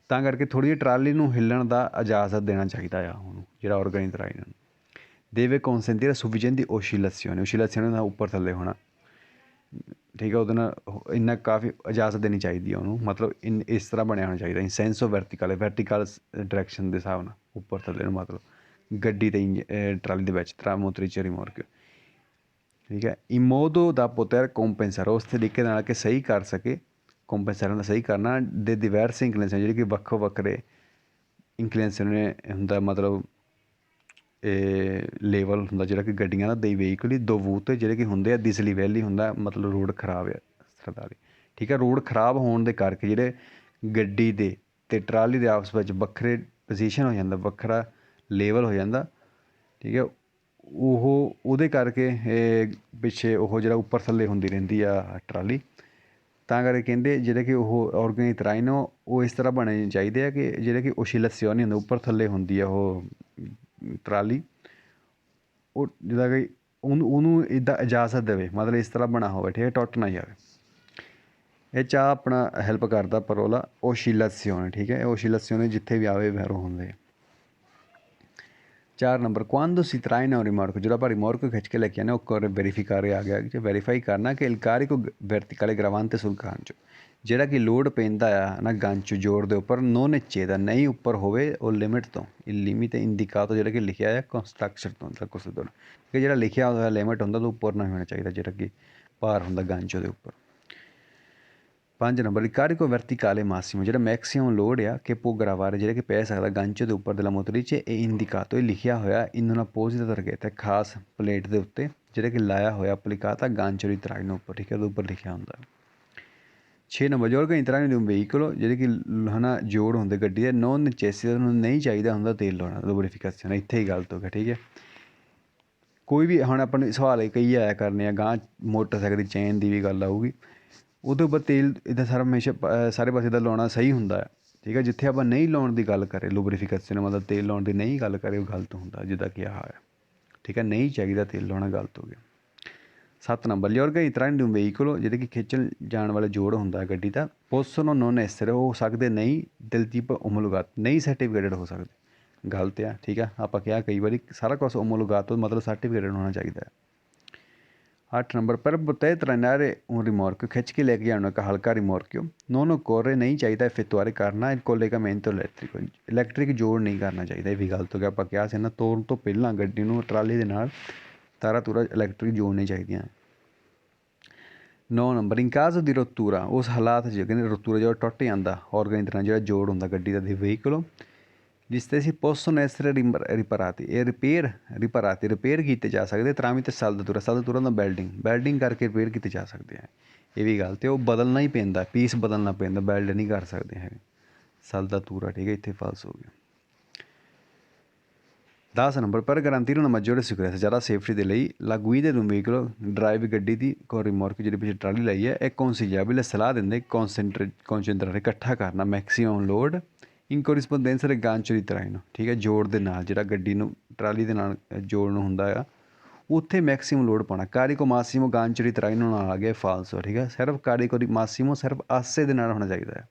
ਤਾਂ ਕਰਕੇ ਥੋੜ੍ਹੀ ਜਿਹੀ ਟਰਾਲੀ ਨੂੰ ਹਿੱਲਣ ਦਾ ਇਜਾਜ਼ਤ ਦੇਣਾ ਚਾਹੀਦਾ ਆ ਉਹਨੂੰ, ਜਿਹੜਾ ਔਰਗਨੀ ਤਰਾਈ ਨੂੰ ਦੇਵੇ ਕੌਨਸੈਂਟੀਰ ਸੁਵਿਚੈਂਦੀ ਓਸੀਲੇਸ਼ਨ ਦਾ ਉੱਪਰ ਥੱਲੇ ਹੋਣਾ, ਠੀਕ ਹੈ। ਉਹਦੇ ਨਾਲ ਇੰਨਾ ਕਾਫੀ ਇਜਾਜ਼ਤ ਦੇਣੀ ਚਾਹੀਦੀ ਹੈ ਉਹਨੂੰ, ਮਤਲਬ ਇਸ ਤਰ੍ਹਾਂ ਬਣਿਆ ਹੋਣਾ ਚਾਹੀਦਾ ਸੈਂਸ ਆਫ ਵਰਟੀਕਲ ਡਾਇਰੈਕਸ਼ਨ ਦੇ ਹਿਸਾਬ ਨਾਲ ਉੱਪਰ ਥੱਲੇ ਨੂੰ, ਮਤਲਬ ਗੱਡੀ ਅਤੇ ਟਰਾਲੀ ਦੇ ਵਿੱਚ ਤਰਾਮੋਤਰੀ ਰਿਮੋਰਕ, ਠੀਕ ਹੈ। ਇਮੋਦੋ ਦਾ ਪੁੱਤਰ ਕੰਪੈਂਸਰ ਉਸ ਤਰੀਕੇ ਨਾਲ ਕਿ ਸਹੀ ਕਰ ਸਕੇ, ਕੰਪੈਂਸਰਾਂ ਦਾ ਸਹੀ ਕਰਨਾ ਦੇ ਦਿਵੈਰਸ ਇੰਕਲੈਂਸ਼ਨ ਜਿਹੜੀ ਕਿ ਵੱਖੋ ਵੱਖਰੇ ਇੰਕਲੈਂਸ਼ਨ ਨੇ ਹੁੰਦਾ, ਮਤਲਬ ਇਹ ਲੇਵਲ ਹੁੰਦਾ ਜਿਹੜਾ ਕਿ ਗੱਡੀਆਂ ਦਾ ਦੇ ਵਹੀਕਲ ਦੋ ਬੂਤ ਜਿਹੜੇ ਕਿ ਹੁੰਦੇ ਆ ਦਿਸਲੀ ਵੈਲੀ ਹੁੰਦਾ, ਮਤਲਬ ਰੋਡ ਖਰਾਬ ਆ ਸਰਦਾਰੀ, ਠੀਕ ਹੈ। ਰੋਡ ਖਰਾਬ ਹੋਣ ਦੇ ਕਰਕੇ ਜਿਹੜੇ ਗੱਡੀ ਦੇ ਅਤੇ ਟਰਾਲੀ ਦੇ ਆਪਸ ਵਿੱਚ ਵੱਖਰੇ ਪੋਜੀਸ਼ਨ ਹੋ ਜਾਂਦਾ, ਵੱਖਰਾ ਲੇਵਲ ਹੋ ਜਾਂਦਾ, ਠੀਕ ਹੈ। ਉਹਦੇ ਕਰਕੇ ਇਹ ਪਿੱਛੇ ਉਹ ਜਿਹੜਾ ਉੱਪਰ ਥੱਲੇ ਹੁੰਦੀ ਰਹਿੰਦੀ ਆ ਟਰਾਲੀ, ਤਾਂ ਕਰਕੇ ਕਹਿੰਦੇ ਜਿਹੜੇ ਕਿ ਉਹ ਔਰਗਨੀ ਤਰਾਈਨ ਉਹ ਇਸ ਤਰ੍ਹਾਂ ਬਣੇ ਚਾਹੀਦੇ ਆ ਕਿ ਜਿਹੜੇ ਕਿ ਓਸੀਲੇਸ਼ਨ ਨਹੀਂ ਹੁੰਦਾ, ਉੱਪਰ ਥੱਲੇ ਹੁੰਦੀ ਆ ਉਹ ਟਰਾਲੀ, ਉਹ ਜਿੱਦਾਂ ਕਿ ਉਹਨੂੰ ਇੱਦਾਂ ਇਜਾਜ਼ਤ ਦੇਵੇ, ਮਤਲਬ ਇਸ ਤਰ੍ਹਾਂ ਬਣਾ ਹੋਵੇ, ਠੀਕ ਹੈ, ਟੁੱਟ ਨਾ ਜਾਵੇ। ਇਹ ਚਾਹ ਆਪਣਾ ਹੈਲਪ ਕਰਦਾ ਪਰੋਲਾ ਓਸੀਲੇਸ਼ਨ, ਠੀਕ ਹੈ। ਓਸੀਲੇਸ਼ਨ ਜਿੱਥੇ ਵੀ ਆਵੇ ਵੈਰੋ ਹੁੰਦੇ। 4 ਨੰਬਰ ਕੁਆਂਦੋ ਸੀ ਤਰਾਈਨ ਰਿਮੋਰਕ ਜਦੋਂ ਆਪਾਂ ਰਿਮੋਰਕ ਖਿੱਚ ਕੇ ਲੈ ਕੇ ਆਉਂਦੇ ਉਹ ਵੈਰੀਫਾਈ ਆ ਗਿਆ ਕਿ ਵੈਰੀਫਾਈ ਕਰਨਾ ਕਿ ਇਲਕਾਰੀ ਕੋ ਵਰਟੀਕਲੇ ਗਰਾਵਾਂਤੇ ਸੁਲ ਗਾਂਚੋ, ਜਿਹੜਾ ਕਿ ਲੋਡ ਪੈਂਦਾ ਆ ਨਾ ਗਾਂਚੋ ਜੋੜ ਦੇ ਉੱਪਰ ਨੋ ਨੀਚੇ ਦਾ ਨਹੀਂ ਉੱਪਰ ਹੋਵੇ ਉਹ ਲਿਮਿਟ ਤੋਂ, ਲਿਮਿਟ ਇੰਡੀਕਾਟੋ ਜਿਹੜਾ ਕਿ ਲਿਖਿਆ ਹੈ ਕੰਸਟਰਕਸ਼ਨ ਤੋਂ ਕੁਛ ਤੋਂ, ਕਿ ਜਿਹੜਾ ਲਿਖਿਆ ਹੋਇਆ ਲਿਮਿਟ ਹੁੰਦਾ ਤਾਂ ਉੱਪਰ ਨਾ ਹੋਣਾ ਚਾਹੀਦਾ ਜਿਹੜਾ ਕਿ ਭਾਰ ਹੁੰਦਾ ਗਾਂਚੋ ਦੇ ਉੱਪਰ। 5 ਨੰਬਰ ਕਾਰਿਕੋ ਵਰਟੀਕਾਲੇ ਮਾਸੀਮੋ ਜਿਹੜਾ ਮੈਕਸੀਮਮ ਲੋਡ ਆ ਕਿ ਪੋਗਰਾਵਾਰ ਜਿਹੜੇ ਕਿ ਪੈ ਸਕਦਾ ਗਾਂਚੋ ਦੇ ਉੱਪਰ ਦੇ ਮੋਤਰੀ 'ਚ ਇਹ ਇੰਡੀਕਾਟੋ ਇਹ ਲਿਖਿਆ ਹੋਇਆ ਇਹਨਾਂ ਨਾਲ ਪੋਜ਼ਿਟਿਵ ਕਰਕੇ ਅਤੇ ਖਾਸ ਪਲੇਟ ਦੇ ਉੱਤੇ ਜਿਹੜੇ ਕਿ ਲਾਇਆ ਹੋਇਆ ਪਲਿਕਾਤਾ ਗਾਂਚੋ ਦੀ ਤਰਾਈ ਨੂੰ ਉੱਪਰ, ਠੀਕ ਹੈ, ਉਹਦੇ ਉੱਪਰ ਲਿਖਿਆ ਹੁੰਦਾ। 6 ਨੰਬਰ ਜੋੜ ਕਈ ਤਰ੍ਹਾਂ ਦੇ ਵਹੀਕਲ ਜਿਹੜੇ ਕਿ ਹੈ ਨਾ ਜੋੜ ਹੁੰਦੇ ਗੱਡੀ ਦੇ ਨੋਨ ਨਚੇਸੀ ਨੂੰ ਨਹੀਂ ਚਾਹੀਦਾ ਹੁੰਦਾ ਤੇਲ ਲਾਉਣਾ ਲੁਬਰੀਫਿਕੇਸ਼ਨ, ਇੱਥੇ ਹੀ ਗਲਤ ਹੋ ਗਿਆ, ਠੀਕ ਹੈ। ਕੋਈ ਵੀ ਹੁਣ ਆਪਾਂ ਨੂੰ ਸਵਾਲ ਕਈ ਆਇਆ ਕਰਨੇ ਆ, ਗਾਂਹ ਮੋਟਰਸਾਈਕਲ ਦੀ ਚੇਨ ਦੀ ਵੀ ਗੱਲ ਆਊਗੀ, ਉਹਦੇ ਉੱਪਰ ਤੇਲ ਇੱਦਾਂ ਸਾਰਾ ਹਮੇਸ਼ਾ ਸਾਰੇ ਪਾਸੇ ਦਾ ਲਾਉਣਾ ਸਹੀ ਹੁੰਦਾ ਹੈ, ਠੀਕ ਹੈ। ਜਿੱਥੇ ਆਪਾਂ ਨਹੀਂ ਲਾਉਣ ਦੀ ਗੱਲ ਕਰੇ ਲੁਬਰੀਫਿਕੇਸ਼ਨ ਮਤਲਬ ਤੇਲ ਲਾਉਣ ਦੀ ਨਹੀਂ ਗੱਲ ਕਰੇ ਉਹ ਗਲਤ ਹੁੰਦਾ, ਜਿੱਦਾਂ ਕਿ ਆਹ ਹੈ, ਠੀਕ ਹੈ, ਨਹੀਂ ਚਾਹੀਦਾ ਤੇਲ ਲਾਉਣਾ, ਗਲਤ ਹੋ ਗਿਆ। 7 ਨੰਬਰ ਲਿਓਰਗਾ ਇਸ ਤਰ੍ਹਾਂ ਦੇ ਵਹੀਕਲ ਜਿਹੜੇ ਕਿ ਖਿੱਚਣ ਜਾਣ ਵਾਲਾ ਜੋੜ ਹੁੰਦਾ ਗੱਡੀ ਦਾ ਪੋਸੋਨੋ ਨੋਨ ਐਸਰ ਹੋ ਸਕਦੇ ਨਹੀਂ ਦਿਲਚੀਪ ਉਮਲਗਤ ਨਹੀਂ ਸਰਟੀਫਿਕੇਟਡ ਹੋ ਸਕਦੇ, गलत आ, ठीक है। आप क्या कई बार सारा कुछ ओमोलोगातो मतलब सर्टिफिकेट होना चाहिए। 8 नंबर पर बताए ट्रेनर un rimorchio खिंच के लेके जाने का हल्का रिमोर्कियो non occorre नहीं चाहिए effettuare करना il collegamento elettrico ਇਲੈਕਟ੍ਰਿਕ ਜੋੜ ਨਹੀਂ ਕਰਨਾ ਚਾਹੀਦਾ। ਇਹ ਵੀ ਗਲਤ ਹੋ ਗਿਆ। ਆਪਾਂ ਕਿਹਾ ਸੀ ਨਾ ਤੋਰਨ ਤੋਂ ਪਹਿਲਾਂ ਗੱਡੀ ਨੂੰ ਟਰਾਲੀ ਦੇ ਨਾਲ ਤਾਰਾਂ ਤੂਰਾਂ ਇਲੈਕਟ੍ਰਿਕ ਜੋੜਨੀਆਂ ਚਾਹੀਦੀਆਂ। 9 number in caso di rottura ਉਸ ਹਾਲਾਤ 'ਚ ਕਹਿੰਦੇ ਰੋਤੂਰਾ ਜਿਹੜਾ ਟੁੱਟ ਜਾਂਦਾ ਔਰਗਨ ਦੀ ਤਰ੍ਹਾਂ ਜਿਹੜਾ ਜੋੜ ਹੁੰਦਾ ਗੱਡੀ ਦਾ ਦੀ ਵਹੀਕਲ ਜਿਸ 'ਤੇ ਅਸੀਂ possono essere riparati ਇਹ ਰਿਪੇਅਰ ਕੀਤੇ ਜਾ ਸਕਦੇ tramite saldatura ਦਾ ਬੈਲਡਿੰਗ ਕਰਕੇ ਰਿਪੇਅਰ ਕੀਤੇ ਜਾ ਸਕਦੇ ਆ। ਇਹ ਵੀ ਗੱਲ ਤੇ ਉਹ ਬਦਲਣਾ ਹੀ ਪੈਂਦਾ, ਪੀਸ ਬਦਲਣਾ ਪੈਂਦਾ, ਬੈਲਡ ਨਹੀਂ ਕਰ ਸਕਦੇ ਹੈਗੇ। saldatura, ਠੀਕ ਹੈ, ਇੱਥੇ ਫਾਲਸ ਹੋ ਗਿਆ। 10 ਨੰਬਰ ਪਰ ਗਾਰੰਟੀ ਨੂੰ maggiore sicurezza ਜ਼ਿਆਦਾ ਸੇਫਟੀ ਦੇ ਲਈ la guida di un veicolo drive ਗੱਡੀ ਦੀ con remorchio ਜਿਹੜੀ ਪਿੱਛੇ ਟਰਾਲੀ ਲਾਈ ਹੈ ਇਹ consigliabile ਸਲਾਹ ਦਿੰਦੇ concentrare ਇਕੱਠਾ ਕਰਨਾ ਮੈਕਸੀਮਮ ਲੋਡ ਇਨ ਕੋਰਿਸਪੋਂਡੈਂਸ ਦੇ ਗਾਂਚੋ ਦੀ ਤਰ੍ਹਾਂ ਨੂੰ, ਠੀਕ ਹੈ, ਜੋੜ ਦੇ ਨਾਲ ਜਿਹੜਾ ਗੱਡੀ ਨੂੰ ਟਰਾਲੀ ਦੇ ਨਾਲ ਜੋੜਨ ਹੁੰਦਾ ਆ ਉੱਥੇ ਮੈਕਸੀਮਮ ਲੋਡ ਪਾਉਣਾ। ਕਾਰੀਕੋ ਮਾਸੀਮੋ ਗਾਂਚੋ ਦੀ ਤਰ੍ਹਾਂ ਨਾਲ ਆ ਗਿਆ ਫਾਲਸ, ਠੀਕ ਹੈ। ਸਿਰਫ ਕਾਰੀਕੋ ਦੀ ਮਾਸੀਮੋ ਸਿਰਫ ਆਸੇ ਦੇ ਨਾਲ ਹੋਣਾ ਚਾਹੀਦਾ ਹੈ।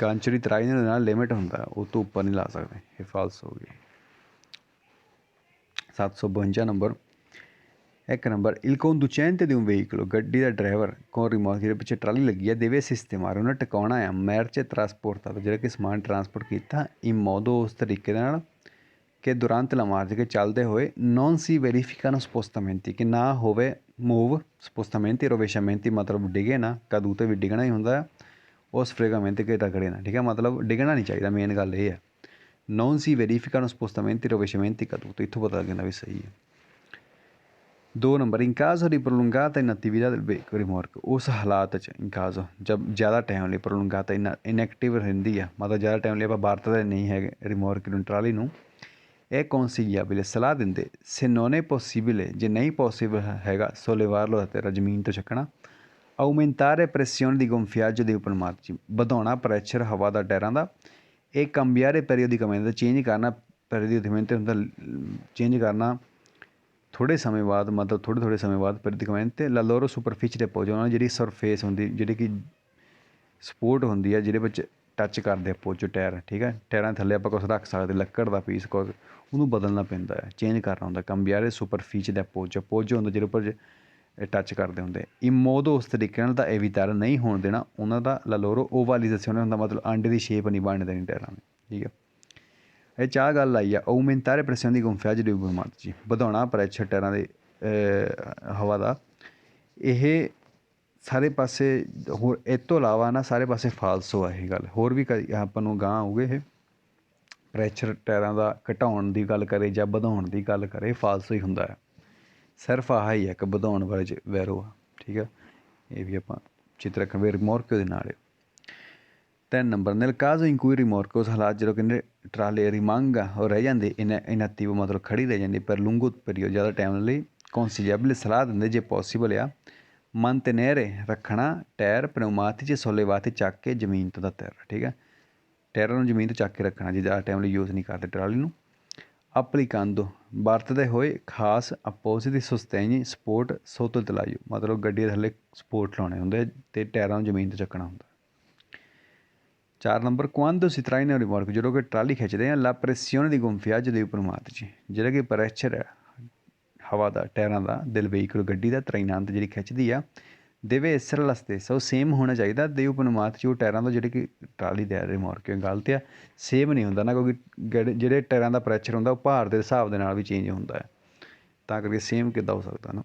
ਗਾਂਚੋ ਦੀ ਤਰ੍ਹਾਂ ਦੇ ਨਾਲ ਲਿਮਿਟ ਹੁੰਦਾ, ਉਹ ਤੋਂ ਉੱਪਰ ਨਹੀਂ ਲਾ ਸਕਦੇ। ਇਹ ਫਾਲਸ ਹੋ ਗਈ। 752 number 1 number il conducente di un veicolo ਗੱਡੀ ਦਾ ਡਰਾਈਵਰ con remorchio ਜਿਹੜੇ ਪਿੱਛੇ ਟਰਾਲੀ ਲੱਗੀ ਹੈ deve sistemare ਉਹਨੇ ਟਿਕਾਉਣਾ ਆ merce trasportata ਜਿਹੜਾ ਕਿ ਸਮਾਨ ਟਰਾਂਸਪੋਰਟ ਕੀਤਾ in modo ਉਸ ਤਰੀਕੇ ਨਾਲ ਕਿ durante la marcia ਕਿ ਚੱਲਦੇ ਹੋਏ non si verificano spostamenti ਕਿ ਨਾ ਹੋਵੇ move spostamenti rovesciamenti ਮਤਲਬ ਡਿੱਗੇ ਨਾ, ਕਦੂ ਤੇ ਵੀ ਡਿੱਗਣਾ ਹੀ ਹੁੰਦਾ ਉਸ fregamenti ਕਿ ਰਗੜੇ ਨਾ, ਠੀਕ ਹੈ, ਮਤਲਬ ਡਿੱਗਣਾ ਨਹੀਂ ਚਾਹੀਦਾ। ਮੇਨ ਗੱਲ ਇਹ ਹੈ non si verificano spostamenti rovesciamenti caduti, ਇੱਥੋਂ ਪਤਾ ਲੱਗਦਾ ਵੀ ਸਹੀ ਹੈ। 2 number in caso di prolungata inattività del veicolo rimorchio ਉਸ ਹਾਲਾਤ 'ਚ in caso ਜਦ ਜ਼ਿਆਦਾ ਟਾਈਮ ਲਈ prolungata inactive ਰਹਿੰਦੀ ਆ, ਮਤਲਬ ਜ਼ਿਆਦਾ ਟਾਈਮ ਲਈ ਆਪਾਂ ਵਰਤਦੇ ਨਹੀਂ ਹੈਗੇ ਰਿਮੋਰਕ ਨੂੰ ਟਰਾਲੀ ਨੂੰ, ਇਹ consigliabile ਸਲਾਹ ਦਿੰਦੇ se non è possibile ਜੇ ਨਹੀਂ ਪੋਸੀਬਲ ਹੈਗਾ sollevarlo ਤੇਰਾ ਜ਼ਮੀਨ ਤੋਂ ਚੱਕਣਾ aumentare pressione di gonfiaggio dei pneumatici ਵਧਾਉਣਾ ਪ੍ਰੈਸ਼ਰ ਹਵਾ ਦਾ ਟਾਇਰਾਂ ਦਾ ਇਹ cambiare periodicamente ਚੇਂਜ ਕਰਨਾ periodicamente ਹੁੰਦਾ ਚੇਂਜ ਕਰਨਾ ਥੋੜ੍ਹੇ ਸਮੇਂ ਬਾਅਦ, ਮਤਲਬ ਥੋੜ੍ਹੇ ਸਮੇਂ ਬਾਅਦ periodicamente la loro superficie ਦੇ ਪੋਜੋ ਉਹਨਾਂ ਜਿਹੜੀ ਸਰਫੇਸ ਹੁੰਦੀ ਜਿਹੜੀ ਕਿ ਸਪੋਰਟ ਹੁੰਦੀ ਹੈ ਜਿਹਦੇ ਵਿੱਚ ਟੱਚ ਕਰਦੇ ਆ ਪੋਜੋ ਟਾਇਰ, ਠੀਕ ਹੈ, ਟਾਇਰਾਂ ਥੱਲੇ ਆਪਾਂ ਕੁਛ ਰੱਖ ਸਕਦੇ ਲੱਕੜ ਦਾ ਪੀਸ ਕੁਛ ਉਹਨੂੰ ਬਦਲਣਾ ਪੈਂਦਾ ਹੈ, ਚੇਂਜ ਕਰਨਾ ਹੁੰਦਾ। cambiare superficie ਦਾ ਪੋਜੋ ਹੁੰਦਾ ਜਿਹਦੇ ਉੱਪਰ ਟੱਚ ਕਰਦੇ ਹੁੰਦੇ in modo ਉਸ ਤਰੀਕੇ ਨਾਲ ਤਾਂ evitare ਨਹੀਂ ਹੋਣ ਦੇਣਾ ਉਹਨਾਂ ਦਾ la loro ovalizzazione ਹੁੰਦਾ ਮਤਲਬ ਆਂਡੇ ਦੀ ਸ਼ੇਪ ਨਹੀਂ ਬਣਨ ਦੇਣੀ ਟਾਇਰਾਂ ਦੀ, ਠੀਕ ਹੈ। ਇਹ 'ਚ ਆਹ ਗੱਲ ਆਈ ਆ aumentare pressione di gonfiaggio dei pneumatici ਵਧਾਉਣਾ ਪ੍ਰੈਸ਼ਰ ਟਾਇਰਾਂ ਦੇ ਹਵਾ ਦਾ। ਇਹ ਸਾਰੇ ਪਾਸੇ ਹੋਰ ਇਹ ਤੋਂ ਇਲਾਵਾ ਨਾ ਸਾਰੇ ਪਾਸੇ ਫਾਲਸ ਹੋਆ ਇਹ ਗੱਲ, ਹੋਰ ਵੀ ਆਪਾਂ ਨੂੰ ਗਾਂਹ ਆਊਗੇ ਇਹ ਪ੍ਰੈਸ਼ਰ ਟਾਇਰਾਂ ਦਾ ਘਟਾਉਣ ਦੀ ਗੱਲ ਕਰੇ ਜਾਂ ਵਧਾਉਣ ਦੀ ਗੱਲ ਕਰੇ ਫਾਲਸ ਹੀ ਹੁੰਦਾ ਹੈ। ਸਿਰਫ ਆਹ ਹੀ ਹੈ ਕਿ ਵਧਾਉਣ ਵਾਲੇ 'ਚ ਵੈਰੋ ਆ, ਠੀਕ ਹੈ। ਇਹ ਵੀ ਆਪਾਂ ਚਿੱਤ ਰੱਖਣਾ ਰਿਮੋਰਕੋ ਦੇ ਨਾਲ। 3 number nel caso in cui rimorchio ਉਸ ਹਾਲਾਤ ਜਦੋਂ ਕਹਿੰਦੇ ਟਰਾਲੇ rimanga ਉਹ ਰਹਿ ਜਾਂਦੇ inattivo ਮਤਲਬ ਖੜੀ ਰਹਿ ਜਾਂਦੀ per lungo periodo ਜ਼ਿਆਦਾ ਟਾਈਮ ਲਈ consigliabile ਸਲਾਹ ਦਿੰਦੇ ਜੇ ਪੋਸੀਬਲ ਆ mantenere ਰੱਖਣਾ ਟਾਇਰ pneumatici sollevati ਚੱਕ ਕੇ ਜ਼ਮੀਨ ਤੋਂ ਦਾ ਟਾਇਰ, ਠੀਕ ਹੈ, ਟਾਇਰਾਂ ਨੂੰ ਜ਼ਮੀਨ ਤੋਂ ਚੱਕ ਕੇ ਰੱਖਣਾ ਜੇ ਜ਼ਿਆਦਾ ਟਾਈਮ ਲਈ ਯੂਜ਼ ਨਹੀਂ ਕਰਦੇ ਟਰਾਲੀ ਨੂੰ। applicando ਵਰਤਦੇ ਹੋਏ ਖਾਸ appositi sostegni support sotto il telaio ਮਤਲਬ ਗੱਡੀ ਦੇ ਥੱਲੇ ਸਪੋਰਟ ਲਾਉਣੇ ਹੁੰਦੇ ਅਤੇ ਟਾਇਰਾਂ ਨੂੰ ਜ਼ਮੀਨ ਤੋਂ ਚੱਕਣਾ ਹੁੰਦਾ। 4 number quando si traina un rimorchio ਜਦੋਂ ਕਿ ਟਰਾਲੀ ਖਿੱਚਦੇ ਆ la pressione di gonfiaggio dei pneumatici ਜਿਹੜਾ ਕਿ ਪ੍ਰੈਸ਼ਰ ਹੈ ਹਵਾ ਦਾ ਟਾਇਰਾਂ ਦਾ del veicolo ਗੱਡੀ ਦਾ trainante ਜਿਹੜੀ ਖਿੱਚਦੀ ਆ deve essere la stessa ਉਹ ਸੇਮ ਹੋਣਾ ਚਾਹੀਦਾ dei pneumatici ਉਹ ਟਾਇਰਾਂ ਦਾ ਜਿਹੜੇ ਕਿ ਟਰਾਲੀ ਦੇ rimorchio ਗਲਤ ਆ, ਸੇਮ ਨਹੀਂ ਹੁੰਦਾ ਨਾ ਕਿਉਂਕਿ ਜਿਹੜੇ ਟਾਇਰਾਂ ਦਾ ਪ੍ਰੈਸ਼ਰ ਹੁੰਦਾ ਉਹ ਭਾਰ ਦੇ ਹਿਸਾਬ ਦੇ ਨਾਲ ਵੀ ਚੇਂਜ ਹੁੰਦਾ ਹੈ, ਤਾਂ ਕਰਕੇ ਸੇਮ ਕਿੱਦਾਂ ਹੋ ਸਕਦਾ ਨਾ।